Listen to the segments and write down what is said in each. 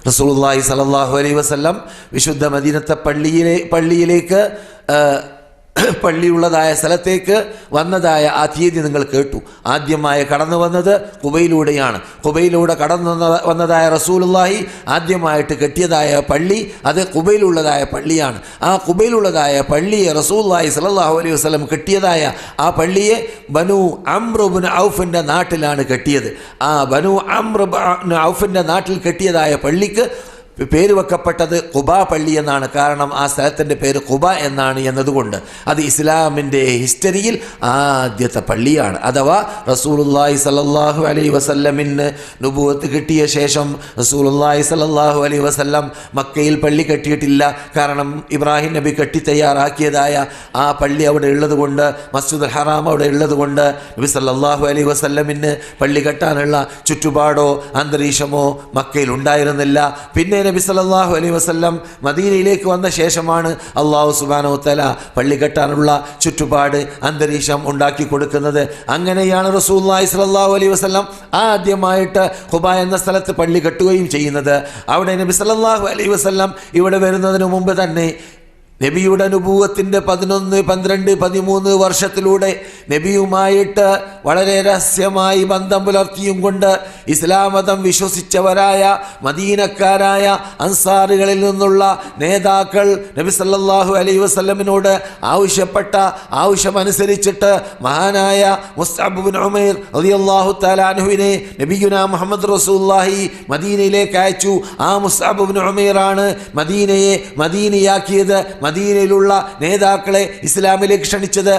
റസൂലുള്ളാഹി സ്വല്ലല്ലാഹു അലൈഹി വസല്ലം വിശുദ്ധ മദീനത്തെ പള്ളിയിലേക്ക് പള്ളിയുള്ളതായ സ്ഥലത്തേക്ക് വന്നതായ ആ തീയതി നിങ്ങൾ കേട്ടു. ആദ്യമായി കടന്നു വന്നത് ഖുബയിലൂടെയാണ്. ഖുബയിലൂടെ കടന്നു വന്നതായ റസൂലുള്ളാഹി ആദ്യമായിട്ട് കെട്ടിയതായ പള്ളി അത് ഖുബയിലുള്ളതായ പള്ളിയാണ്. ആ ഖുബയിലുള്ളതായ പള്ളിയെ റസൂലുള്ളാഹി സ്വല്ലല്ലാഹു അലൈഹി വസല്ലം കെട്ടിയതായ ആ പള്ളിയെ ബനു അംർ ഇബ്നു ഔഫിൻ്റെ നാട്ടിലാണ് കെട്ടിയത്. ആ ബനു അംർ ഇബ്നു ഔഫിൻ്റെ നാട്ടിൽ കെട്ടിയതായ പള്ളിക്ക് പേര് വെക്കപ്പെട്ടത് ഖുബാ പള്ളി എന്നാണ്. കാരണം ആ സ്ഥലത്തിൻ്റെ പേര് ഖുബ എന്നാണ് എന്നതുകൊണ്ട് അത് ഇസ്ലാമിൻ്റെ ഹിസ്റ്ററിയിൽ ആദ്യത്തെ പള്ളിയാണ്. അഥവാ റസൂലുള്ളാഹി സ്വല്ലല്ലാഹു അലൈഹി വസല്ലമിന് നുബുവത്ത് കിട്ടിയ ശേഷം റസൂലുള്ളാഹി സ്വല്ലല്ലാഹു അലൈഹി വസല്ലം മക്കയിൽ പള്ളി കെട്ടിയിട്ടില്ല. കാരണം ഇബ്രാഹിം നബി കെട്ടി തയ്യാറാക്കിയതായ ആ പള്ളി അവിടെ ഉള്ളതുകൊണ്ട്, മസ്ജിദുൽ ഹറാം അവിടെ ഉള്ളതുകൊണ്ട് നബി സ്വല്ലല്ലാഹു അലൈഹി വസല്ലമിന് പള്ളി കെട്ടാനുള്ള ചുറ്റുപാടോ അന്തരീക്ഷമോ മക്കയിൽ ഉണ്ടായിരുന്നില്ല. പിന്നെ നബി സല്ലല്ലാഹു അലൈഹി വസല്ലം മദീനയിലേക്ക് വന്ന ശേഷമാണ് അല്ലാഹു സുബ്ഹാനഹു വ തആല പള്ളി കെട്ടാനുള്ള ചുറ്റുപാട് അന്തരീക്ഷം ഉണ്ടാക്കി കൊടുക്കുന്നത്. അങ്ങനെയാണ് റസൂലുള്ളാഹി സ്വല്ലല്ലാഹു അലൈഹി വസല്ലം ആദ്യമായിട്ട് ഖുബ എന്ന സ്ഥലത്ത് പള്ളി കെട്ടുകയും ചെയ്യുന്നത്. അവിടെ നബി സല്ലല്ലാഹു അലൈഹി വസല്ലം ഇവിടെ വരുന്നതിന് മുമ്പ് തന്നെ നബിയുടെ നുബൂവത്തിൻ്റെ 11, 12, 13 വർഷത്തിലൂടെ നബിയുമായിട്ട് വളരെ രഹസ്യമായി ബന്ധം പുലർത്തിയും കൊണ്ട് ഇസ്ലാം മതം വിശ്വസിച്ചവരായ മദീനക്കാരായ അൻസാറുകളിൽ നിന്നുള്ള നേതാക്കൾ നബി സല്ലല്ലാഹു അലൈഹി വസല്ലമിനോട് ആവശ്യപ്പെട്ട ആവശ്യമനുസരിച്ചിട്ട് മഹാനായ മുസ്അബ് ഇബ്നു ഉമൈർ റളിയല്ലാഹു തആല അൻഹുവിനെ നബിയുനാ മുഹമ്മദ് റസൂലുള്ളാഹി മദീനയിലേക്ക് അയച്ചു. ആ മുസ്അബ് ഇബ്നു ഉമൈറാണ് മദീനയാക്കിയത്, മദീനയിലുള്ള നേതാക്കളെ ഇസ്ലാമിലേക്ക് ക്ഷണിച്ചത്.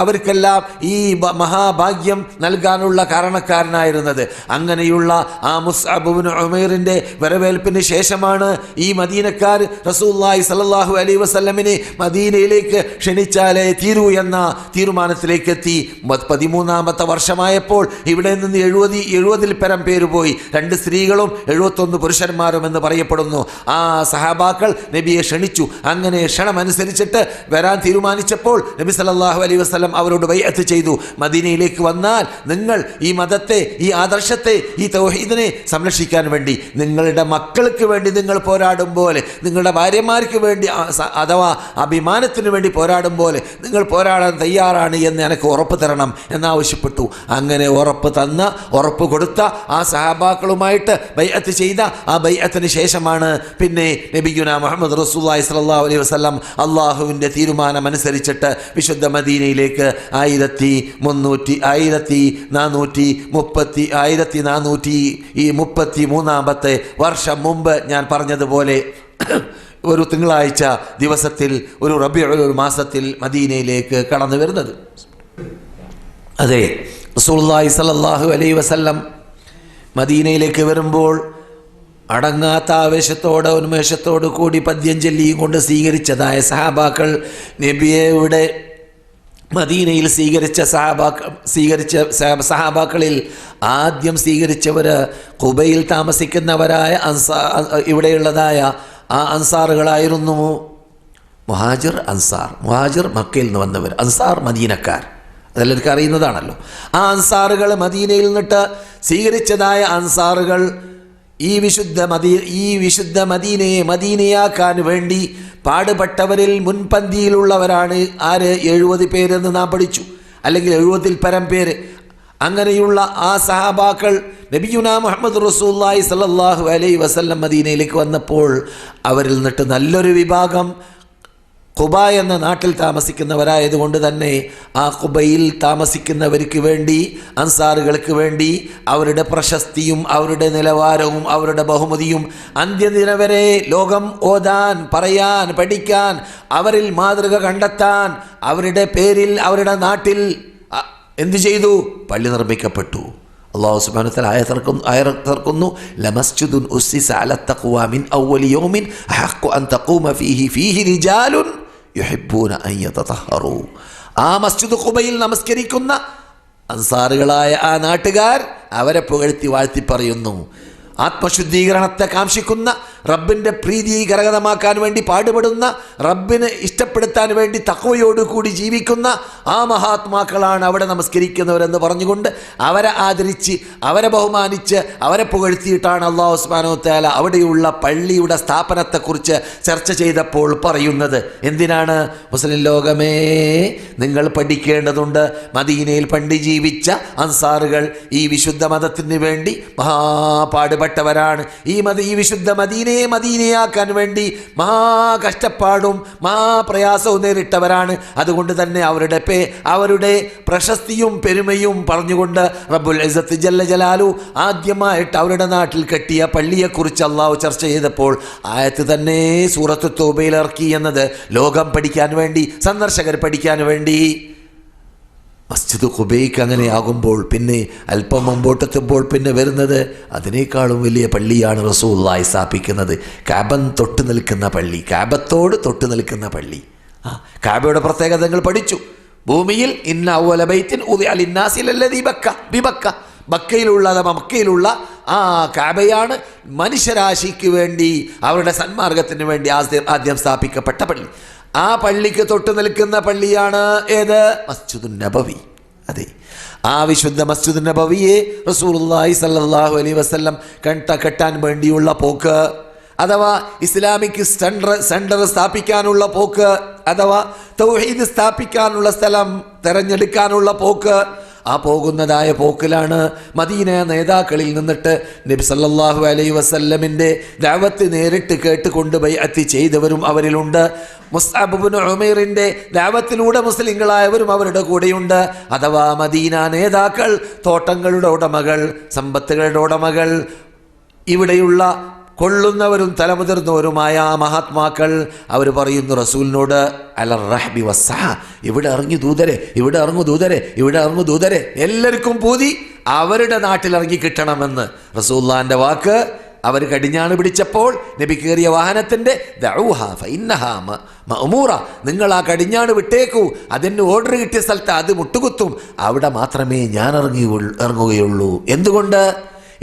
അവർക്കെല്ലാം ഈ മഹാഭാഗ്യം നൽകാനുള്ള കാരണക്കാരനായിരുന്നത്. അങ്ങനെയുള്ള ആ മുസ്അബ് ഇബ്നു ഉമൈറിൻ്റെ വരവേൽപ്പിന് ശേഷമാണ് ഈ മദീനക്കാർ റസൂലുള്ളാഹി സ്വല്ലല്ലാഹു അലൈഹി വസല്ലമിനെ മദീനയിലേക്ക് ക്ഷണിച്ചാലേ തീരൂ എന്ന തീരുമാനത്തിലേക്ക് എത്തി. 13ാമത്തെ വർഷമായപ്പോൾ ഇവിടെ നിന്ന് 70 പരം പേര് പോയി. 2 സ്ത്രീകളും 71 പുരുഷന്മാരും എന്ന് പറയപ്പെടുന്നു. ആ സഹാബാക്കൾ നബിയെ ക്ഷണിച്ചു. അങ്ങനെ ക്ഷണമനുസരിച്ചിട്ട് വരാൻ തീരുമാനിച്ചപ്പോൾ നബി സല്ലല്ലാഹു അലൈഹി വസല്ലം അവരോട് ബൈഅത്ത് ചെയ്തു. മദീനയിലേക്ക് വന്നാൽ നിങ്ങൾ ഈ മതത്തെ, ഈ ആദർശത്തെ, ഈ തൗഹീദിനെ സംരക്ഷിക്കാൻ വേണ്ടി നിങ്ങളുടെ മക്കൾക്ക് വേണ്ടി നിങ്ങൾ പോരാടും പോലെ, നിങ്ങളുടെ ഭാര്യമാർക്ക് വേണ്ടി അഥവാ അഭിമാനത്തിന് വേണ്ടി പോരാടും പോലെ നിങ്ങൾ പോരാടാൻ തയ്യാറാണ് എന്ന് എനിക്ക് ഉറപ്പ് തരണം എന്നാവശ്യപ്പെട്ടു. അങ്ങനെ ഉറപ്പ് കൊടുത്ത ആ സഹാബാക്കളുമായിട്ട് ബൈഅത്ത് ചെയ്ത ആ ബൈഅത്തിന് ശേഷമാണ് പിന്നെ നബിയുനാ മുഹമ്മദ് റസൂലുള്ളാഹി സ്വല്ലല്ലാഹു അലൈഹി വസല്ലം അള്ളാഹുവിൻ്റെ തീരുമാനമനുസരിച്ചിട്ട് വിശുദ്ധ മദീനയിലേക്ക് 1433 വർഷം മുമ്പ് ഞാൻ പറഞ്ഞതുപോലെ ഒരു തിങ്കളാഴ്ച ദിവസത്തിൽ ഒരു റബീഉൽ മാസത്തിൽ മദീനയിലേക്ക് കടന്നു വരുന്നത്. അതെ, റസൂലുള്ളാഹി സ്വല്ലല്ലാഹു അലൈഹി വസല്ലം മദീനയിലേക്ക് വരുമ്പോൾ അടങ്ങാത്ത ആവേശത്തോടെ ഉന്മേഷത്തോടു കൂടി പദ്യം ചൊല്ലിയും കൊണ്ട് സ്വീകരിച്ചതായ സഹാബാക്കൾ നബിയുടെ മദീനയിൽ സ്വീകരിച്ച സഹാബാക്കളിൽ ആദ്യം സ്വീകരിച്ചവർ ഖുബയിൽ താമസിക്കുന്നവരായ ഇവിടെയുള്ളതായ ആ അൻസാറുകളായിരുന്നു. മുഹാജിർ മക്കയിൽ നിന്ന് വന്നവർ, അൻസാർ മദീനക്കാർ, അതെല്ലാവർക്കും അറിയുന്നതാണല്ലോ. ആ അൻസാറുകൾ മദീനയിൽ നിന്നിട്ട് സ്വീകരിച്ചതായ അൻസാറുകൾ ഈ വിശുദ്ധ മദീനയെ മദീനയാക്കാൻ വേണ്ടി പാടുപെട്ടവരിൽ മുൻപന്തിയിലുള്ളവരാണ് ആര്? 70 പേരെന്ന് നാം പഠിച്ചു, അല്ലെങ്കിൽ 70 പരം പേര്. അങ്ങനെയുള്ള ആ സഹാബാക്കൾ നബിയുനാ മുഹമ്മദ് റസൂലുള്ളാഹി സ്വല്ലല്ലാഹു അലൈഹി വസല്ലം മദീനയിലേക്ക് വന്നപ്പോൾ അവരിൽ നിന്നിട്ട് നല്ലൊരു വിഭാഗം ഖുബ എന്ന നാട്ടിൽ താമസിക്കുന്നവരായതുകൊണ്ട് തന്നെ ആ ഖുബയിൽ താമസിക്കുന്നവർക്ക് വേണ്ടി, അൻസാറുകൾക്ക് വേണ്ടി അവരുടെ പ്രശസ്തിയും അവരുടെ നിലവാരവും അവരുടെ ബഹുമതിയും അന്ത്യദിന വരെ ലോകം ഓതാൻ, പറയാൻ, പഠിക്കാൻ, അവരിൽ മാതൃക കണ്ടെത്താൻ അവരുടെ പേരിൽ, അവരുടെ നാട്ടിൽ എന്തു ചെയ്തു? പള്ളി നിർമ്മിക്കപ്പെട്ടു. അല്ലാഹു സുബ്ഹാനഹു വ തആല ആയത്തിറക്കുന്നു, ലമസ്ജിദുൻ ഉസ്സിസ അല തഖ്വ മിൻ അവ്വലി യൗമിൻ അഹഖു അൻ തഖൂമ ഫീഹി റിജാലുൻ യുഹിബ്ബൂന അൻ യതതഹറു. ആ മസ്ജിദ് ഖുബയിൽ നമസ്കരിക്കുന്ന അൻസാറുകളായ ആ നാട്ടുകാർ അവരെ പുകഴ്ത്തി വാഴ്ത്തി പറയുന്നു. ആത്മശുദ്ധീകരണത്തെ കാംക്ഷിക്കുന്ന റബ്ബിൻ്റെ പ്രീതി കരഗതമാക്കാൻ വേണ്ടി പാടുപെടുന്ന, റബ്ബിന് ഇഷ്ടപ്പെടുത്താൻ വേണ്ടി തഖ്വയോടുകൂടി ജീവിക്കുന്ന ആ മഹാത്മാക്കളാണ് അവിടെ നമസ്കരിക്കുന്നവരെന്ന് പറഞ്ഞുകൊണ്ട് അവരെ ആദരിച്ച്, അവരെ ബഹുമാനിച്ച്, അവരെ പുകഴ്ത്തിയിട്ടാണ് അല്ലാഹു സുബ്ഹാനഹു വ തആല അവിടെയുള്ള പള്ളിയുടെ സ്ഥാപനത്തെക്കുറിച്ച് ചർച്ച ചെയ്തപ്പോൾ പറയുന്നത്. എന്തിനാണ്? മുസ്ലിം ലോകമേ, നിങ്ങൾ പഠിക്കേണ്ടതുണ്ട്. മദീനയിൽ പണ്ട് ജീവിച്ച അൻസാറുകൾ ഈ വിശുദ്ധ മതത്തിന് വേണ്ടി മഹാപാടുപെട്ടവരാണ്. ഈ വിശുദ്ധ മദീനയാക്കാൻ വേണ്ടി കഷ്ടപ്പാടും പ്രയാസവും നേരിട്ടവരാണ്. അതുകൊണ്ട് തന്നെ അവരുടെ പ്രശസ്തിയും പെരുമയും പറഞ്ഞുകൊണ്ട് റബ്ബുൽ ഇസ്സത്ത് ജല്ല ജലാലു ആദ്യമായിട്ട് അവരുടെ നാട്ടിൽ കെട്ടിയ പള്ളിയെക്കുറിച്ച് അള്ളാഹു ചർച്ച ചെയ്തപ്പോൾ ആയത്ത് തന്നെ സൂറത്ത് തൗബയിൽ ഇറക്കി എന്നത് ലോകം പഠിക്കാൻ വേണ്ടി, സന്ദർശകർ പഠിക്കാൻ വേണ്ടി. മസ്ജിദ് ഖുബൈക്ക് അങ്ങനെ ആകുമ്പോൾ പിന്നെ അല്പം മുമ്പോട്ടെത്തുമ്പോൾ പിന്നെ വരുന്നത് അതിനേക്കാളും വലിയ പള്ളിയാണ് റസൂലുള്ളാഹി സ്ഥാപിക്കുന്നത്. കഅബൻ തൊട്ട് നിൽക്കുന്ന പള്ളി, കഅബത്തോട് തൊട്ട് നിൽക്കുന്ന പള്ളി. കഅബയുടെ പ്രത്യേകതകൾ പഠിച്ചു. ഭൂമിയിൽ ഇന്ന അവ്വല ബൈത്തിൻ ഉദിഅ ലിന്നാസി ലല്ലദീ ബിബക്ക, മക്കയിലുള്ള ആ കഅബയാണ് മനുഷ്യരാശിക്ക് വേണ്ടി, അവരുടെ സന്മാർഗത്തിന് വേണ്ടി ആദ്യം സ്ഥാപിക്കപ്പെട്ട പള്ളി. ആ പള്ളിക്ക് തൊട്ട് നിൽക്കുന്ന പള്ളിയാണ് ഏത്? മസ്ജിദുൻ നബവി. അതെ, ആ വിശുദ്ധ മസ്ജിദുൻ നബവിയെ റസൂലുള്ളാഹി സ്വല്ലല്ലാഹു അലൈഹി വസല്ലം കെട്ടാൻ വേണ്ടിയുള്ള പോക്ക്, അഥവാ ഇസ്ലാമിക് സെൻറ്റർ സ്ഥാപിക്കാനുള്ള പോക്ക്, അഥവാ തൗഹീദ് സ്ഥാപിക്കാനുള്ള സ്ഥലം തിരഞ്ഞെടുക്കാനുള്ള പോക്ക്, ആ പോകുന്നതായ പോക്കിലാണ് മദീന നേതാക്കളിൽ നിന്നിട്ട് നബി സല്ലല്ലാഹു അലൈഹി വസല്ലമിൻ്റെ ദഅവത്ത് നേരിട്ട് കേട്ടുകൊണ്ട് ബൈഅത്ത് ചെയ്തവരും അവരിലുണ്ട്. മുസ്അബ് ഇബ്നു ഉമൈറിൻ്റെ ദഅവത്തിലൂടെ മുസ്ലിങ്ങളായവരും അവരുടെ കൂടെയുണ്ട്. അഥവാ മദീന നേതാക്കൾ, തോട്ടങ്ങളുടെ ഉടമകൾ, സമ്പത്തുകളുടെ ഉടമകൾ, ഇവിടെയുള്ള കൊള്ളുന്നവരും തലമുതിർന്നവരുമായ മഹാത്മാക്കൾ അവർ പറയുന്നു റസൂലിനോട്, അലർ റഹ്ബി വസ്സഹ, ഇവിടെ ഇറങ്ങി ദൂതരെ, ഇവിടെ ഇറങ്ങു ദൂതരെ, ഇവിടെ ഇറങ്ങു ദൂതരെ. എല്ലാവർക്കും പൂതി അവരുടെ നാട്ടിൽ ഇറങ്ങി കിട്ടണമെന്ന്. റസൂലുള്ളാഹിന്റെ വാക്ക്. അവർ കടിഞ്ഞാണ് പിടിച്ചപ്പോൾ നബി കയറിയ വാഹനത്തിൻ്റെ ദഊഹാ ഫഇന്നഹാ മഅ്മൂറ, നിങ്ങൾ ആ കടിഞ്ഞാണ് വിട്ടേക്കൂ, അതിന് ഓർഡർ കിട്ടിയ സ്ഥലത്ത് അത് മുട്ടുകുത്തും, അവിടെ മാത്രമേ ഞാൻ ഇറങ്ങുകയുള്ളൂ. എന്തുകൊണ്ട്?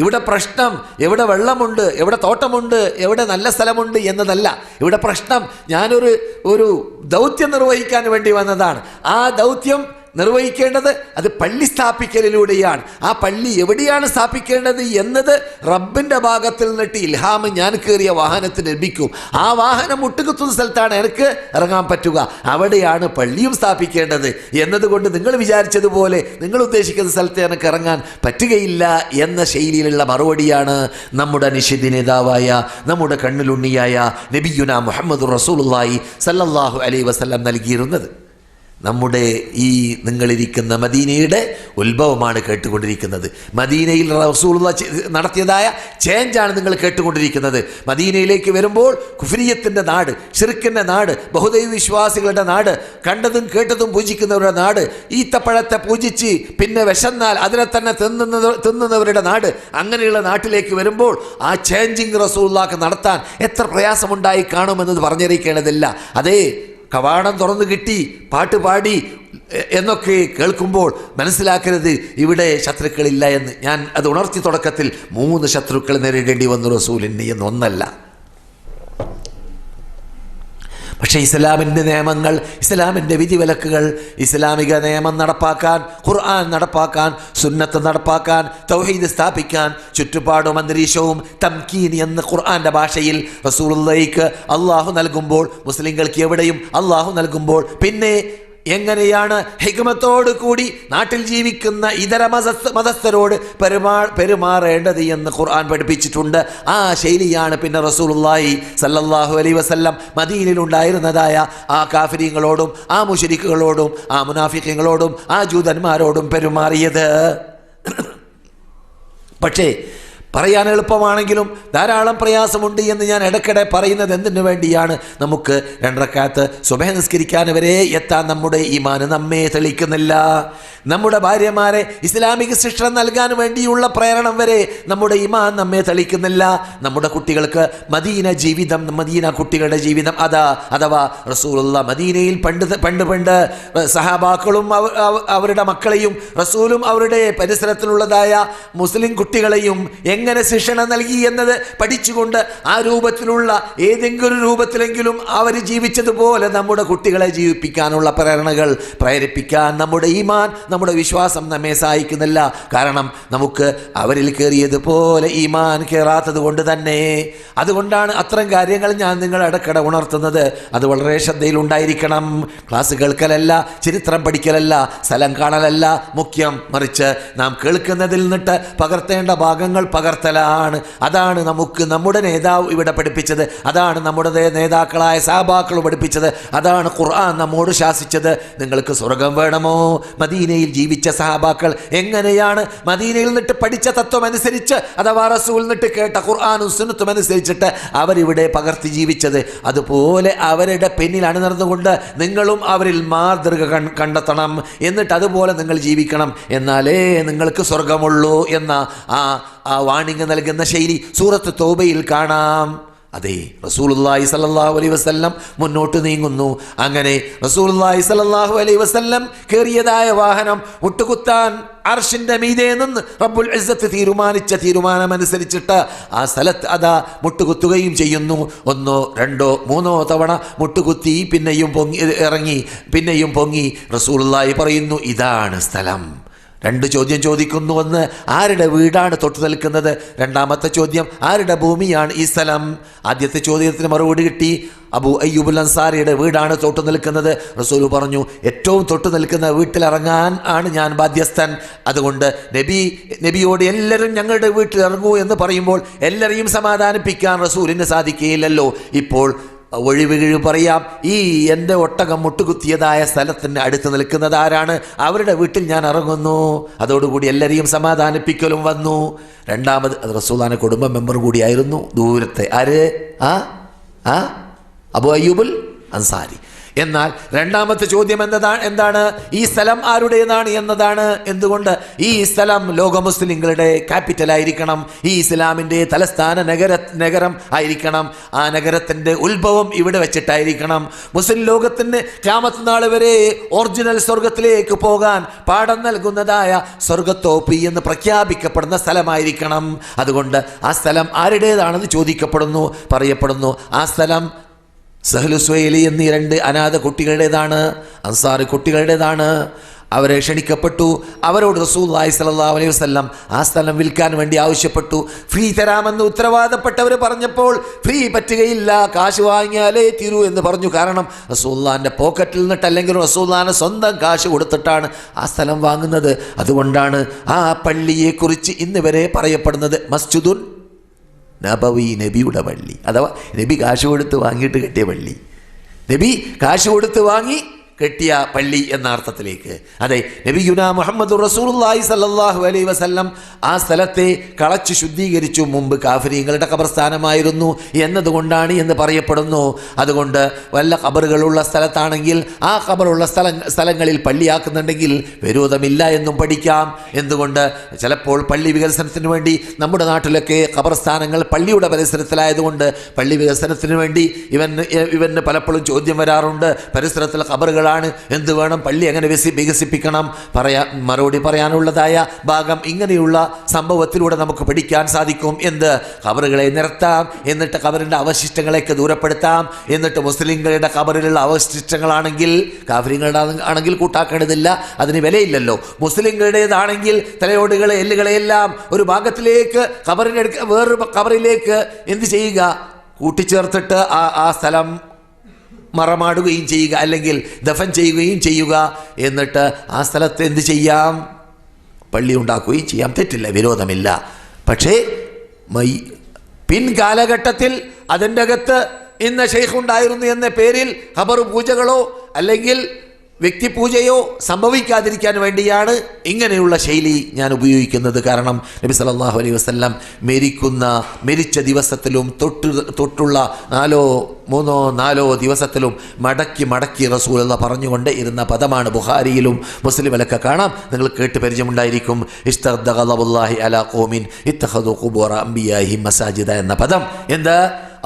ഇവിടെ പ്രശ്നം എവിടെ വെള്ളമുണ്ട്, എവിടെ തോട്ടമുണ്ട്, എവിടെ നല്ല സ്ഥലമുണ്ട് എന്നതല്ല. ഇവിടെ പ്രശ്നം ഞാനൊരു ദൗത്യം നിർവഹിക്കാൻ വേണ്ടി വന്നതാണ്. ആ ദൗത്യം നിർവഹിക്കേണ്ടത് അത് പള്ളി സ്ഥാപിക്കലിലൂടെയാണ്. ആ പള്ളി എവിടെയാണ് സ്ഥാപിക്കേണ്ടത് എന്നത് റബ്ബിൻ്റെ ഭാഗത്തിൽ നിന്നിട്ട് ഇൽഹാം ഞാൻ കയറിയ വാഹനത്തിന് ലഭിക്കും. ആ വാഹനം മുട്ടുകുത്തുന്ന സ്ഥലത്താണ് എനിക്ക് ഇറങ്ങാൻ പറ്റുക, അവിടെയാണ് പള്ളിയും സ്ഥാപിക്കേണ്ടത് എന്നതുകൊണ്ട് നിങ്ങൾ വിചാരിച്ചതുപോലെ നിങ്ങൾ ഉദ്ദേശിക്കുന്ന സ്ഥലത്ത് എനിക്ക് ഇറങ്ങാൻ പറ്റുകയില്ല എന്ന ശൈലിയിലുള്ള മറുപടിയാണ് നമ്മുടെ നിഷിദ്ധ നേതാവായ, നമ്മുടെ കണ്ണിലുണ്ണിയായ നബിയുനാ മുഹമ്മദുർ റസൂലുള്ളാഹി സല്ലല്ലാഹു അലൈഹി വസല്ലം നൽകിയിരുന്നത്. നമ്മുടെ ഈ നിങ്ങളിരിക്കുന്ന മദീനയുടെ ഉത്ഭവമാണ് കേട്ടുകൊണ്ടിരിക്കുന്നത്. മദീനയിൽ റസൂലുള്ളാഹി നടത്തിയതായ ചേഞ്ചാണ് നിങ്ങൾ കേട്ടുകൊണ്ടിരിക്കുന്നത്. മദീനയിലേക്ക് വരുമ്പോൾ കുഫ്രിയത്തിൻ്റെ നാട്, ശിർക്കിൻ്റെ നാട്, ബഹുദൈവ വിശ്വാസികളുടെ നാട്, കണ്ടതും കേട്ടതും പൂജിക്കുന്നവരുടെ നാട്, ഈത്തപ്പഴത്തെ പൂജിച്ച് പിന്നെ വിശന്നാൽ അതിനെ തന്നെ തിന്നുന്നവരുടെ നാട്, അങ്ങനെയുള്ള നാട്ടിലേക്ക് വരുമ്പോൾ ആ ചേഞ്ചിങ് റസൂലുള്ളാഹിക്ക് നടത്താൻ എത്ര പ്രയാസമുണ്ടായി കാണുമെന്നത് പറഞ്ഞറിയിക്കേണ്ടതില്ല. അതേ, കവാടം തുറന്നു കിട്ടി, പാട്ട് പാടി എന്നൊക്കെ കേൾക്കുമ്പോൾ മനസ്സിലാക്കരുത് ഇവിടെ ശത്രുക്കളില്ല എന്ന്. ഞാൻ അത് ഉണർത്തി തുടക്കത്തിൽ 3 ശത്രുക്കൾ നേരിടേണ്ടി വന്നു റസൂലിന് എന്നൊന്നല്ല. പക്ഷേ ഇസ്ലാമിൻ്റെ നിയമങ്ങൾ, ഇസ്ലാമിൻ്റെ വിധിവിലക്കുകൾ, ഇസ്ലാമിക നിയമം നടപ്പാക്കാൻ, ഖുർആൻ നടപ്പാക്കാൻ, സുന്നത്ത് നടപ്പാക്കാൻ, തൗഹീദ് സ്ഥാപിക്കാൻ ചുറ്റുപാടും അന്തരീക്ഷവും തംകീൻ എന്ന ഖുർആൻ്റെ ഭാഷയിൽ റസൂലുള്ളാഹിക്ക് അള്ളാഹു നൽകുമ്പോൾ, മുസ്ലിങ്ങൾക്ക് എവിടെയും അള്ളാഹു നൽകുമ്പോൾ പിന്നെ എങ്ങനെയാണ് ഹിക്മത്തോടു കൂടി നാട്ടിൽ ജീവിക്കുന്ന ഇതര മതസ്ഥരോട് പെരുമാറേണ്ടത് എന്ന് ഖുർആൻ പഠിപ്പിച്ചിട്ടുണ്ട്. ആ ശൈലിയാണ് പിന്നെ റസൂലുള്ളാഹി സല്ലല്ലാഹു അലൈഹി വസല്ലം മദീനയിലുണ്ടായിരുന്നതായ ആ കാഫിരീങ്ങളോടും ആ മുശ്രിക്കുകളോടും ആ മുനാഫിഖീങ്ങളോടും ആ ജൂതന്മാരോടും പെരുമാറിയത്. പക്ഷേ പറയാൻ എളുപ്പമാണെങ്കിലും ധാരാളം പ്രയാസമുണ്ട് എന്ന് ഞാൻ ഇടയ്ക്കിടെ പറയുന്നത് എന്തിനു വേണ്ടിയാണ്? നമുക്ക് 2 റക്അത്ത് സുബഹ് നിസ്കരിക്കാൻ വരെ എത്താൻ നമ്മുടെ ഈമാൻ നമ്മെ തെളിക്കുന്നില്ല. നമ്മുടെ ഭാര്യമാരെ ഇസ്ലാമിക ശിക്ഷ നൽകാൻ വേണ്ടിയുള്ള പ്രേരണം വരെ നമ്മുടെ ഈമാൻ നമ്മെ തെളിക്കുന്നില്ല. നമ്മുടെ കുട്ടികൾക്ക് മദീന ജീവിതം, മദീന കുട്ടികളുടെ ജീവിതം അഥവാ റസൂലുള്ള മദീനയിൽ പണ്ട് സഹാബാക്കളും അവരുടെ മക്കളെയും റസൂലും അവരുടെ പരിസരത്തിലുള്ളതായ മുസ്ലിം കുട്ടികളെയും എങ്ങനെ ശിക്ഷണം നൽകി എന്നത് പഠിച്ചുകൊണ്ട് ആ രൂപത്തിലുള്ള ഏതെങ്കിലും രൂപത്തിലെങ്കിലും അവർ ജീവിച്ചതുപോലെ നമ്മുടെ കുട്ടികളെ ജീവിപ്പിക്കാനുള്ള പ്രേരണകൾ പ്രേരിപ്പിക്കാൻ നമ്മുടെ ഈമാൻ, നമ്മുടെ വിശ്വാസം നമ്മെ സഹായിക്കുന്നില്ല. കാരണം നമുക്ക് അവരിൽ കയറിയതുപോലെ ഈമാൻ കയറാത്തത് കൊണ്ട് തന്നെ. അതുകൊണ്ടാണ് അത്തരം കാര്യങ്ങൾ ഞാൻ നിങ്ങളെ ഇടയ്ക്കിടെ ഉണർത്തുന്നത്. അത് വളരെ ശ്രദ്ധയിലുണ്ടായിരിക്കണം. ക്ലാസ് കേൾക്കലല്ല, ചരിത്രം പഠിക്കലല്ല, സ്ഥലം കാണലല്ല മുഖ്യം. മറിച്ച് നാം കേൾക്കുന്നതിൽ നിന്നിട്ട് പകർത്തേണ്ട ഭാഗങ്ങൾ പകർത്തലാണ്. അതാണ് നമുക്ക് നമ്മുടെ നേതാവ് ഇവിടെ പഠിപ്പിച്ചത്. അതാണ് നമ്മുടെ നേതാക്കളായ സഹാബാക്കൾ പഠിപ്പിച്ചത്. അതാണ് ഖുർആൻ നമ്മോട് ശാസിച്ചത്. നിങ്ങൾക്ക് സ്വർഗം വേണമോ? മദീനയിൽ ജീവിച്ച സഹാബാക്കൾ എങ്ങനെയാണ് മദീനയിൽ നിന്നിട്ട് പഠിച്ച തത്വം അനുസരിച്ച്, അഥവാ റസൂൽ നിന്നിട്ട് കേട്ട ഖുർആനും സുന്നത്തും അനുസരിച്ചിട്ട് അവരിവിടെ പകർത്തി ജീവിച്ചത്, അതുപോലെ അവരുടെ പിന്നിൽ അണിനിർന്നുകൊണ്ട് നിങ്ങളും അവരിൽ മാതൃക കണ്ടെത്തണം. എന്നിട്ട് അതുപോലെ നിങ്ങൾ ജീവിക്കണം. എന്നാലേ നിങ്ങൾക്ക് സ്വർഗമുള്ളൂ എന്ന ആ വാണിംഗ് നൽകുന്ന ശൈലി സൂറത്ത് തൗബയിൽ കാണാം. അതെ, റസൂലുള്ളാഹി സ്വല്ലല്ലാഹു അലൈഹി വസല്ലം മുന്നോട്ട് നീങ്ങുന്നു. അങ്ങനെ റസൂലുള്ളാഹി സ്വല്ലല്ലാഹു അലൈഹി വസല്ലം കയറിയതായ വാഹനം മുട്ടുകുത്താൻ അർശിന്റെ മീതെ നിന്ന് റബ്ബുൽ ഇസ്സത്ത് തീരുമാനിച്ച തീരുമാനമനുസരിച്ചിട്ട് ആ സ്ഥലത്ത് അതാ മുട്ടുകുത്തുകയും ചെയ്യുന്നു. 1, 2, 3 തവണ മുട്ടുകുത്തി, പിന്നെയും പൊങ്ങി ഇറങ്ങി, പിന്നെയും പൊങ്ങി. റസൂലുള്ളാഹി പറയുന്നു, ഇതാണ് സ്ഥലം. 2 ചോദ്യം ചോദിക്കുന്നു. 1, ആരുടെ വീടാണ് തൊട്ട് നിൽക്കുന്നത്? 2ാമത്തെ ചോദ്യം, ആരുടെ ഭൂമിയാണ് ഈ സ്ഥലം? ആദ്യത്തെ ചോദ്യത്തിന് മറുപടി കിട്ടി, അബൂ അയ്യൂബുൽ അൻസാരിയുടെ വീടാണ് തൊട്ട് നിൽക്കുന്നത്. റസൂൽ പറഞ്ഞു, ഏറ്റവും തൊട്ട് നിൽക്കുന്ന വീട്ടിലിറങ്ങാൻ ആണ് ഞാൻ ബാധ്യസ്ഥൻ. അതുകൊണ്ട് നബിയോട് എല്ലാവരും ഞങ്ങളുടെ വീട്ടിലിറങ്ങൂ എന്ന് പറയുമ്പോൾ എല്ലാവരെയും സമാധാനിപ്പിക്കാൻ റസൂലിന് സാധിക്കുകയില്ലല്ലോ. ഇപ്പോൾ ഒഴിവ് പറയാം, ഈ എൻ്റെ ഒട്ടകം മുട്ടുകുത്തിയതായ സ്ഥലത്തിന് അടുത്ത് നിൽക്കുന്നത് ആരാണ്? അവരുടെ വീട്ടിൽ ഞാൻ ഇറങ്ങുന്നു. അതോടുകൂടി എല്ലാവരെയും സമാധാനിപ്പിക്കലും വന്നു. 2ാമത് അത് റസൂലുള്ളാഹിയുടെ കുടുംബ മെമ്പർ കൂടിയായിരുന്നു. ദൂരത്തെ ആര്? അബൂ അയ്യൂബുൽ അൻസാരി. എന്നാൽ 2ാമത്തെ ചോദ്യം എന്താണ്? ഈ സ്ഥലം ആരുടേതാണ് എന്നതാണ്. എന്തുകൊണ്ട്? ഈ സ്ഥലം ലോക മുസ്ലിങ്ങളുടെ ക്യാപിറ്റലായിരിക്കണം. ഈ ഇസ്ലാമിൻ്റെ തലസ്ഥാന നഗരം ആയിരിക്കണം. ആ നഗരത്തിൻ്റെ ഉത്ഭവം ഇവിടെ വെച്ചിട്ടായിരിക്കണം. മുസ്ലിം ലോകത്തിന് ഖിയാമത്ത് നാൾ വരെ ഒറിജിനൽ സ്വർഗത്തിലേക്ക് പോകാൻ പാഠം നൽകുന്നതായ സ്വർഗത്തോപ്പി എന്ന് പ്രഖ്യാപിക്കപ്പെടുന്ന സ്ഥലമായിരിക്കണം. അതുകൊണ്ട് ആ സ്ഥലം ആരുടേതാണെന്ന് ചോദിക്കപ്പെടുന്നു, പറയപ്പെടുന്നു. ആ സ്ഥലം സഹ്ലു സുഹൈലി എന്നീ 2 അനാഥ കുട്ടികളുടേതാണ്, അൻസാറി കുട്ടികളുടേതാണ്. അവരെ ക്ഷണിക്കപ്പെട്ടു. അവരോട് റസൂലുള്ളാഹി സ്വല്ലല്ലാഹു അലൈഹി വസല്ലം ആ സ്ഥലം വിൽക്കാൻ വേണ്ടി ആവശ്യപ്പെട്ടു. ഫ്രീ തരാമെന്ന് ഉത്തരവാദപ്പെട്ടവർ പറഞ്ഞപ്പോൾ ഫ്രീ പറ്റുകയില്ല, കാശ് വാങ്ങിയാലേ തീരൂ എന്ന് പറഞ്ഞു. കാരണം റസൂലുള്ളാഹിൻ്റെ പോക്കറ്റിൽ നിന്നിട്ട് അല്ലെങ്കിൽ റസൂലുള്ളാഹിൻ്റെ സ്വന്തം കാശ് കൊടുത്തിട്ടാണ് ആ സ്ഥലം വാങ്ങുന്നത്. അതുകൊണ്ടാണ് ആ പള്ളിയെക്കുറിച്ച് ഇന്ന് വരെ പറയപ്പെടുന്നത് മസ്ജിദുൻ നബവി, നബിയുടെ പള്ളി. അഥവാ നബി കാശ് കൊടുത്ത് വാങ്ങിയിട്ട് കെട്ടിയ പള്ളി, നബി കാശ് കൊടുത്ത് വാങ്ങി കെട്ടിയ പള്ളി എന്ന അർത്ഥത്തിലേക്ക്. അതെ, നബിയുനാ മുഹമ്മദുർ റസൂലുള്ളാഹി സ്വല്ലല്ലാഹു അലൈഹി വസല്ലം ആ സ്ഥലത്തെ കളച്ച് ശുദ്ധീകരിച്ചു. മുമ്പ് കാഫിരീങ്ങളുടെ ഖബർസ്ഥാനമായിരുന്നു എന്നതുകൊണ്ടാണ് എന്ന് പറയപ്പെടുന്നു. അതുകൊണ്ട് വല്ല ഖബറുകളുള്ള സ്ഥലത്താണെങ്കിൽ ആ ഖബറുള്ള സ്ഥലങ്ങളിൽ പള്ളിയാക്കുന്നുണ്ടെങ്കിൽ വിരോധമില്ല എന്നും പഠിക്കാം. എന്തുകൊണ്ട്? ചിലപ്പോൾ പള്ളി വികസനത്തിന് വേണ്ടി നമ്മുടെ നാട്ടിലൊക്കെ ഖബർസ്ഥാനങ്ങൾ പള്ളിയുടെ പരിസരത്തിലായതുകൊണ്ട് പള്ളി വികസനത്തിന് വേണ്ടി ഇവന് പലപ്പോഴും ചോദ്യം വരാറുണ്ട്, പരിസരത്തിലെ ഖബറുകൾ എന്ത് വേണം, പള്ളി എങ്ങനെ വികസിപ്പിക്കണം? മറുപടി പറയാനുള്ളതായ ഭാഗം ഇങ്ങനെയുള്ള സംഭവത്തിലൂടെ നമുക്ക് പഠിക്കാൻ സാധിക്കും. എന്ത്? ഖബറുകളെ നിരത്താം, എന്നിട്ട് ഖബറിൻ്റെ അവശിഷ്ടങ്ങളെയൊക്കെ ദൂരപ്പെടുത്താം. എന്നിട്ട് മുസ്ലിങ്ങളുടെ ഖബറിലുള്ള അവശിഷ്ടങ്ങളാണെങ്കിൽ, കാഫിറുകളുടെ ആണെങ്കിൽ കൂട്ടാക്കേണ്ടതില്ല, അതിന് വിലയില്ലല്ലോ. മുസ്ലിങ്ങളുടേതാണെങ്കിൽ തലയോടുകളെ എല്ലുകളെയെല്ലാം ഒരു ഭാഗത്തിലേക്ക് വേറൊരു ഖബറിലേക്ക് എന്ത് ചെയ്യുക? കൂട്ടിച്ചേർത്തിട്ട് ആ സ്ഥലം മറമാടുകയും ചെയ്യുക, അല്ലെങ്കിൽ ദഫൻ ചെയ്യുകയും ചെയ്യുക. എന്നിട്ട് ആ സ്ഥലത്ത് എന്ത് ചെയ്യാം? പള്ളി ഉണ്ടാക്കുകയും ചെയ്യാം. തെറ്റില്ല, വിരോധമില്ല. പക്ഷേ പിൻകാലഘട്ടത്തിൽ അതിൻ്റെ അകത്ത് ഇന്ന് ഷെയ്ഖ് ഉണ്ടായിരുന്നു എന്ന പേരിൽ ഖബർ പൂജകളോ അല്ലെങ്കിൽ വ്യക്തിപൂജയോ സംഭവിക്കാതിരിക്കാൻ വേണ്ടിയാണ് ഇങ്ങനെയുള്ള ശൈലി ഞാൻ ഉപയോഗിക്കുന്നത്. കാരണം നബി സല്ലല്ലാഹു അലൈഹി വസല്ലം മരിച്ച ദിവസത്തിലും തൊട്ടുള്ള 3-4 ദിവസത്തിലും മടക്കി റസൂലുള്ളാഹി പറഞ്ഞുകൊണ്ട് ഇരുന്ന പദമാണ്. ബുഖാരിയിലും മുസ്ലിമിലൊക്കെ കാണാം, നിങ്ങൾ കേട്ട് പരിചയമുണ്ടായിരിക്കും. ഇസ്തഗ്ദ ഗളബുല്ലാഹി അലാ ഖൗമിൻ ഇത്തഖദു ഖുബൂറ അംബിയാഹിം മസാജിദ എന്ന പദം. എന്താ?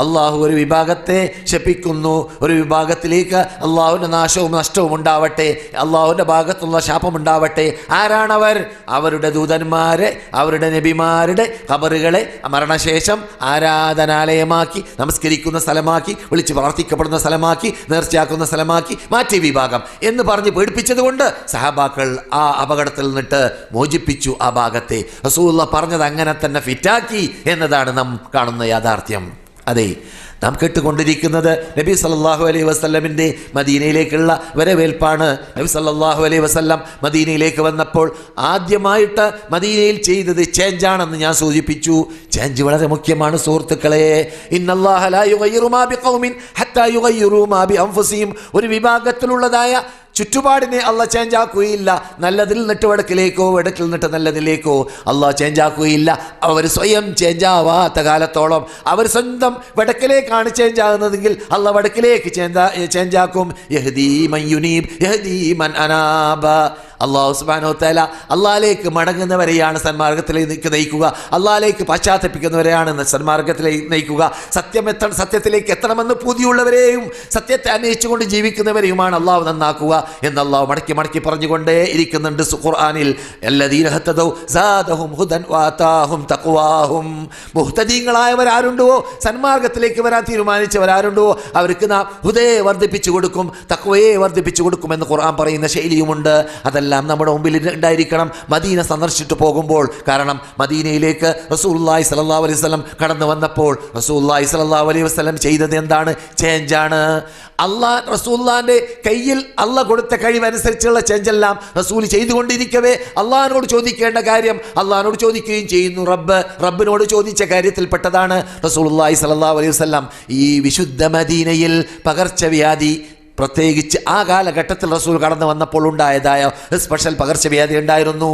അള്ളാഹു ഒരു വിഭാഗത്തെ ശപിക്കുന്നു, ഒരു വിഭാഗത്തിലേക്ക് അള്ളാഹുവിൻ്റെ നാശവും നഷ്ടവും ഉണ്ടാവട്ടെ, അള്ളാഹുവിൻ്റെ ഭാഗത്തുള്ള ശാപമുണ്ടാവട്ടെ. ആരാണവർ? അവരുടെ ദൂതന്മാരെ, അവരുടെ നബിമാരുടെ ഖബറുകളെ മരണശേഷം ആരാധനാലയമാക്കി, നമസ്കരിക്കുന്ന സ്ഥലമാക്കി, വിളിച്ച് പ്രാർത്ഥിക്കപ്പെടുന്ന സ്ഥലമാക്കി, നേർച്ചയാക്കുന്ന സ്ഥലമാക്കി മാറ്റിയ വിഭാഗം എന്ന് പറഞ്ഞ് പേടിപ്പിച്ചതുകൊണ്ട് സഹാബാക്കൾ ആ അപകടത്തിൽ നിന്നിട്ട് മോചിപ്പിച്ചു ആ ഭാഗത്തെ. റസൂലുള്ളാഹി പറഞ്ഞത് അങ്ങനെ തന്നെ ഫിറ്റാക്കി എന്നതാണ് നാം കാണുന്ന യാഥാർത്ഥ്യം. അതെ, നാം കേട്ടുകൊണ്ടിരിക്കുന്നത് നബി സല്ലല്ലാഹു അലൈഹി വസല്ലമിൻ്റെ മദീനയിലേക്കുള്ള വരവേൽപ്പാണ്. നബി സല്ലല്ലാഹു അലൈഹി വസല്ലം മദീനയിലേക്ക് വന്നപ്പോൾ ആദ്യമായിട്ട് മദീനയിൽ ചെയ്തത് ചേഞ്ചാണെന്ന് ഞാൻ സൂചിപ്പിച്ചു. ചേഞ്ച് വളരെ മുഖ്യമാണ് സുഹൃത്തുക്കളെ. ഇന്നല്ലാഹ ലാ യുഗയ്യിറു മാ ബിഖൗമിൻ ഹത്താ യുഗയ്യിറു മാ ബിഅൻഫുസിഹിം. ഒരു വിഭാഗത്തിലുള്ളതായ ചുറ്റുപാടിനെ അള്ളാഹ് ചേഞ്ചാക്കുകയില്ല. നല്ലതിൽ നിന്നിട്ട് വടക്കിലേക്കോ, വടക്കിൽ നിന്നിട്ട് നല്ലതിലേക്കോ അള്ളാഹ് ചേഞ്ചാക്കുകയില്ല. അവർ സ്വയം ചേഞ്ചാവാത്ത കാലത്തോളം, അവർ സ്വന്തം വടക്കിലേക്കാണ് ചേഞ്ചാകുന്നതെങ്കിൽ അള്ളാഹ് വടക്കിലേക്ക് ചേഞ്ചാക്കും. യഹ്ദീ മൻ യുനീബ് യഹ്ദീ മൻ അനാബ. അള്ളാഹു സുബ്ഹാനഹു വ തആല അള്ളാഹിലേക്ക് മടങ്ങുന്നവരെയാണ് സന്മാർഗത്തിലേക്ക് നയിക്കുക, അള്ളാഹിലേക്ക് പശ്ചാത്തപിക്കുന്നവരെയാണ് സന്മാർഗത്തിലേക്ക് നയിക്കുക. സത്യത്തിലേക്ക് എത്തണമെന്ന് പൂതിയുള്ളവരെയും സത്യത്തെ അന്വേഷിച്ചുകൊണ്ട് ജീവിക്കുന്നവരെയുമാണ് അള്ളാഹു നന്നാക്കുക എന്ന് അള്ളാഹു മടക്കി മടക്കി പറഞ്ഞുകൊണ്ടേ ഇരിക്കുന്നുണ്ട് ഖുർആനിൽ. അല്ലദീന ഹതദൗ സാദഹും ഹുദൻ വആതാഹും തഖ്വാഹും. മുഹ്തദീങ്ങളായവരാരുണ്ടോ, സന്മാർഗത്തിലേക്ക് വരാൻ തീരുമാനിച്ചവരാരുണ്ടോ, അവർക്ക് നാം ഹുദയെ വർദ്ധിപ്പിച്ചു കൊടുക്കും, തഖ്വയെ വർദ്ധിപ്പിച്ചു കൊടുക്കുമെന്ന് ഖുർആൻ പറയുന്ന ശൈലിയുമുണ്ട്. അതെല്ലാം നമ്മുടെ മുമ്പിൽ ഉണ്ടായിരിക്കണം മദീന സന്ദർശിച്ചിട്ട് പോകുമ്പോൾ. കാരണം മദീനയിലേക്ക് റസൂലുള്ളാഹി സ്വല്ലല്ലാഹു അലൈഹി വസല്ലം കടന്നു വന്നപ്പോൾ റസൂലുള്ളാഹി സ്വല്ലല്ലാഹു അലൈഹി വസല്ലം ചെയ്തത് എന്താണ്? ചേഞ്ചാണ്. റസൂലുള്ളാഹിന്റെ കയ്യിൽ അള്ളാഹ് കൊടുത്ത കഴിവനുസരിച്ചുള്ള ചേഞ്ചെല്ലാം റസൂൽ ചെയ്തുകൊണ്ടിരിക്കവേ അള്ളാഹിനോട് ചോദിക്കേണ്ട കാര്യം അള്ളാഹിനോട് ചോദിക്കുകയും ചെയ്യുന്നു. റബ്ബിനോട് ചോദിച്ച കാര്യത്തിൽപ്പെട്ടതാണ് റസൂലുള്ളാഹി സ്വല്ലല്ലാഹു അലൈഹി വസല്ലം ഈ വിശുദ്ധ മദീനയിൽ പകർച്ചവ്യാധി, പ്രത്യേകിച്ച് ആ കാലഘട്ടത്തിൽ റസൂൽ കടന്നു വന്നപ്പോൾ ഉണ്ടായതായ സ്പെഷ്യൽ പകർച്ചവ്യാധി ഉണ്ടായിരുന്നു.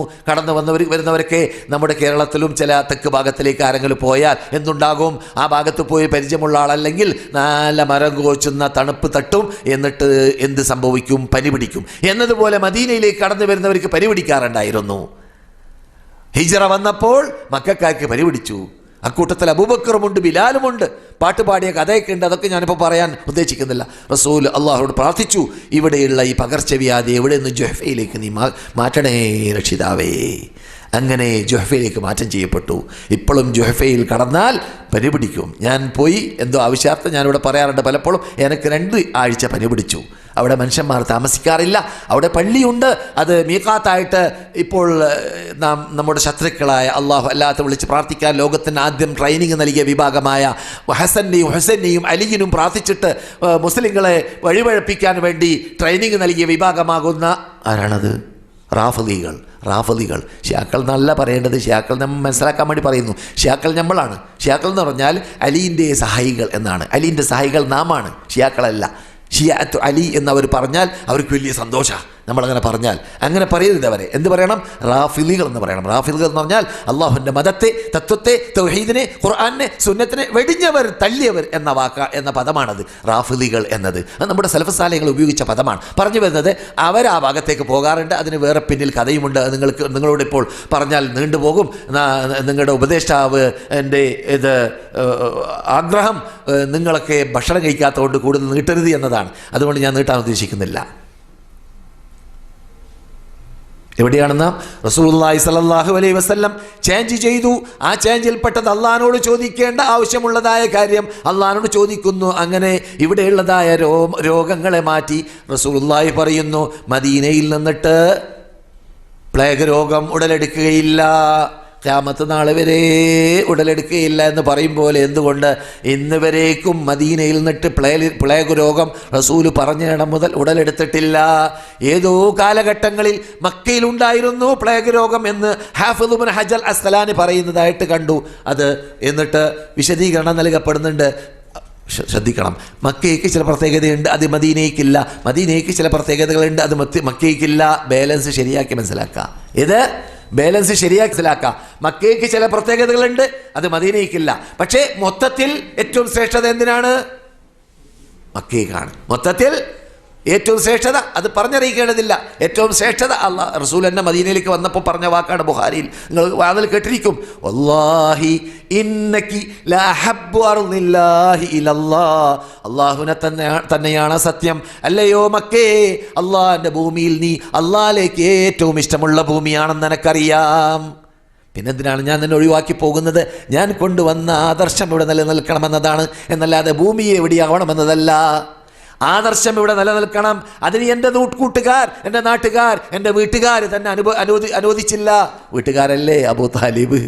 വരുന്നവരൊക്കെ നമ്മുടെ കേരളത്തിലും ചില തെക്ക് ഭാഗത്തിലേക്ക് ആരെങ്കിലും പോയാൽ എന്തുണ്ടാകും? ആ ഭാഗത്ത് പോയി പരിചയമുള്ള ആളല്ലെങ്കിൽ നല്ല മരം കോച്ചുന്ന തണുപ്പ് തട്ടും, എന്നിട്ട് എന്ത് സംഭവിക്കും? പനി പിടിക്കും. എന്നതുപോലെ മദീനയിലേക്ക് കടന്നു വരുന്നവർക്ക് പനി പിടിക്കാറുണ്ടായിരുന്നു. ഹിജ്റ വന്നപ്പോൾ മക്കക്കാർക്ക് പനി പിടിച്ചു. അക്കൂട്ടത്തിൽ അബൂബക്കറുമുണ്ട്, ബിലാലുമുണ്ട്. പാട്ടുപാടിയ കഥയൊക്കെ ഉണ്ട്, അതൊക്കെ ഞാനിപ്പോൾ പറയാൻ ഉദ്ദേശിക്കുന്നില്ല. റസൂൽ അള്ളാഹുവോട് പ്രാർത്ഥിച്ചു, ഇവിടെയുള്ള ഈ പകർച്ചവ്യാധി എവിടെ നിന്ന് ജുഹഫയിലേക്ക് നീ മാറ്റണേ രക്ഷിതാവേ. അങ്ങനെ ജുഹഫയിലേക്ക് മാറ്റം ചെയ്യപ്പെട്ടു. ഇപ്പോഴും ജുഹഫയിൽ കടന്നാൽ പനി പിടിക്കും. ഞാൻ പോയി, എന്തോ ആവശ്യാർത്ഥം ഞാനിവിടെ പറയാറുണ്ട് പലപ്പോഴും, എനിക്ക് 2 ആഴ്ച പനി പിടിച്ചു. അവിടെ മനുഷ്യന്മാർ താമസിക്കാറില്ല, അവിടെ പള്ളിയുണ്ട്. അത് മീഖാത്തായിട്ട് ഇപ്പോൾ നമ്മുടെ ശത്രുക്കളായ അള്ളാഹു അല്ലാത്ത വിളിച്ച് പ്രാർത്ഥിക്കാൻ ലോകത്തിന് ആദ്യം ട്രെയിനിങ് നൽകിയ വിഭാഗമായ ഹുസൈനെയും അലിയിനും പ്രാർത്ഥിച്ചിട്ട് മുസ്ലിങ്ങളെ വഴിപഴപ്പിക്കാൻ വേണ്ടി ട്രെയിനിങ് നൽകിയ വിഭാഗമാകുന്ന ആരാണത്? റാഫിദികൾ. ഷിയാക്കൾ എന്നല്ല പറയേണ്ടത്, ഷിയാക്കൾ നമ്മൾ മനസ്സിലാക്കാൻ വേണ്ടി പറയുന്നു. ഷിയാക്കൾ നമ്മളാണ്. ഷിയാക്കൾ എന്ന് പറഞ്ഞാൽ അലീൻ്റെ സഹായികൾ എന്നാണ്. അലീൻ്റെ സഹായികൾ നാമാണ്, ഷിയാക്കളല്ല. ഷിയാഅത്തു അലി എന്നവർ പറഞ്ഞാൽ അവർക്ക് വലിയ സന്തോഷമാണ്. നമ്മളങ്ങനെ പറഞ്ഞാൽ അങ്ങനെ പറയരുത്. അവരെ എന്ത് പറയണം? റാഫിദികൾ എന്ന് പറയണം. റാഫിദികൾ എന്ന് പറഞ്ഞാൽ അള്ളാഹുവിൻ്റെ മതത്തെ, തത്വത്തെ, തൗഹീദിനെ, ഖുർആനെ, സുന്നത്തിനെ വെടിഞ്ഞവർ, തള്ളിയവർ എന്ന പദമാണത്. റാഫിദികൾ എന്നത് അത് നമ്മുടെ സലഫ് സാലിഹ്യങ്ങൾ ഉപയോഗിച്ച പദമാണ്. പറഞ്ഞു വരുന്നത് അവർ ആ ഭാഗത്തേക്ക് പോകാറുണ്ട്. അതിന് വേറെ പിന്നിൽ കഥയുമുണ്ട്. നിങ്ങളോട് ഇപ്പോൾ പറഞ്ഞാൽ നീണ്ടുപോകും. നിങ്ങളുടെ ഉപദേഷ്ടാവ് എൻ്റെ ആഗ്രഹം നിങ്ങളൊക്കെ ഭക്ഷണം കഴിക്കാത്തതുകൊണ്ട് കൂടുതൽ നീട്ടരുത് എന്നതാണ്. അതുകൊണ്ട് ഞാൻ നീട്ടാൻ ഉദ്ദേശിക്കുന്നില്ല. എവിടെയാണ് നാം? റസൂലുള്ളാഹി സ്വല്ലല്ലാഹു അലൈഹി വസല്ലം ചേഞ്ച് ചെയ്തു. ആ ചേഞ്ചിൽപ്പെട്ടത് അള്ളാഹിനോട് ചോദിക്കേണ്ട ആവശ്യമുള്ളതായ കാര്യം അള്ളാഹിനോട് ചോദിക്കുന്നു. അങ്ങനെ ഇവിടെയുള്ളതായ രോഗങ്ങളെ മാറ്റി. റസൂലുള്ളാഹി പറയുന്നു, മദീനയിൽ നിന്നിട്ട് പ്ലേഗ് രോഗം ഉടലെടുക്കുകയില്ല, ഖിയാമത്ത് നാൾ വരെ ഉടലെടുക്കുകയില്ല എന്ന് പറയും പോലെ. എന്തുകൊണ്ട്? ഇന്ന് വരേക്കും മദീനയിൽ നിന്നിട്ട് പ്ലേഗ് രോഗം റസൂല് പറഞ്ഞിടം മുതൽ ഉടലെടുത്തിട്ടില്ല. ഏതോ കാലഘട്ടങ്ങളിൽ മക്കയിലുണ്ടായിരുന്നു പ്ലേഗ് രോഗം എന്ന് ഹാഫിദ് ഇബ്നു ഹജർ അസ്ഖലാനി പറയുന്നതായിട്ട് കണ്ടു. അത് എന്നിട്ട് വിശദീകരണം നൽകപ്പെടുന്നുണ്ട്. ശ്രദ്ധിക്കണം, മക്കയ്ക്ക് ചില പ്രത്യേകതയുണ്ട്, അത് മദീനയ്ക്കില്ല. മദീനയ്ക്ക് ചില പ്രത്യേകതകളുണ്ട്, അത് മക്കയ്ക്കില്ല. ബാലൻസ് ശരിയാക്കി മനസ്സിലാക്കുക. ഇത് ബാലൻസ് ശരിയാക്കി മനസ്സിലാക്കാം. മക്കയ്ക്ക് ചില പ്രത്യേകതകളുണ്ട്, അത് മദീനയ്ക്കില്ല. പക്ഷേ മൊത്തത്തിൽ ഏറ്റവും ശ്രേഷ്ഠത എന്തിനാണ്? മക്കയ്ക്കാണ്. മൊത്തത്തിൽ ഏറ്റവും ശ്രേഷ്ഠത അത് പറഞ്ഞറിയിക്കേണ്ടതില്ല. ഏറ്റവും ശ്രേഷ്ഠത റസൂൽ എന്നെ മദീനയിലേക്ക് വന്നപ്പോൾ പറഞ്ഞ വാക്കാണ് ബുഖാരിയിൽ, നിങ്ങൾ വാതിൽ കേട്ടിരിക്കും. വല്ലാഹി ഇന്നകി ലഅഹബ്ബു അർളില്ലാഹി ഇലല്ലാഹ്, അല്ലാഹുവിനെ തന്നെയാണ് സത്യം. അല്ലയോ മക്കേ, അള്ളാഹിൻ്റെ ഭൂമിയിൽ നീ അള്ളാഹിലേക്ക് ഏറ്റവും ഇഷ്ടമുള്ള ഭൂമിയാണെന്ന് എനിക്കറിയാം. പിന്നെന്തിനാണ് ഞാൻ നിന്നെ ഒഴിവാക്കി പോകുന്നത്? ഞാൻ കൊണ്ടുവന്ന ആദർശം ഇവിടെ നിലനിൽക്കണമെന്നതാണ്, എന്നല്ലാതെ ഭൂമിയെ എവിടെയാവണമെന്നതല്ല. ആദർശം ഇവിടെ നിലനിൽക്കണം. അതിന് എൻ്റെ കൂട്ടുകാർ, എൻ്റെ നാട്ടുകാർ, എൻ്റെ വീട്ടുകാർ തന്നെ അനുവദിച്ചില്ല. വീട്ടുകാരല്ലേ അബൂ താലിബ്,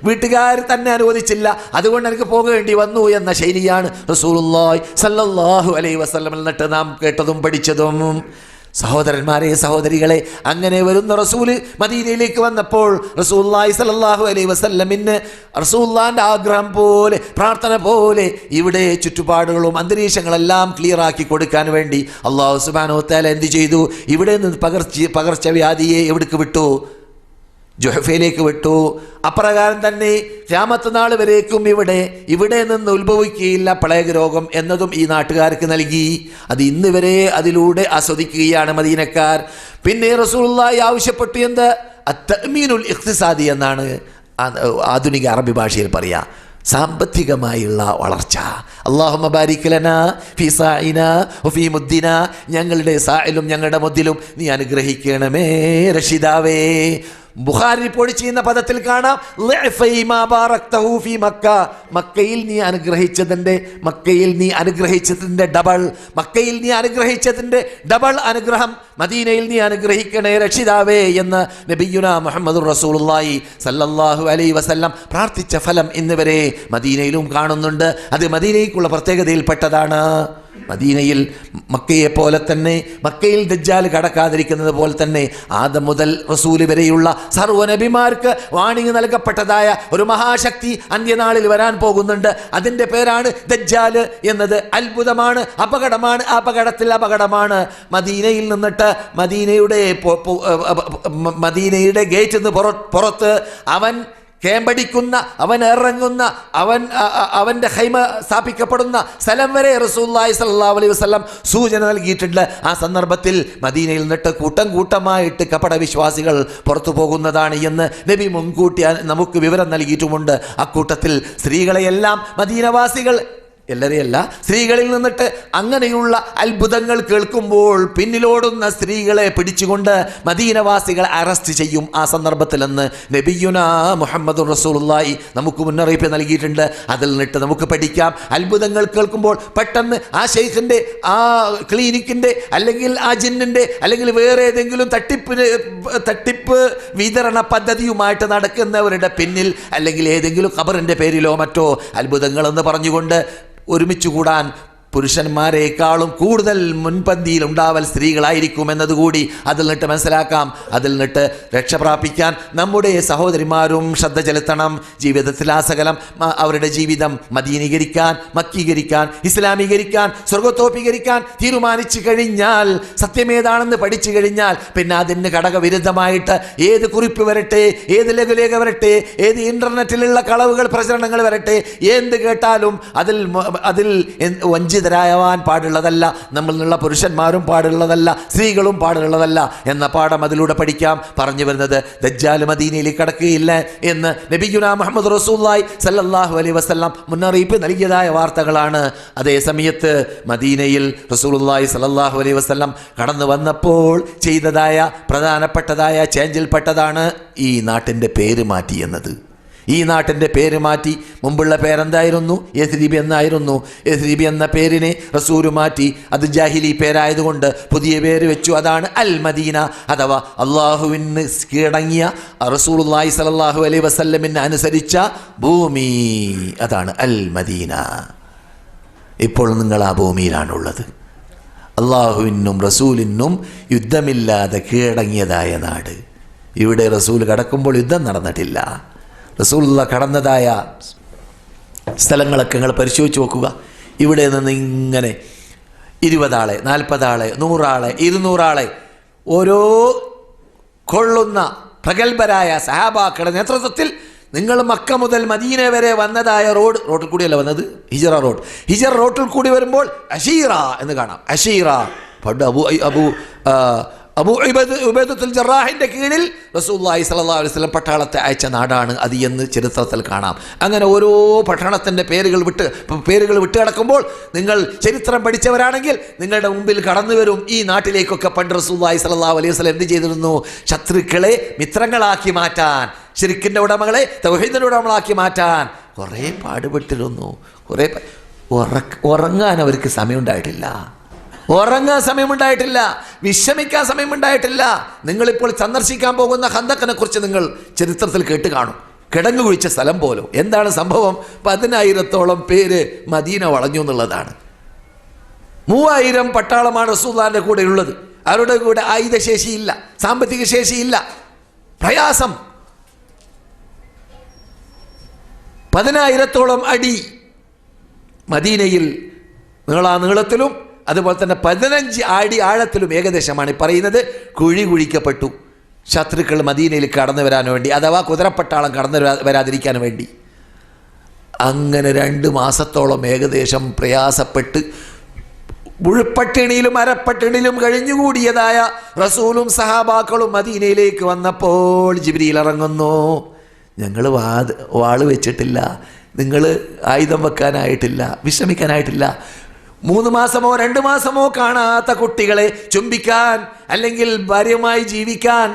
വീട്ടുകാർ തന്നെ അനുവദിച്ചില്ല. അതുകൊണ്ട് എനിക്ക് പോകേണ്ടി വന്നു എന്ന ശൈലിയാണ് റസൂലുള്ളാഹി സ്വല്ലല്ലാഹു അലൈഹി വസല്ലം എന്നിട്ട് നാം കേട്ടതും പഠിച്ചതും. സഹോദരന്മാരെ, സഹോദരികളെ, അങ്ങനെ വരുന്ന റസൂല് മദീനയിലേക്ക് വന്നപ്പോൾ റസൂലുള്ളാഹി സ്വല്ലല്ലാഹു അലൈഹി വസല്ലമിന് റസൂലുള്ളാഹിന്റെ ആഗ്രഹം പോലെ, പ്രാർത്ഥന പോലെ ഇവിടെ ചുറ്റുപാടുകളും അന്തരീക്ഷങ്ങളെല്ലാം ക്ലിയർ ആക്കി കൊടുക്കാൻ വേണ്ടി അല്ലാഹു സുബ്ഹാനഹു വ തആല എന്ത് ചെയ്തു? ഇവിടെ നിന്ന് പകർച്ചവ്യാധിയെ എവിടേക്ക് വിട്ടു? ജുഹഫയിലേക്ക് വിട്ടു. അപ്രകാരം തന്നെ ഖിയാമത്ത് നാൾ വരേക്കും ഇവിടെ നിന്ന് ഉത്ഭവിക്കുകയില്ല പ്ലേഗ് രോഗം എന്നതും ഈ നാട്ടുകാർക്ക് നൽകി. അത് ഇന്ന് വരെ അതിലൂടെ ആസ്വദിക്കുകയാണ് മദീനക്കാർ. പിന്നെ റസൂലുള്ളാഹി ആവശ്യപ്പെട്ടു എന്ത്? അത്തഅ്മീനുൽ ഇഖ്തിസാദി എന്നാണ് ആധുനിക അറബി ഭാഷയിൽ പറയാ, സാമ്പത്തികമായുള്ള വളർച്ച. അല്ലാഹുമ്മ ബാരിക് ലനാ ഫീ സാഇനാ വഫീ മുദ്ദിനാ, ഞങ്ങളുടെ സായിലും ഞങ്ങളുടെ മുദ്ദിലും നീ അനുഗ്രഹിക്കണമേ രക്ഷിതാവേ. ബുഖാരി റിപ്പോർട്ട് ചെയ്യുന്ന പദത്തിൽ കാണാം, മക്കയിൽ നീ അനുഗ്രഹിച്ചതിൻ്റെ ഡബിൾ അനുഗ്രഹം മദീനയിൽ നീ അനുഗ്രഹിക്കണേ രക്ഷിതാവേ എന്ന് നബിയുനാ മുഹമ്മദുർ റസൂലുള്ളാഹി സല്ലല്ലാഹു അലൈഹി വസല്ലം പ്രാർത്ഥിച്ച ഫലം ഇന്ന് വരെ മദീനയിലും കാണുന്നുണ്ട്. അത് മദീനയ്ക്കുള്ള പ്രത്യേകതയിൽപ്പെട്ടതാണ്. മദീനയിൽ മക്കയെ പോലെ തന്നെ, മക്കയിൽ ദജ്ജാൽ കടക്കാതിരിക്കുന്നത് പോലെ തന്നെ ആദം മുതൽ റസൂൽ വരെയുള്ള സർവ്വ നബിമാർക്ക് വാണിംഗ് നൽകപ്പെട്ടതായ ഒരു മഹാശക്തി അന്ത്യനാളിൽ വരാൻ പോകുന്നുണ്ട്. അതിൻ്റെ പേരാണ് ദജ്ജാൽ എന്നത്. അത്ഭുതമാണ്, അപകടമാണ്, അപകടമാണ്. മദീനയിൽ നിന്നിട്ട് മദീനയുടെ ഗേറ്റിൽ നിന്ന് പുറത്ത് അവൻ കേമ്പടിക്കുന്ന, അവൻ ഇറങ്ങുന്ന, അവൻ്റെ ഖൈമ സ്ഥാപിക്കപ്പെടുന്ന സ്ഥലം വരെ റസൂലുള്ളാഹി സ്വല്ലല്ലാഹു അലൈഹി വസല്ലം സൂചന നൽകിയിട്ടുണ്ട്. ആ സന്ദർഭത്തിൽ മദീനയിൽ നിന്നിട്ട് കൂട്ടമായിട്ട് കപട വിശ്വാസികൾ പുറത്തു പോകുന്നതാണ് എന്ന് നബി മുൻകൂട്ടി നമുക്ക് വിവരം നൽകിയിട്ടുമുണ്ട്. അക്കൂട്ടത്തിൽ സ്ത്രീകളെയെല്ലാം മദീനവാസികൾ, എല്ലാവരെയല്ല, സ്ത്രീകളിൽ നിന്നിട്ട് അങ്ങനെയുള്ള അത്ഭുതങ്ങൾ കേൾക്കുമ്പോൾ പിന്നിലോടുന്ന സ്ത്രീകളെ പിടിച്ചുകൊണ്ട് മദീനവാസികൾ അറസ്റ്റ് ചെയ്യും ആ സന്ദർഭത്തിലെന്ന് നബിയുനാ മുഹമ്മദുർ റസൂലുള്ളാഹി നമുക്ക് മുന്നറിയിപ്പ് നൽകിയിട്ടുണ്ട്. അതിൽ നിന്നിട്ട് നമുക്ക് പഠിക്കാം. അത്ഭുതങ്ങൾ കേൾക്കുമ്പോൾ പെട്ടെന്ന് ആ ഷെയ്ഖിൻ്റെ, ആ ക്ലിനിക്കിൻ്റെ, അല്ലെങ്കിൽ ആ ജിന്നിൻ്റെ, അല്ലെങ്കിൽ വേറെ ഏതെങ്കിലും തട്ടിപ്പ് വിതരണ പദ്ധതിയുമായിട്ട് നടക്കുന്നവരുടെ പിന്നിൽ, അല്ലെങ്കിൽ ഏതെങ്കിലും ഖബറിൻ്റെ പേരിലോ മറ്റോ അത്ഭുതങ്ങളെന്ന് പറഞ്ഞുകൊണ്ട് ഒരുമിച്ച് കൂടാൻ പുരുഷന്മാരെക്കാളും കൂടുതൽ മുൻപന്തിയിൽ ഉണ്ടാവൽ സ്ത്രീകളായിരിക്കും എന്നതുകൂടി അതിൽ നിന്നിട്ട് മനസ്സിലാക്കാം. അതിൽ നിന്നിട്ട് രക്ഷപ്രാപിക്കാൻ നമ്മുടെ സഹോദരിമാരും ശ്രദ്ധ ചെലുത്തണം. ജീവിതത്തിൽ ആ സകലം അവരുടെ ജീവിതം മദീനീകരിക്കാൻ, മക്കീകരിക്കാൻ, ഇസ്ലാമീകരിക്കാൻ, സ്വർഗത്തോപീകരിക്കാൻ തീരുമാനിച്ചു കഴിഞ്ഞാൽ, സത്യമേതാണെന്ന് പഠിച്ചു കഴിഞ്ഞാൽ, പിന്നെ അതിന് ഘടകവിരുദ്ധമായിട്ട് ഏത് കുറിപ്പ് വരട്ടെ, ഏത് ലഘുലേഖ വരട്ടെ, ഏത് ഇൻ്റർനെറ്റിലുള്ള കളവുകൾ, പ്രചരണങ്ങൾ വരട്ടെ, എന്ത് കേട്ടാലും അതിൽ വഞ്ചിതരായവാൻ പാടുള്ളതല്ല. നമ്മളിൽ നിന്നുള്ള പുരുഷന്മാരും പാടുള്ളതല്ല, സ്ത്രീകളും പാടുള്ളതല്ല എന്ന പാഠം അതിലൂടെ പഠിക്കാം. പറഞ്ഞു വരുന്നത് ദജ്ജാൽ മദീനയിലേക്ക് കടക്കുകയില്ല എന്ന് നബിയുനാ മുഹമ്മദ് റസൂലുള്ളാഹി സല്ലല്ലാഹു അലൈഹി വസല്ലം മുന്നറിയിപ്പ് നൽകിയതായ വാർത്തകളാണ്. അതേ സമയത്ത് മദീനയിൽ റസൂലുള്ളാഹി സല്ലല്ലാഹു അലൈഹി വസല്ലം കടന്നു വന്നപ്പോൾ ചെയ്തതായ പ്രധാനപ്പെട്ടതായ ചേഞ്ചിൽപ്പെട്ടതാണ് ഈ നാട്ടിൻ്റെ പേര് മാറ്റി എന്നത്. ഈ നാട്ടിൻ്റെ പേര് മാറ്റി. മുമ്പുള്ള പേരെന്തായിരുന്നു? യസ്രിബ് എന്നായിരുന്നു. യസ്രിബ് എന്ന പേരിനെ റസൂല് മാറ്റി. അത് ജാഹിലി പേരായതുകൊണ്ട് പുതിയ പേര് വെച്ചു. അതാണ് അൽ മദീന, അഥവാ അള്ളാഹുവിന് കീഴടങ്ങിയ റസൂലുള്ളാഹി സ്വല്ലല്ലാഹു അലൈഹി വസല്ലമിന് അനുസരിച്ച ഭൂമി. അതാണ് അൽ മദീന. ഇപ്പോൾ നിങ്ങൾ ആ ഭൂമിയിലാണുള്ളത്. അള്ളാഹുവിനും റസൂലിനും യുദ്ധമില്ലാതെ കീഴടങ്ങിയതായ നാട്. ഇവിടെ റസൂൽ കടക്കുമ്പോൾ യുദ്ധം നടന്നിട്ടില്ല. റസൂലുള്ള കടന്നതായ സ്ഥലങ്ങളൊക്കെ നിങ്ങൾ പരിശോധിച്ച് നോക്കുക. ഇവിടെ നിന്ന് ഇങ്ങനെ 20 ആളെ, 40 ആളെ, 100 ആളെ, 200 ആളെ ഓരോ കൊള്ളുന്ന പ്രഗത്ഭരായ സഹാബാക്കളുടെ നേതൃത്വത്തിൽ നിങ്ങൾ മക്ക മുതൽ മദീന വരെ വന്നതായ റോഡിൽ കൂടിയല്ല വന്നത്, ഹിജറ റോഡിൽ കൂടി വരുമ്പോൾ അഷീറ എന്ന് കാണാം. അഷീറ പണ്ട് അബൂ ഉബൈദത്തുൽ ജറാഹിൻ്റെ കീഴിൽ റസൂലുള്ളാഹി സ്വല്ലല്ലാഹു അലൈഹി വസല്ലം പട്ടാളത്തെ അയച്ച നാടാണ് അത് എന്ന് ചരിത്രത്തിൽ കാണാം. അങ്ങനെ ഓരോ പട്ടണത്തിൻ്റെ പേരുകൾ വിട്ട് കിടക്കുമ്പോൾ നിങ്ങൾ ചരിത്രം പഠിച്ചവരാണെങ്കിൽ നിങ്ങളുടെ മുമ്പിൽ കടന്നു വരും ഈ നാട്ടിലേക്കൊക്കെ പണ്ട് റസൂലുള്ളാഹി സ്വല്ലല്ലാഹു അലൈഹി വസല്ലം എന്ത് ചെയ്തിരുന്നു? ശത്രുക്കളെ മിത്രങ്ങളാക്കി മാറ്റാൻ, ശിർക്കിൻ്റെ ഉടമകളെ തൗഹീദിൻ്റെ ഉടമകളാക്കി മാറ്റാൻ കുറേ പാടുപെട്ടിരുന്നു. കുറേ ഉറങ്ങാൻ അവർക്ക് സമയമുണ്ടായിട്ടില്ല, വിശ്രമിക്കാൻ സമയമുണ്ടായിട്ടില്ല. നിങ്ങളിപ്പോൾ സന്ദർശിക്കാൻ പോകുന്ന ഖന്തക്കിനെ കുറിച്ച് നിങ്ങൾ ചരിത്രത്തിൽ കേട്ട് കാണും. കിടങ്ങു കുഴിച്ച സ്ഥലം പോലും. എന്താണ് സംഭവം? 10,000-ഓളം പേര് മദീന വളഞ്ഞു എന്നുള്ളതാണ്. 3000 പട്ടാളമാണ് റസൂലുള്ളാഹിന്റെ കൂടെ ഉള്ളത്. അവരുടെ കൂടെ ആയുധശേഷിയില്ല, സാമ്പത്തിക ശേഷിയില്ല, പ്രയാസം. 10,000-ഓളം അടി മദീനയിൽ നീളത്തിലും അതുപോലെ തന്നെ 15 അടി ആഴത്തിലും ഏകദേശമാണ് പറയുന്നത് കുഴി കുഴിക്കപ്പെട്ടു. ശത്രുക്കൾ മദീനയിൽ കടന്നു വരാൻ വേണ്ടി, അഥവാ കുതിരപ്പട്ടാളം കടന്നു വരാതിരിക്കാൻ വേണ്ടി. അങ്ങനെ 2 മാസത്തോളം ഏകദേശം പ്രയാസപ്പെട്ട് മുഴുപ്പട്ടിണിയിലും അരപ്പട്ടിണിയിലും കഴിഞ്ഞുകൂടിയതായ റസൂലും സഹാബാക്കളും മദീനയിലേക്ക് വന്നപ്പോൾ ജിബ്രീൽ ഇറങ്ങുന്നു. ഞങ്ങൾ വാള് വെച്ചിട്ടില്ല, നിങ്ങൾ ആയുധം വെക്കാനായിട്ടില്ല, വിശ്രമിക്കാനായിട്ടില്ല. 3 മാസമോ 2 മാസമോ കാണാത്ത കുട്ടികളെ ചുംബിക്കാൻ അല്ലെങ്കിൽ ഭാര്യയുമായി ജീവിക്കാൻ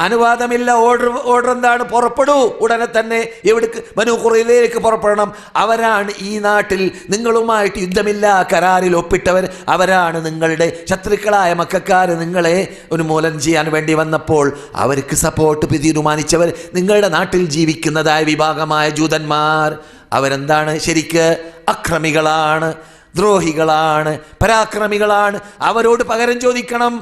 അനുവാദമില്ല. ഓർഡർ എന്താണ്? പുറപ്പെടൂ, ഉടനെ തന്നെ. എവിടേക്ക്? ബനൂ ഖുറൈളയിലേക്ക് പുറപ്പെടണം. അവരാണ് ഈ നാട്ടിൽ നിങ്ങളുമായിട്ട് യുദ്ധമില്ല കരാറിൽ ഒപ്പിട്ടവർ. അവരാണ് നിങ്ങളുടെ ശത്രുക്കളായ മക്കക്കാർ. നിങ്ങളെ ഉന്മൂലനം ചെയ്യാൻ വേണ്ടി വന്നപ്പോൾ അവർക്ക് സപ്പോർട്ട് തീരുമാനിച്ചവർ നിങ്ങളുടെ നാട്ടിൽ ജീവിക്കുന്നതായ വിഭാഗമായ ജൂതന്മാർ. അവരെന്താണ്? ശരിക്ക് അക്രമികളാണ്, ദ്രോഹികളാണ്, പരാക്രമികളാണ്. അവരോട് പകരം ചോദിക്കണം,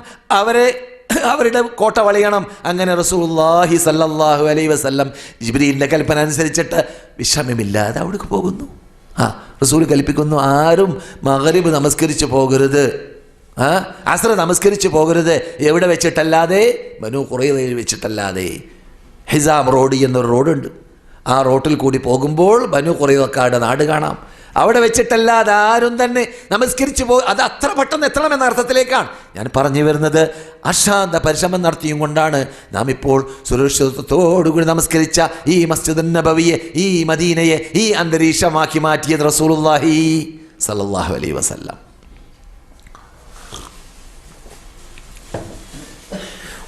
അവരുടെ കോട്ട വളയണം. അങ്ങനെ റസൂലുള്ളാഹി സ്വല്ലല്ലാഹു അലൈഹി വസല്ലം ജിബ്രീലിൻ്റെ കൽപ്പന അനുസരിച്ചിട്ട് വിശ്രമമില്ലാതെ അവിടേക്ക് പോകുന്നു. റസൂൽ കൽപ്പിക്കുന്നു, ആരും മഗ്രിബ് നമസ്കരിച്ച് പോകരുത്, അസ്ർ നമസ്കരിച്ച് പോകരുത്. എവിടെ വെച്ചിട്ടല്ലാതെ? ബനൂ ഖുറൈളയിൽ വെച്ചിട്ടല്ലാതെ. ഹിസാം റോഡ് എന്നൊരു റോഡുണ്ട്. ആ റോട്ടിൽ കൂടി പോകുമ്പോൾ ബനൂ ഖുറൈളക്കാരുടെ നാട് കാണാം. അവിടെ വെച്ചിട്ടല്ലാതെ ആരും തന്നെ നമസ്കരിച്ച് അത് അത്ര പെട്ടെന്ന് എത്തണമെന്ന അർത്ഥത്തിലേക്കാണ് ഞാൻ പറഞ്ഞു വരുന്നത്. അശാന്ത പരിശ്രമം നടത്തിയും കൊണ്ടാണ് നാം ഇപ്പോൾ സുരക്ഷിതത്വത്തോടുകൂടി നമസ്കരിച്ച ഈ മസ്ജിദുൻ നബവിയെ, ഈ മദീനയെ ഈ അന്തരീക്ഷമാക്കി മാറ്റിയത് റസൂലുള്ളാഹി സ്വല്ലല്ലാഹു അലൈഹി വസല്ലം.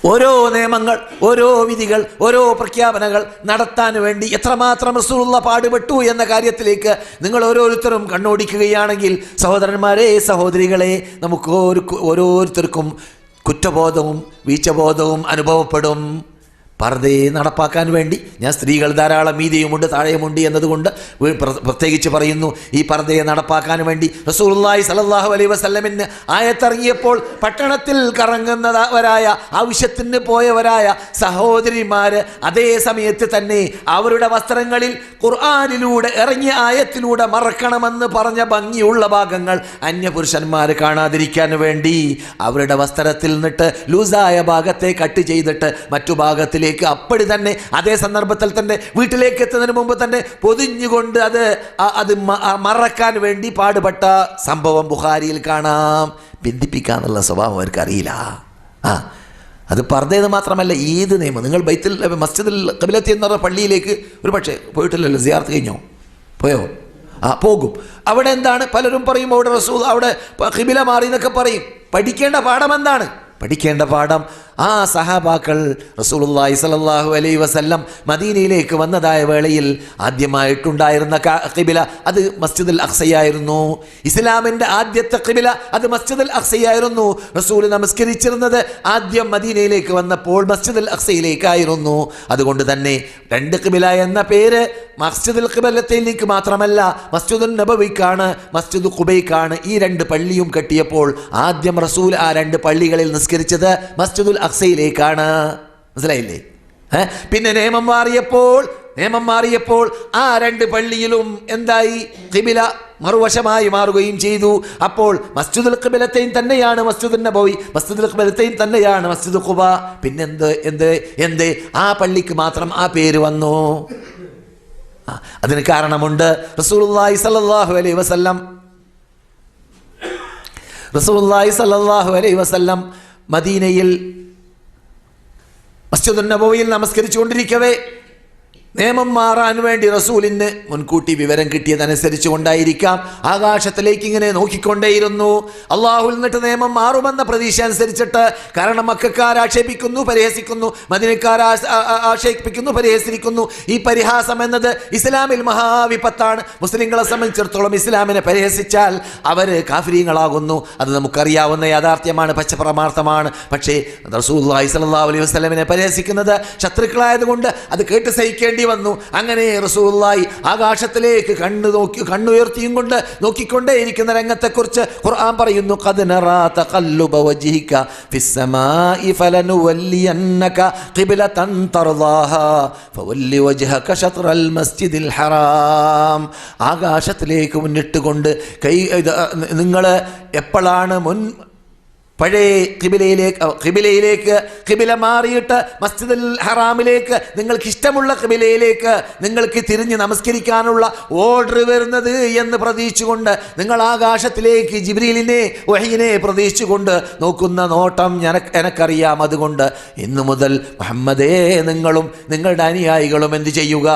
ഓരോ നിയമങ്ങൾ, ഓരോ വിധികൾ, ഓരോ പ്രഖ്യാപനങ്ങൾ നടത്താൻ വേണ്ടി എത്രമാത്രം റസൂലുള്ള പാടുപെട്ടു എന്ന കാര്യത്തിലേക്ക് നിങ്ങൾ ഓരോരുത്തരും കണ്ണോടിക്കുകയാണെങ്കിൽ സഹോദരന്മാരെ, സഹോദരികളെ, നമുക്ക് ഓരോരുത്തർക്കും കുറ്റബോധവും വീഴ്ചബോധവും അനുഭവപ്പെടും. പർദ്ദയെ നടപ്പാക്കാൻ വേണ്ടി, ഞാൻ സ്ത്രീകൾ ധാരാളം മീതിയുമുണ്ട് താഴെയുമുണ്ട് എന്നതുകൊണ്ട് പ്രത്യേകിച്ച് പറയുന്നു, ഈ പർദ്ദയെ നടപ്പാക്കാൻ വേണ്ടി റസൂലുള്ളാഹി സ്വല്ലല്ലാഹു അലൈഹി വസല്ലമിന് ആയത്തിറങ്ങിയപ്പോൾ പട്ടണത്തിൽ കറങ്ങുന്നവരായ, ആവശ്യത്തിന് പോയവരായ സഹോദരിമാർ അതേ സമയത്ത് തന്നെ അവരുടെ വസ്ത്രങ്ങളിൽ ഖുർആനിലൂടെ ഇറങ്ങിയ ആയത്തിലൂടെ മറക്കണമെന്ന് പറഞ്ഞ ഭംഗിയുള്ള ഭാഗങ്ങൾ അന്യപുരുഷന്മാർ കാണാതിരിക്കാൻ വേണ്ടി അവരുടെ വസ്ത്രത്തിൽ നിന്നിട്ട് ലൂസായ ഭാഗത്തെ കട്ട് ചെയ്തിട്ട് മറ്റു ഭാഗത്തിൽ അപ്പടി തന്നെ അതേ സന്ദർഭത്തിൽ തന്നെ വീട്ടിലേക്ക് എത്തുന്നതിന് മുമ്പ് തന്നെ പൊതിഞ്ഞുകൊണ്ട് അത് മറക്കാൻ വേണ്ടി പാടുപെട്ട സംഭവം ബുഖാരിയിൽ കാണാം. ബന്ധിപ്പിക്കാന്നുള്ള സ്വഭാവം അവർക്ക് അറിയില്ല. അത് പർദ്ദയെന്ന് മാത്രമല്ല, ഏത് നിയമം. നിങ്ങൾ മസ്ജിദുൽ ഖിബ്ലത്തി എന്ന് പറഞ്ഞ പള്ളിയിലേക്ക് ഒരു പക്ഷേ പോയിട്ടില്ലല്ലോ, സിയാറത്ത് കഴിഞ്ഞോ? പോയോ? പോകും. അവിടെ എന്താണ്? പലരും പറയും അവിടെ റസൂൽ അവിടെ ഖിബില മാറി എന്നൊക്കെ പറയും. പഠിക്കേണ്ട പാഠം എന്താണ്? പഠിക്കേണ്ട പാഠം ആ സഹാബാക്കൾ റസൂലുള്ളാഹി സ്വല്ലല്ലാഹു അലൈഹി വസല്ലം മദീനയിലേക്ക് വന്നതായ വേളയിൽ ആദ്യമായിട്ടുണ്ടായിരുന്ന ഖിബില അത് മസ്ജിദുൽ അഖ്സയായിരുന്നു. ഇസ്ലാമിൻ്റെ ആദ്യത്തെ ഖിബില അത് മസ്ജിദുൽ അഖ്സയായിരുന്നു. റസൂൽ നമസ്കരിച്ചിരുന്നത് ആദ്യം മദീനയിലേക്ക് വന്നപ്പോൾ മസ്ജിദുൽ അഖ്സയിലേക്കായിരുന്നു. അതുകൊണ്ട് തന്നെ 2 ഖിബില എന്ന പേര് മസ്ജിദുൽ ഖിബലത്തിലേക്ക് മാത്രമല്ല, മസ്ജിദുൻ നബവിക്കാണ്, മസ്ജിദ് ഖുബൈക്കാണ്. ഈ 2 പള്ളിയും കെട്ടിയപ്പോൾ ആദ്യം റസൂൽ ആ 2 പള്ളികളിൽ നിസ്കരിച്ചത് മസ്ജിദുൽ അഖ്സയിലേക്കാണ്. മനസ്സിലായില്ലേ? പിന്നെ നിയമം മാറിയപ്പോൾ ആ 2 പള്ളിയിലും എന്തായി? ഖിബില മറുവശമായി മാറുകയും ചെയ്തു. അപ്പോൾ മസ്ജിദുൽ ഖിബലത്തൈൻ തന്നെയാണ് മസ്ജിദുൻ നബവി, മസ്ജിദുൽ ഖിബലത്തൈൻ തന്നെയാണ് മസ്ജിദ് ഖുബ. പിന്നെന്ത് ആ പള്ളിക്ക് മാത്രം ആ പേര് വന്നു? അതിന് കാരണമുണ്ട്. റസൂലുള്ളാഹി സ്വല്ലല്ലാഹു അലൈഹി വസല്ലം റസൂലുള്ളാഹി സ്വല്ലല്ലാഹു അലൈഹി വസല്ലം മദീനയിൽ മസ്ജിദുൻ നബവിയിൽ നമസ്കരിച്ചുകൊണ്ടിരിക്കവേ നിയമം മാറാൻ വേണ്ടി റസൂലിന് മുൻകൂട്ടി വിവരം കിട്ടിയതനുസരിച്ച് കൊണ്ടായിരിക്കാം ആകാശത്തിലേക്ക് ഇങ്ങനെ നോക്കിക്കൊണ്ടേയിരുന്നു. അള്ളാഹുൽ നിന്നിട്ട് നിയമം മാറുമെന്ന പ്രതീക്ഷ അനുസരിച്ചിട്ട്. കാരണം മക്കക്കാർ ആക്ഷേപിക്കുന്നു, പരിഹസിക്കുന്നു, മദീനക്കാർ ആക്ഷേപിക്കുന്നു, പരിഹസിക്കുന്നു. ഈ പരിഹാസം എന്നത് ഇസ്ലാമിൽ മഹാവിപത്താണ്. മുസ്ലിങ്ങളെ സംബന്ധിച്ചിടത്തോളം ഇസ്ലാമിനെ പരിഹസിച്ചാൽ അവർ കാഫിരീങ്ങളാകുന്നു. അത് നമുക്കറിയാവുന്ന യാഥാർത്ഥ്യമാണ്, പച്ചപ്രമാർത്ഥമാണ്. പക്ഷേ റസൂലുള്ളാഹി സ്വല്ലല്ലാഹു അലൈഹി വസല്ലമയെ പരിഹസിക്കുന്നത് ശത്രുക്കളായതുകൊണ്ട് അത് കേട്ട് സഹിക്കേണ്ടി വന്നു. അങ്ങനെ റസൂലുള്ളാഹി ആകാശത്തിലേക്ക് കണ്ണുയർത്തിയും കൊണ്ട് നോക്കിക്കൊണ്ടേയിരിക്കുന്ന രംഗത്തെക്കുറിച്ച് ഖുർആൻ പറയുന്നു, ഖദ് നറാ തഖല്ലുബ വജ്ഹിക ഫിസ്സമാഇ ഫലനുവല്ലിയന്നക ഖിബ്ലതൻ തർദാഹാ ഫവല്ലി വജ്ഹക ശത്റൽ മസ്ജിദിൽ ഹറാം. ആകാശത്തിലേക്ക് മുന്നിട്ടുകൊണ്ട് നിങ്ങൾ എപ്പോഴാണ് പഴയ ഖിബിലയിലേക്ക് ഖിബില മാറിയിട്ട് മസ്ജിദുൽ ഹറാമിലേക്ക്, നിങ്ങൾക്ക് ഇഷ്ടമുള്ള ഖിബിലയിലേക്ക് നിങ്ങൾക്ക് തിരിഞ്ഞ് നമസ്കരിക്കാനുള്ള ഓർഡർ വരുന്നത് എന്ന് പ്രതീക്ഷിച്ചുകൊണ്ട് നിങ്ങൾ ആകാശത്തിലേക്ക് ജിബ്രീലിനെ വഹീനെ പ്രതീക്ഷിച്ചുകൊണ്ട് നോക്കുന്ന നോട്ടം എനക്കറിയാം. അതുകൊണ്ട് ഇന്നു മുതൽ മുഹമ്മദേ നിങ്ങളും നിങ്ങളുടെ അനുയായികളും എന്ത് ചെയ്യുക?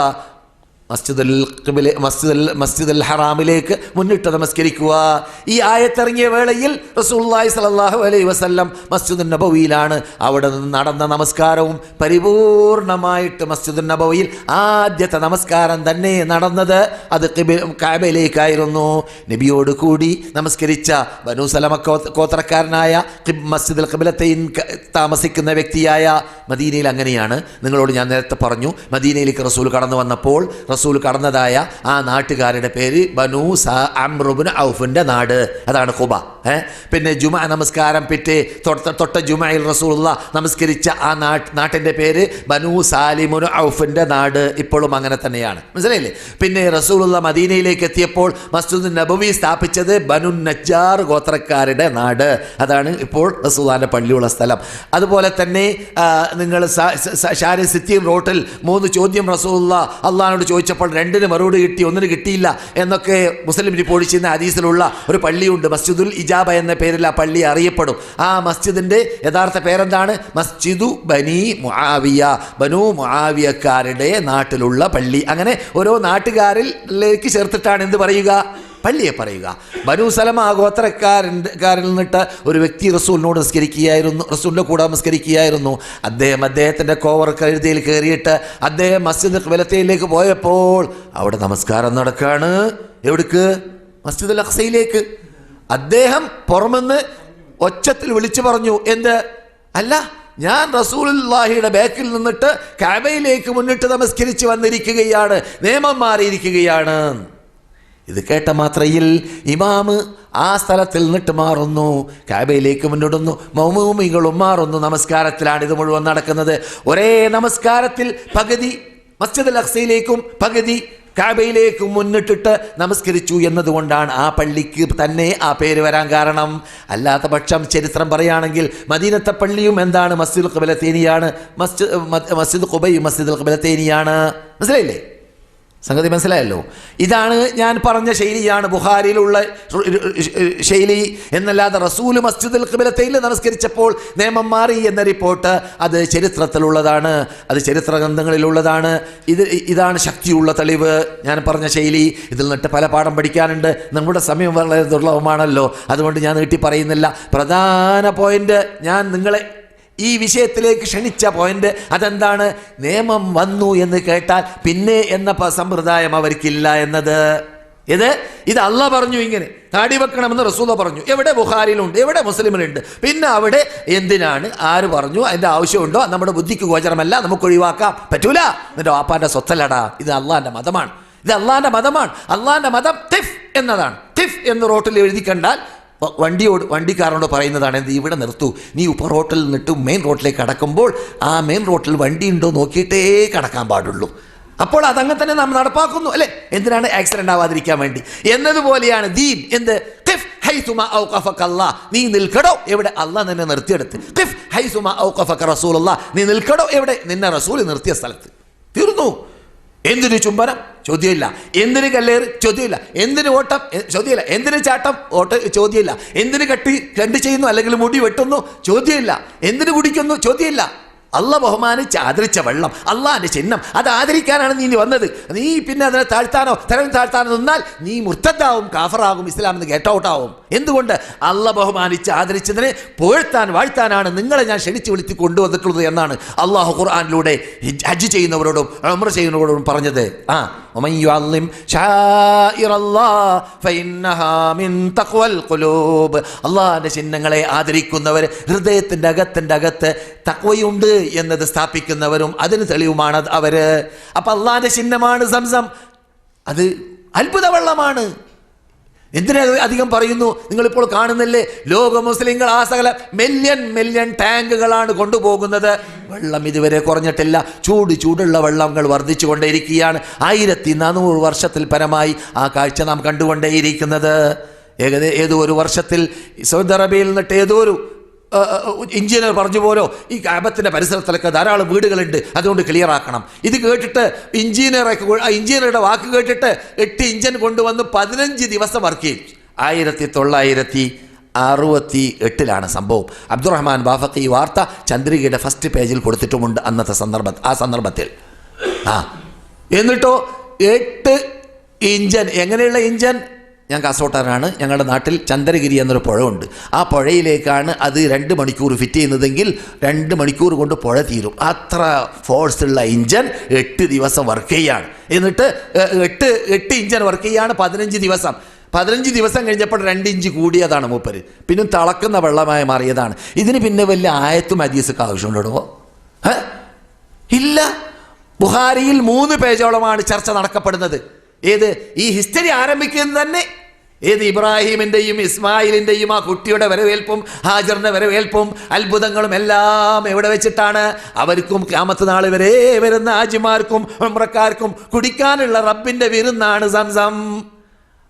മസ്ജിദുൽ ഹറാമിലേക്ക് മുന്നിട്ട് നമസ്കരിക്കുക. ഈ ആയത്തിറങ്ങിയ വേളയിൽ റസൂലുള്ളാഹി സ്വല്ലല്ലാഹു അലൈഹി വസല്ലം മസ്ജിദുൻ നബവിയിലാണ്. അവിടെ നിന്ന് നടന്ന നമസ്കാരവും പരിപൂർണമായിട്ട് മസ്ജിദുൻ നബവിയിൽ ആദ്യത്തെ നമസ്കാരം തന്നെ നടന്നത് അത് കഅബയിലേക്കായിരുന്നു. നബിയോട് കൂടി നമസ്കരിച്ച ബനൂ സലമ ഗോത്രക്കാരനായ മസ്ജിദുൽ ഖിബ്ലത്തൈൻ താമസിക്കുന്ന വ്യക്തിയായ മദീനയിൽ അങ്ങനെയാണ്. നിങ്ങളോട് ഞാൻ നേരത്തെ പറഞ്ഞു, മദീനയിലേക്ക് റസൂൽ കടന്നു വന്നപ്പോൾ റസൂൽ കടന്നതായ ആ നാട്ടുകാരുടെ പേര് ബനൂ അംർ ഇബ്നു ഔഫിന്റെ നാട്. അതാണ് ഖുബ. പിന്നെ ജുമഅ നമസ്കാരം തൊട്ട ജുമഅയിൽ റസൂലുള്ളാഹി നമസ്കരിച്ച ആ നാട്ടിന്റെ പേര് ബനൂ സാലിം ഇബ്നു ഔഫിന്റെ നാട്. ഇപ്പോഴും അങ്ങനെ തന്നെയാണ്, മനസ്സിലായില്ലേ? പിന്നെ റസൂലുള്ളാഹി മദീനയിലേക്ക് എത്തിയപ്പോൾ മസ്ജിദുൻ നബവി സ്ഥാപിച്ചത് ബനു നജ്ജാർ ഗോത്രക്കാരുടെ നാട്. അതാണ് ഇപ്പോൾ റസൂലുള്ളാഹിന്റെ പള്ളിയുള്ള സ്ഥലം. അതുപോലെ തന്നെ നിങ്ങൾ ഷാരി സിത്തീൻ റോട്ടിൽ 3 ചോദ്യം റസൂലുള്ളാഹി അള്ളാഹിനോട് ചോദിച്ചപ്പോൾ 2 മറുപടി കിട്ടി, 1 കിട്ടിയില്ല എന്നൊക്കെ മുസ്ലിം റിപ്പോർട്ട് ചെയ്യുന്ന ഹദീസിലുള്ള ഒരു പള്ളിയുണ്ട്. മസ്ജിദുൽ ഇജാബ എന്ന പേരിൽ ആ പള്ളി അറിയപ്പെടും. ആ മസ്ജിദിന്റെ യഥാർത്ഥ പേരെന്താണ്? മസ്ജിദു ബനി മുആവിയ, ബനു മുആവിയക്കാരുടെ നാട്ടിലുള്ള പള്ളി. അങ്ങനെ ഓരോ നാട്ടുകാരിലേക്ക് ചേർത്തിട്ടാണ് എന്ത് പറയുക? പള്ളിയെ പറയുക. ബനൂ സലമ ഗോത്രക്കാരിൽ നിന്നിട്ട് ഒരു വ്യക്തി റസൂലിനോട് നമസ്കരിക്കുകയായിരുന്നു, റസൂലിൻ്റെ കൂടെ നമസ്കരിക്കുകയായിരുന്നു. അദ്ദേഹത്തിൻ്റെ കോവർക്കർ എഴുതിയിൽ കയറിയിട്ട് അദ്ദേഹം മസ്ജിദ് ഖിബ്ലത്തയിലേക്ക് പോയപ്പോൾ അവിടെ നമസ്കാരം നടക്കാണ്. എവിടേക്ക്? മസ്ജിദുൽ അഖ്സയിലേക്ക്. അദ്ദേഹം പുറമെന്ന് ഒച്ചത്തിൽ വിളിച്ചു പറഞ്ഞു, എന്ത്? അല്ല, ഞാൻ റസൂലുള്ളാഹിയുടെ ബാക്കിൽ നിന്നിട്ട് കഅബയിലേക്ക് മുന്നിട്ട് നമസ്കരിച്ച് വന്നിരിക്കുകയാണ്, നിയമം മാറിയിരിക്കുകയാണ്. ഇത് കേട്ട മാത്രയിൽ ഇമാമ് ആ സ്ഥലത്തിൽ നിന്നിട്ട് മാറുന്നു, കഅബയിലേക്ക് മുന്നിടുന്നു, മൗമൂമികളും മാറുന്നു. നമസ്കാരത്തിലാണ് ഇത് മുഴുവൻ നടക്കുന്നത്. ഒരേ നമസ്കാരത്തിൽ പകുതി മസ്ജിദുൽ അഖ്സയിലേക്കും പകുതി കഅബയിലേക്കും മുന്നിട്ടിട്ട് നമസ്കരിച്ചു എന്നതുകൊണ്ടാണ് ആ പള്ളിക്ക് തന്നെ ആ പേര് വരാൻ കാരണം. അല്ലാത്ത പക്ഷം ചരിത്രം പറയുകയാണെങ്കിൽ മദീനത്തെ പള്ളിയും എന്താണ്? മസ്ജിദുൽ ഖിബ്ലത്തൈനിയാണ്. മസ്ജിദ് ഖുബൈ മസ്ജിദുൽ ഖിബ്ലത്തൈനിയാണ്. മനസ്സിലായില്ലേ? സംഗതി മനസ്സിലായല്ലോ? ഇതാണ് ഞാൻ പറഞ്ഞ ശൈലിയാണ് ബുഖാരിയിലുള്ള ശൈലി എന്നല്ലാതെ റസൂല് മസ്ജിദുൽ ഖിബ്ലത്തൈനിൽ നമസ്കരിച്ചപ്പോൾ നിയമം മാറി എന്ന റിപ്പോർട്ട് അത് ചരിത്രത്തിലുള്ളതാണ്, അത് ചരിത്ര ഗ്രന്ഥങ്ങളിലുള്ളതാണ്. ഇതാണ് ശക്തിയുള്ള തെളിവ്. ഞാൻ പറഞ്ഞ ശൈലി. ഇതിൽ നിന്നിട്ട് പല പാഠം പഠിക്കാനുണ്ട്. നമ്മുടെ സമയം വളരെ ദുർലഭമാണല്ലോ, അതുകൊണ്ട് ഞാൻ നീട്ടി പറയുന്നില്ല. പ്രധാന പോയിന്റ് ഞാൻ നിങ്ങളെ ഈ വിഷയത്തിലേക്ക് ക്ഷണിച്ച പോയിന്റ് അതെന്താണ്? നിയമം വന്നു എന്ന് കേട്ടാൽ പിന്നെ എന്ന സമ്പ്രദായം അവർക്കില്ല എന്നത്. ഇത് അള്ളാഹ് പറഞ്ഞു, ഇങ്ങനെ താടി വെക്കണമെന്ന് റസൂല പറഞ്ഞു. എവിടെ? ബുഖാരിയിലുണ്ട്, എവിടെ? മുസ്ലിമിലുണ്ട്. പിന്നെ അവിടെ എന്തിനാണ്, ആര് പറഞ്ഞു, അതിൻ്റെ ആവശ്യമുണ്ടോ? നമ്മുടെ ബുദ്ധിക്ക് ഗോചരമല്ല, നമുക്ക് ഒഴിവാക്കാം, പറ്റൂല. എന്നിട്ട് വാപ്പാൻ്റെ സ്വത്തല്ലടാ. ഇത് അള്ളാഹിൻ്റെ മതമാണ്, ഇത് അള്ളാഹിൻ്റെ മതമാണ്. അള്ളാഹിൻ്റെ മതം ടിഫ് എന്നതാണ്. ടിഫ് എന്ന് റോട്ടിൽ എഴുതി കണ്ടാൽ വണ്ടിക്കാരനോട് പറയുന്നതാണ്, എന്ത്? ഇവിടെ നിർത്തൂ, നീ ഉപ്പർ റോട്ടിൽ നിന്നിട്ട് മെയിൻ റോട്ടിലേക്ക് കടക്കുമ്പോൾ ആ മെയിൻ റോട്ടിൽ വണ്ടി ഉണ്ടോ നോക്കിയിട്ടേ കടക്കാൻ പാടുള്ളൂ. അപ്പോൾ അതങ്ങനെ തന്നെ നാം നടപ്പാക്കുന്നു, അല്ലേ? എന്തിനാണ്? ആക്സിഡന്റ് ആവാതിരിക്കാൻ വേണ്ടി. എന്നതുപോലെയാണ് ദീൻ. എന്ത്? ഖിഫ് ഹൈസുമാ ഔഖഫക അല്ലാഹ്, നീ നിൽക്കടോ എവിടെ അള്ളാഹ് നിന്നെ നിർത്തിയെടുത്ത്. ഖിഫ് ഹൈസുമാ ഔഖഫക റസൂലുള്ളാഹ്, നീ നിൽക്കടോ എവിടെ നിന്നെ റസൂൽ നിർത്തിയ സ്ഥലത്ത്. തീർന്നു. എന്തിനു ചുംബനം? ചോദ്യമില്ല. എന്തിന് കല്ലേറ്? ചോദ്യമില്ല. എന്തിന് ഓട്ടം? ചോദ്യമില്ല. എന്തിന് ചാട്ടം? ചോദ്യമില്ല. എന്തിന് കണ്ട് ചെയ്യുന്നു അല്ലെങ്കിൽ മുടി വെട്ടുന്നു? ചോദ്യമില്ല. എന്തിന് കുടിക്കുന്നു? ചോദ്യമില്ല. അള്ള ബഹുമാനിച്ച് ആദരിച്ച വെള്ളം, അള്ളാഹിന്റെ ചിഹ്നം, അത് ആദരിക്കാനാണ് നീ വന്നത്. നീ പിന്നെ അതിനെ തരം താഴ്ത്താനോ നിന്നാൽ നീ മുർത്തദ്ദാവും, കാഫറാകും, ഇസ്ലാമിൽ നിന്ന് ഗെറ്റ് ഔട്ട് ആവും. എന്തുകൊണ്ട്? അള്ള ബഹുമാനിച്ച് ആദരിച്ചതിനെ വാഴ്ത്താനാണ് നിങ്ങളെ ഞാൻ ക്ഷണിച്ച് വിളിച്ച് കൊണ്ടുവന്നിട്ടുള്ളത് എന്നാണ് അള്ളാഹു ഖുർആനിലൂടെ ഹജ്ജ് ചെയ്യുന്നവരോടും ഉംറ ചെയ്യുന്നവരോടും പറഞ്ഞത്. അള്ളാഹിന്റെ ചിഹ്നങ്ങളെ ആദരിക്കുന്നവർ ഹൃദയത്തിന്റെ അകത്ത് തഖ്വയുണ്ട് എന്നത് സ്ഥാപിക്കുന്നവരും അതിന് തെളിവുമാണ് അവര്. അപ്പൊ അള്ളാഹിന്റെ ചിഹ്നമാണ് സംസം. അത് അത്ഭുത വെള്ളമാണ്. എന്തിനാ അധികം പറയുന്നു? നിങ്ങളിപ്പോൾ കാണുന്നില്ലേ, ലോക മുസ്ലിങ്ങൾ ആ സകല മില്യൺ ടാങ്കുകളാണ് കൊണ്ടുപോകുന്നത്. വെള്ളം ഇതുവരെ കുറഞ്ഞിട്ടില്ല. ചൂടുള്ള വെള്ളങ്ങൾ വർദ്ധിച്ചു കൊണ്ടേയിരിക്കുകയാണ്. 1400 വർഷത്തിൽ പരമായി ആ കാഴ്ച നാം കണ്ടുകൊണ്ടേയിരിക്കുന്നത്. ഏതോ ഒരു വർഷത്തിൽ സൗദി അറേബ്യയിൽ നിന്നിട്ട് ഏതോ ഒരു എഞ്ചിനീയർ പറഞ്ഞു പോലോ, ഈ കഅബത്തിന്റെ പരിസരത്തിലൊക്കെ ധാരാളം വീടുകളുണ്ട്, അതുകൊണ്ട് ക്ലിയർ ആക്കണം. ഇത് കേട്ടിട്ട് എഞ്ചിനീയറുടെ വാക്ക് കേട്ടിട്ട് 8 ഇഞ്ചൻ കൊണ്ടുവന്ന് 15 ദിവസം വർക്ക് ചെയ്തു. 1968 സംഭവം. അബ്ദുറഹ്മാൻ ബാഫഖി ഈ വാർത്ത ചന്ദ്രികയുടെ ഫസ്റ്റ് പേജിൽ കൊടുത്തിട്ടുമുണ്ട് ആ സന്ദർഭത്തിൽ. എന്നിട്ടോ 8 ഇഞ്ചൻ. എങ്ങനെയുള്ള ഇഞ്ചൻ? ഞാൻ കാസർഗോട്ടുകാരനാണ്. ഞങ്ങളുടെ നാട്ടിൽ ചന്ദ്രഗിരി എന്നൊരു പുഴയുണ്ട്. ആ പുഴയിലേക്കാണ് അത് 2 മണിക്കൂർ ഫിറ്റ് ചെയ്യുന്നതെങ്കിൽ 2 മണിക്കൂർ കൊണ്ട് പുഴ തീരും. അത്ര ഫോഴ്സുള്ള ഇഞ്ചൻ 8 ദിവസം വർക്ക് ചെയ്യാണ്. എന്നിട്ട് 8 ഇഞ്ചൻ വർക്ക് ചെയ്യാണ് 15 ദിവസം. 15 ദിവസം കഴിഞ്ഞപ്പോൾ 2 ഇഞ്ച് കൂടിയതാണ് മൂപ്പര്. പിന്നെ തിളക്കുന്ന വെള്ളമായി മാറിയതാണ്. ഇതിന് പിന്നെ വലിയ ആയത്തും ഹദീസൊക്കെ ആവശ്യമുണ്ടോ? ഇല്ല. ബുഖാരിയിൽ 3 പേജോളമാണ് ചർച്ച നടക്കപ്പെടുന്നത്. ഈ ഹിസ്റ്ററി ആരംഭിക്കുന്നത് തന്നെ ഇബ്രാഹിമിൻ്റെയും ഇസ്മായിലിൻ്റെയും ആ കുട്ടിയുടെ വരവേൽപ്പും ഹാജറിൻ്റെ വരവേൽപ്പും അത്ഭുതങ്ങളും എല്ലാം എവിടെ വെച്ചിട്ടാണ്? അവർക്കും ഖിയാമത്ത് നാൾ വരെ വരുന്ന ഹാജിമാർക്കും ഉംറക്കാർക്കും കുടിക്കാനുള്ള റബ്ബിൻ്റെ വിരുന്നാണ് സംസം.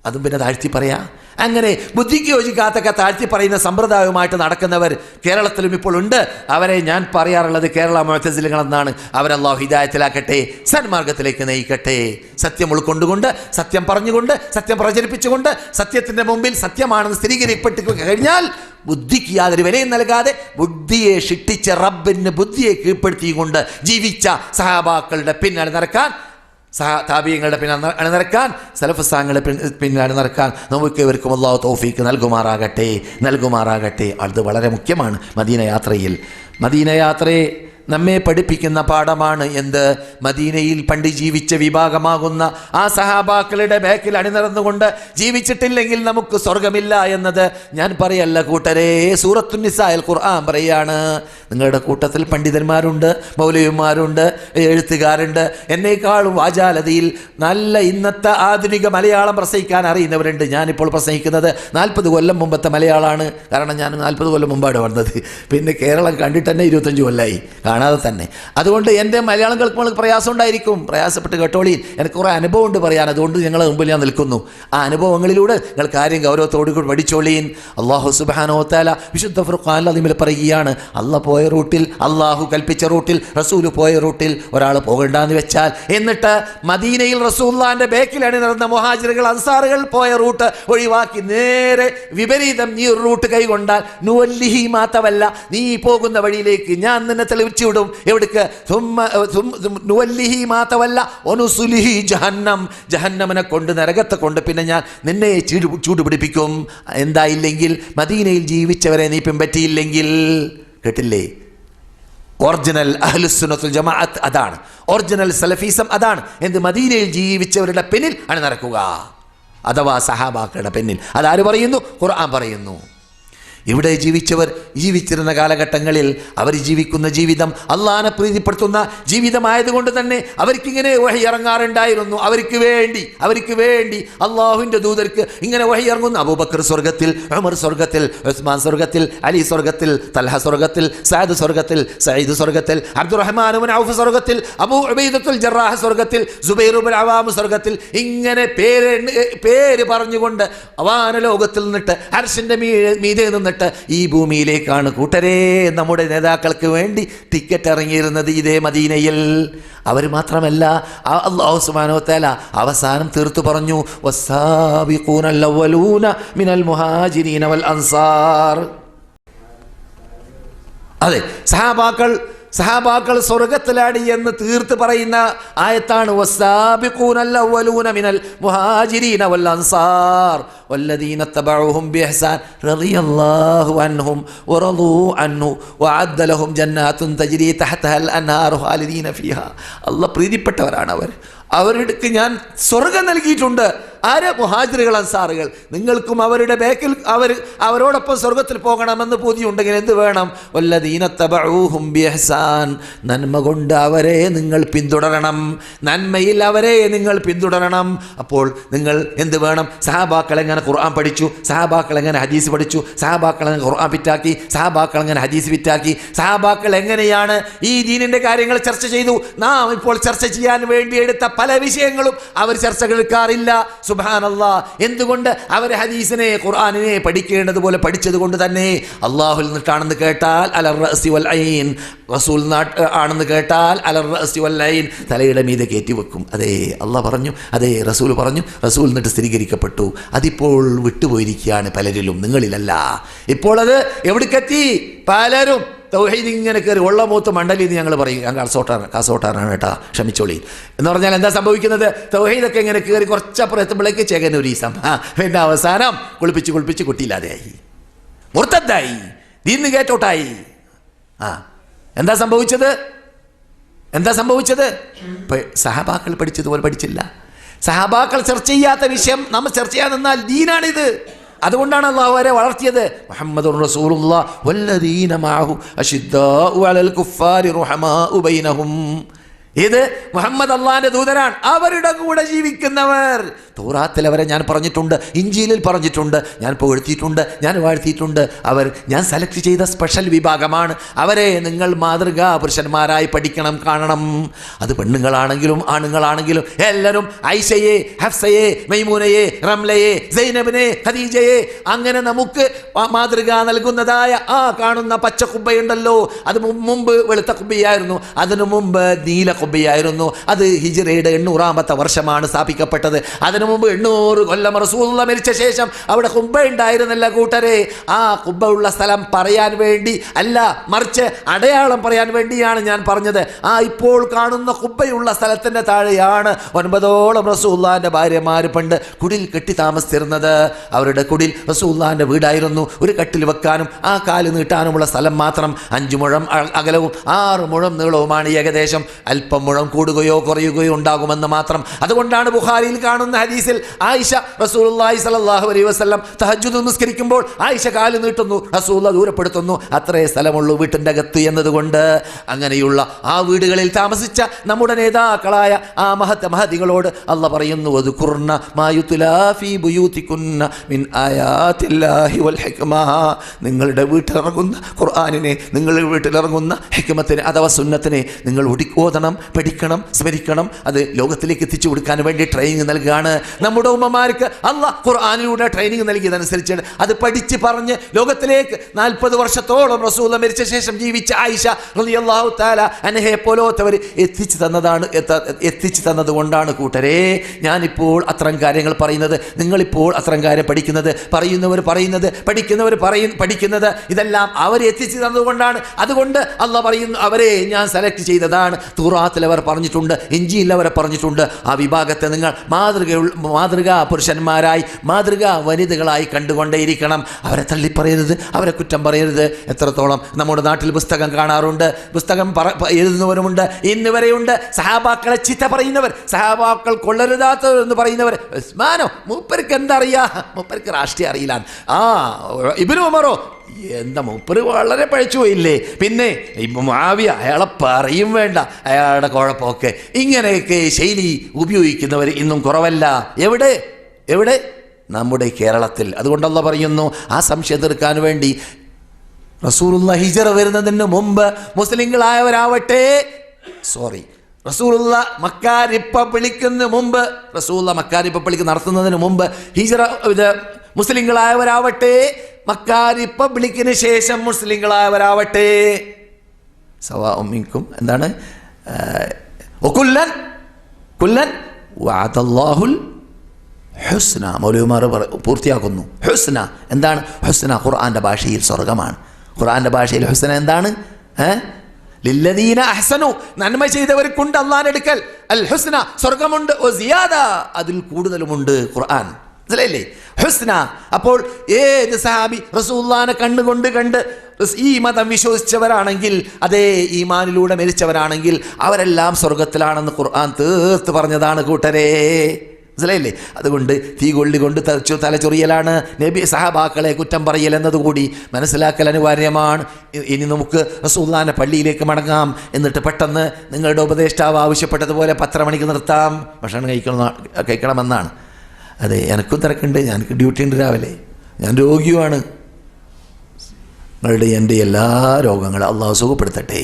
അതും പിന്നെ താഴ്ത്തി പറയാ. അങ്ങനെ ബുദ്ധിക്ക് യോജിക്കാത്തൊക്കെ താഴ്ത്തി പറയുന്ന സമ്പ്രദായവുമായിട്ട് നടക്കുന്നവർ കേരളത്തിലും ഇപ്പോൾ ഉണ്ട്. അവരെ ഞാൻ പറയാറുള്ളത് കേരള മുഅ്തസിലികളെന്നാണ്. അവരല്ലാഹു ഹിദായത്തിലാക്കട്ടെ, സന്മാർഗത്തിലേക്ക് നയിക്കട്ടെ. സത്യം ഉൾക്കൊണ്ടുകൊണ്ട്, സത്യം പറഞ്ഞുകൊണ്ട്, സത്യം പ്രചരിപ്പിച്ചുകൊണ്ട്, സത്യത്തിൻ്റെ മുമ്പിൽ സത്യമാണെന്ന് സ്ഥിരീകരിക്കപ്പെട്ടു കഴിഞ്ഞാൽ ബുദ്ധിക്ക് യാതൊരു വിലയും നൽകാതെ ബുദ്ധിയെ ശിക്ഷിച്ച റബ്ബിന് ബുദ്ധിയെ കീഴ്പ്പെടുത്തിക്കൊണ്ട് ജീവിച്ച സഹാബാക്കളുടെ പിന്നാലെ നടക്കാൻ, താബിഈങ്ങളുടെ പിന്നാലെ അണിനിരക്കാൻ, സലഫുസ്സാങ്ങളുടെ പിന്നിൽ അണിനിരക്കാൻ നമുക്ക് ഇവർക്കും അല്ലാഹു തൗഫീക്ക് നൽകുമാറാകട്ടെ. അത് വളരെ മുഖ്യമാണ്. മദീന യാത്രയെ നമ്മെ പഠിപ്പിക്കുന്ന പാഠമാണ്. എന്ത്? മദീനയിൽ പണ്ട് ജീവിച്ച വിഭാഗമാകുന്ന ആ സഹാബാക്കളുടെ ബാക്കിൽ അണിനിരന്നുകൊണ്ട് ജീവിച്ചിട്ടില്ലെങ്കിൽ നമുക്ക് സ്വർഗമില്ല എന്നത് ഞാൻ പറയല്ല കൂട്ടരെ. സൂറത്തുൻ നിസായിൽ ഖുർആൻ പറയാണ്, നിങ്ങളുടെ കൂട്ടത്തിൽ പണ്ഡിതന്മാരുണ്ട്, മൗലവിമാരുണ്ട്, എഴുത്തുകാരുണ്ട്, എന്നേക്കാളും വാചാലതയിൽ നല്ല ഇന്നത്തെ ആധുനിക മലയാളം പ്രസംഗിക്കാൻ അറിയുന്നവരുണ്ട്. ഞാനിപ്പോൾ പ്രസംഗിക്കുന്നത് 40 കൊല്ലം മുമ്പത്തെ മലയാളമാണ്. കാരണം ഞാൻ 40 കൊല്ലം മുമ്പാണ് വന്നത്. പിന്നെ കേരളം കണ്ടിട്ട് തന്നെ 25 കൊല്ലമായി കാണാതെ തന്നെ. അതുകൊണ്ട് എൻ്റെ മലയാളം കേൾക്കുമ്പോൾ പ്രയാസം ഉണ്ടായിരിക്കും. പ്രയാസപ്പെട്ട് കേട്ടോളി. എനിക്ക് കുറേ അനുഭവം ഉണ്ട് പറയാൻ. അതുകൊണ്ട് ഞങ്ങളുടെ മുമ്പിൽ ഞാൻ നിൽക്കുന്നു. ആ അനുഭവങ്ങളിലൂടെ നിങ്ങൾ കാര്യം ഗൗരവത്തോടു കൂടി പഠിച്ചോളീൻ. അല്ലാഹു സുബ്ഹാനഹു വ തആല വിശുദ്ധ ഖുർആനിൽ അതിൽ പറയുകയാണ്, പോയ റൂട്ടിൽ, അള്ളാഹു കൽപ്പിച്ച റൂട്ടിൽ, റസൂല് പോയ റൂട്ടിൽ ഒരാൾ പോകണ്ടെന്ന് വെച്ചാൽ, എന്നിട്ട് മദീനയിൽ റസൂലുള്ളാഹിന്റെ ബേക്കിൽ അണിനിരന്ന മുഹാജിറുകൾ അൻസാറുകൾ പോയ റൂട്ട് ഒഴിവാക്കി നേരെ വിപരീതം നീ ഒരു റൂട്ട് കൈകൊണ്ടാൽ നുവല്ലിഹി മാതവല്ല, നീ പോകുന്ന വഴിയിലേക്ക് ഞാൻ നിന്നെ തെളിവിച്ചു വിടും. എവിടേക്ക്? നുവല്ലിഹി മാതവല്ല വനുസുലിഹി ജഹന്നം, ജഹന്നമിനെ കൊണ്ട്, നരകത്തെ കൊണ്ട് പിന്നെ ഞാൻ നിന്നെ ചൂടുപിടിപ്പിക്കും. എന്തായില്ലെങ്കിൽ? മദീനയിൽ ജീവിച്ചവരെ നീ പിൻപറ്റിയില്ലെങ്കിൽ. കേട്ടില്ലേ? ഒറിജിനൽ അഹ്ലുസുന്നത്തുൽ ജമാഅത്ത് അതാണ്. ഒറിജിനൽ സലഫീസം അതാണ്. എന്ത്? മദീനയിൽ ജീവിച്ചവരുടെ പിന്നിൽ അണിനിരക്കുക, അഥവാ സഹാബാക്കളുടെ പിന്നിൽ. അതാര് പറയുന്നു? ഖുർആൻ പറയുന്നു. ഇവിടെ ജീവിച്ചിരുന്ന കാലഘട്ടങ്ങളിൽ അവർ ജീവിക്കുന്ന ജീവിതം അള്ളാഹിനെ പ്രീതിപ്പെടുത്തുന്ന ജീവിതമായതുകൊണ്ട് തന്നെ അവർക്കിങ്ങനെ വഹി ഇറങ്ങാറുണ്ടായിരുന്നു. അവർക്ക് വേണ്ടി അള്ളാഹുവിൻ്റെ ദൂതർക്ക് ഇങ്ങനെ വഹി ഇറങ്ങുന്നു. അബൂബക്കർ സ്വർഗത്തിൽ, ഉമർ സ്വർഗത്തിൽ, ഉസ്മാൻ സ്വർഗത്തിൽ, അലി സ്വർഗത്തിൽ, തൽഹ സ്വർഗത്തിൽ, സഅദ് സ്വർഗത്തിൽ, സഈദ് സ്വർഗത്തിൽ, അബ്ദുറഹ്മാൻ ഇബ്നു ഔഫ് സ്വർഗത്തിൽ, അബൂ ഉബൈദത്തുൽ ജറാഹ് സ്വർഗത്തിൽ, സുബൈർ ഇബ്നു അവാം സ്വർഗത്തിൽ. ഇങ്ങനെ പേര് പറഞ്ഞുകൊണ്ട് അവാന ലോകത്തിൽ നിന്നിട്ട് അർശിൻ്റെ മീതെ നിന്നിട്ട് വന്നിട്ട് ഈ ഭൂമിയിലേക്കാണ് കൂട്ടരേ നമ്മുടെ നേതാക്കൾക്ക് വേണ്ടി ടിക്കറ്റ് ഇറങ്ങിയിരുന്നത് ഇതേ മദീനയിൽ. അവർ മാത്രമല്ല, അല്ലാഹു സുബ്ഹാനഹു വ തആല അവസാനം തീർത്തു പറഞ്ഞു, വസ്സാബിഖൂനൽ അവ്വലൂന മിനൽ മുഹാജിരീന വൽ അൻസാർ. അതെ, സഹാബാക്കൾ സ്വർഗത്തിലാടി എന്ന് തീർത്ത് പറയുന്ന ആയത്താണ് വസ്സാബിഖൂനൽ അവ്വലൂന മിനൽ മുഹാജിരീന വൽ അൻസാർ വല്ലദീന തബഉഹും ബിഇഹ്സാൻ റളിയല്ലാഹു അൻഹും വറളൂ അൻഹു വഅദ്ദ ലഹും ജന്നാത്തുൻ തജ്രി തഹ്തഹൽ അൻഹാറു ഖാലിദീന ഫീഹാ. അല്ലാഹ് പ്രീതിപ്പെട്ടവരാണ് അവർ. അവർക്ക് ഞാൻ സ്വർഗം നൽകിയിട്ടുണ്ട്. ആര്? മുഹാജിറുകൾ, അൻസാറുകൾ. നിങ്ങൾക്കും അവരുടെ ബേക്കിൽ അവരോടൊപ്പം സ്വർഗത്തിൽ പോകണമെന്ന് പൂതിയുണ്ടെങ്കിൽ എന്ത് വേണം? വല്ലദീന തബഊഹും ബിഇഹ്സാൻ, നന്മ കൊണ്ട് അവരെ നിങ്ങൾ പിന്തുടരണം, നന്മയിൽ അവരെ നിങ്ങൾ പിന്തുടരണം. അപ്പോൾ നിങ്ങൾ എന്ത് വേണം? സഹാബാക്കൾ എങ്ങനെ ഖുർആൻ പഠിച്ചു, സഹാബാക്കൾ എങ്ങനെ ഹദീസ് പഠിച്ചു, സഹാബാക്കൾ എങ്ങനെ ഖുർആൻ പിറ്റാക്കി, സഹാബാക്കൾ എങ്ങനെ ഹദീസ് പിറ്റാക്കി, സഹാബാക്കൾ എങ്ങനെയാണ് ഈ ദീനിൻ്റെ കാര്യങ്ങൾ ചർച്ച ചെയ്തു. നാം ഇപ്പോൾ ചർച്ച ചെയ്യാൻ വേണ്ടി എടുത്ത പല വിഷയങ്ങളും അവർ ചർച്ചകൾക്കാറില്ല. സുബ്ഹാനല്ലാഹ്. എന്തുകൊണ്ട്? അവർ ഹദീസിനെ ഖുർആനിനെ പഠിക്കേണ്ടതുപോലെ പഠിച്ചത് കൊണ്ട് തന്നെ. അല്ലാഹുൽ നിന്നിട്ടാണെന്ന് കേട്ടാൽ അലർ റഅസി വൽ ഐൻ, റസൂൽ ആണെന്ന് കേട്ടാൽ അലർ റഅസി വൽ ഐൻ, തലയുടെ മീതെ കയറ്റി വെക്കും. അതേ അല്ലാഹ് പറഞ്ഞു, അതേ റസൂൽ പറഞ്ഞു, റസൂൽ എന്നിട്ട് സ്ഥിരീകരിക്കപ്പെട്ടു. അതിപ്പോൾ വിട്ടുപോയിരിക്കുകയാണ് പലരിലും, നിങ്ങളിലല്ല. ഇപ്പോൾ അത് എവിടേക്കെത്തി? പലരും തൗഹീദ് ഇങ്ങനെ കയറി ഉള്ള മൂത്ത് മണ്ഡലി എന്ന് ഞങ്ങൾ പറയും. ഞാൻ കാസോട്ടാറാണ് കേട്ടാ, ക്ഷമിച്ചോളി എന്ന് പറഞ്ഞാൽ എന്താ സംഭവിക്കുന്നത്? തൗഹീദൊക്കെ ഇങ്ങനെ കയറി കുറച്ചപ്പുറം എത്തുമ്പോഴേക്ക് ചേകനൊരീസം, പിന്നെ അവസാനം കുളിപ്പിച്ച് കുട്ടിയില്ലാതെയായി, മുർത്തദ്ദായി, ദീന്ന് കേറ്റോട്ടായി. എന്താ സംഭവിച്ചത്? സഹാബാക്കൾ പഠിച്ചതുപോലെ പഠിച്ചില്ല. സഹാബാക്കൾ ചർച്ച ചെയ്യാത്ത വിഷയം നമ്മൾ ചർച്ച ചെയ്യാൻ നിന്നാൽ ദീനാണിത്. അതുകൊണ്ടാണ് അല്ലാഹു അവരെ വളർത്തിയത്. മുഹമ്മദുർ റസൂലുള്ളാഹി വല്ലദീന മഅഹു അശിദ്ദാഉ അലൽ കുഫാരി റുഹമാഉ ബൈനഹും. ഇത് മുഹമ്മദ് അള്ളാഹിന്റെ ദൂതനാണ്, അവരുടെ കൂടെ ജീവിക്കുന്നവർ. തൗറാത്തിൽ അവരെ ഞാൻ പറഞ്ഞിട്ടുണ്ട്, ഇഞ്ചീലിൽ പറഞ്ഞിട്ടുണ്ട്, ഞാൻ പുകഴ്ത്തിയിട്ടുണ്ട്, ഞാൻ വാഴ്ത്തിയിട്ടുണ്ട്. ഞാൻ സെലക്ട് ചെയ്ത സ്പെഷ്യൽ വിഭാഗമാണ്. അവരെ നിങ്ങൾ മാതൃകാ പുരുഷന്മാരായി പഠിക്കണം, കാണണം. അത് പെണ്ണുങ്ങളാണെങ്കിലും ആണുങ്ങളാണെങ്കിലും എല്ലാവരും ഐഷയെ, ഹഫ്സയെ, മൈമൂനയെ, റംലയെ, സൈനബിനെ, ഖദീജയെ, അങ്ങനെ നമുക്ക് മാതൃക നൽകുന്നതായ ആ കാണുന്ന പച്ച കുബ്ബയുണ്ടല്ലോ, അത് മുമ്പ് വെളുത്ത കുബ്ബയായിരുന്നു, അതിനു മുമ്പ് നീല കുബ്ബയായിരുന്നു. അത് ഹിജ്റയുടെ 800-ാമത്തെ വർഷമാണ് സ്ഥാപിക്കപ്പെട്ടത്. അതിനു മുമ്പ് 800 കൊല്ലം റസൂലുള്ളാഹി മരിച്ച ശേഷം അവിടെ കുബ്ബ ഉണ്ടായിരുന്നില്ല കൂട്ടരെ. ആ കുബ്ബ ഉള്ള സ്ഥലം പറയാൻ വേണ്ടി അല്ല, മറിച്ച് അടയാളം പറയാൻ വേണ്ടിയാണ് ഞാൻ പറഞ്ഞത്. ഇപ്പോൾ കാണുന്ന കുബ്ബയുള്ള സ്ഥലത്തിന്റെ താഴെയാണ് 9ഓളം റസൂലുള്ളാഹിന്റെ ഭാര്യമാർ പണ്ട് കുടിൽ കെട്ടി താമസിച്ചിരുന്നത്. അവരുടെ കുടിൽ റസൂലുള്ളാഹിന്റെ വീടായിരുന്നു. ഒരു കട്ടിൽ വെക്കാനും ആ കാല് നീട്ടാനുമുള്ള സ്ഥലം മാത്രം. 5 മുഴം അകലവും 6 മുഴം നീളവുമാണ് ഏകദേശം. അല്പം മുഴം കൂടുകയോ കുറയുകയോ ഉണ്ടാകുമെന്ന് മാത്രം. അതുകൊണ്ടാണ് ബുഖാരിയിൽ കാണുന്ന ഹദീസിൽ ആയിഷ റസൂലുള്ളാഹി സ്വല്ലല്ലാഹു അലൈഹി വസല്ലം തഹജ്ജുദ് നിസ്കരിക്കുമ്പോൾ ആയിഷ കാല് നീട്ടുന്നു, റസൂലുള്ളാഹി ദൂരപ്പെടുത്തുന്നു. അത്രേ സ്ഥലമുള്ളൂ വീട്ടിൻ്റെ അകത്ത് എന്നതുകൊണ്ട്. അങ്ങനെയുള്ള ആ വീടുകളിൽ താമസിച്ച നമ്മുടെ നേതാക്കളായ ആ മഹതികളോട് അല്ലാഹ് പറയുന്നു, വദ്കുർന മാ യുത്ലാ ഫീ ബുയൂതികുന്ന മിൻ ആയാതില്ലാഹി വൽ ഹിക്മ. നിങ്ങളുടെ വീട്ടിലിറങ്ങുന്ന ഖുർആനിനെ, നിങ്ങളുടെ വീട്ടിലിറങ്ങുന്ന ഹിക്മത്തിനെ അഥവാ സുന്നത്തിനെ നിങ്ങൾ ഓതണം, പഠിക്കണം, സ്മരിക്കണം. അത് ലോകത്തിലേക്ക് എത്തിച്ചു കൊടുക്കാൻ വേണ്ടി ട്രെയിനിങ് നൽകുകയാണ്. നമ്മുടെ ഉമ്മമാർക്ക് അല്ലാഹ് ഖുർആനിലൂടെ ട്രെയിനിങ് നൽകിയതനുസരിച്ച് അത് പഠിച്ച് പറഞ്ഞ് ലോകത്തിലേക്ക് 40 വർഷത്തോളം റസൂൽ മരിച്ച ശേഷം ജീവിച്ച ആയിഷ റളിയല്ലാഹു തആല അൻഹയെ പോലോത്തവർ എത്തിച്ചു തന്നതുകൊണ്ടാണ് കൂട്ടരെ ഞാനിപ്പോൾ അത്തരം കാര്യങ്ങൾ പറയുന്നത്. നിങ്ങളിപ്പോൾ അത്തരം കാര്യം പഠിക്കുന്നത്, പറയുന്നത്, പഠിക്കുന്നത് ഇതെല്ലാം അവർ എത്തിച്ചു തന്നതുകൊണ്ടാണ്. അതുകൊണ്ട് അല്ലാഹ് പറയുന്നു, അവരെ ഞാൻ സെലക്ട് ചെയ്തതാണ്. തൗറാത്തിൽ അവർ പറഞ്ഞിട്ടുണ്ട്, ഇഞ്ചീലിൽ അവർ പറഞ്ഞിട്ടുണ്ട്, ആ വിഭാഗത്തെ നിങ്ങൾ മാതൃകാ പുരുഷന്മാരായി, മാതൃകാ വനിതകളായി കണ്ടുകൊണ്ടേയിരിക്കണം. അവരെ തള്ളിപ്പറയരുത്, അവരെ കുറ്റം പറയരുത്. എത്രത്തോളം നമ്മുടെ നാട്ടിൽ പുസ്തകം കാണാറുണ്ട്, പുസ്തകം എഴുതുന്നവരുമുണ്ട്, ഇന്ന് വരെയുണ്ട്. സഹാബാക്കളെ ചീത്ത പറയുന്നവർ, സഹാബാക്കൾ കൊള്ളരുതാത്തവർ എന്ന് പറയുന്നവർ. ഉസ്മാനോ, മൂപ്പർക്ക് എന്തറിയാ, മൂപ്പർക്ക് രാഷ്ട്രീയം അറിയില്ല. ഇബ്നു ഉമറോ, എന്താ മൂപ്പര് വളരെ പഴിച്ചു പോയില്ലേ. പിന്നെ മുആവിയ, അയാളെ പറയും വേണ്ട, അയാളുടെ കുഴപ്പമൊക്കെ. ഇങ്ങനെയൊക്കെ ശൈലി ഉപയോഗിക്കുന്നവർ ഇന്നും കുറവല്ല. എവിടെ? നമ്മുടെ കേരളത്തിൽ. അതുകൊണ്ട് അല്ലാഹ് പറയുന്നു, ആ സംശയം തീർക്കാൻ വേണ്ടി റസൂലുള്ളാഹി ഹിജ്റ വരുന്നതിന് മുമ്പ് മുസ്ലിങ്ങളായവരാവട്ടെ, റസൂലുള്ള മക്ക റിപ്പബ്ലിക്കിന് മുമ്പ്, റസൂലുള്ള മക്ക റിപ്പബ്ലിക്ക് നടത്തുന്നതിന് മുമ്പ് മുസ്ലിങ്ങളായവരാവട്ടെ, മക്കാ റിപ്പബ്ലിക്കിന് ശേഷം മുസ്ലിങ്ങളായവരാവട്ടെ, സവാഉം മിൻകും എന്താണ്, കുല്ലൻ വഅദല്ലാഹുൽ ഹുസ്ന. മൗലവിമാർ പൂർത്തിയാക്കുന്നു. ഹുസ്ന എന്താണ്? ഹുസ്ന ഖുർആൻ്റെ ഭാഷയിൽ സ്വർഗമാണ്. ഖുർആൻ്റെ ഭാഷയിൽ ഹുസ്ന എന്താണ്? ലില്ലദീന അഹ്സനു, നന്മ ചെയ്തവർക്കുണ്ട് അല്ലാഹുവിന്റെ അടുക്കൽ അൽ ഹുസ്ന, സ്വർഗമുണ്ട്, ഒ സിയാദ, അതിൽ കൂടുതലുമുണ്ട്. ഖുർആൻ മനസ്സിലായില്ലേ? ഹുസ്ന. അപ്പോൾ ഏത് സഹാബി റസൂലുള്ളാഹിനെ കണ്ടുകൊണ്ട് കണ്ട് ഈ മതം വിശ്വസിച്ചവരാണെങ്കിൽ, അതേ ഈമാനിലൂടെ മരിച്ചവരാണെങ്കിൽ അവരെല്ലാം സ്വർഗത്തിലാണെന്ന് ഖുർആൻ തീർത്ത് പറഞ്ഞതാണ് കൂട്ടരെ. മനസ്സിലായില്ലേ? അതുകൊണ്ട് തീ കൊള്ളികൊണ്ട് തലചൊറിയലാണ് നബി സഹാബാക്കളെ കുറ്റം പറയൽ എന്നതുകൂടി മനസ്സിലാക്കൽ അനിവാര്യമാണ്. ഇനി നമുക്ക് റസൂലുള്ളാഹിന്റെ പള്ളിയിലേക്ക് മടങ്ങാം. എന്നിട്ട് പെട്ടെന്ന് നിങ്ങളുടെ ഉപദേഷ്ടാവ് ആവശ്യപ്പെട്ടതുപോലെ 10 മണിക്ക് നിർത്താം, ഭക്ഷണം കഴിക്കണമെന്നാണ്. അതെ, എനിക്കും തിരക്കുണ്ട്, എനിക്ക് ഡ്യൂട്ടി ഉണ്ട് രാവിലെ, ഞാൻ രോഗിയുമാണ്. നിങ്ങളുടെ എൻ്റെ എല്ലാ രോഗങ്ങളും അള്ളാഹു സുഖപ്പെടുത്തട്ടെ.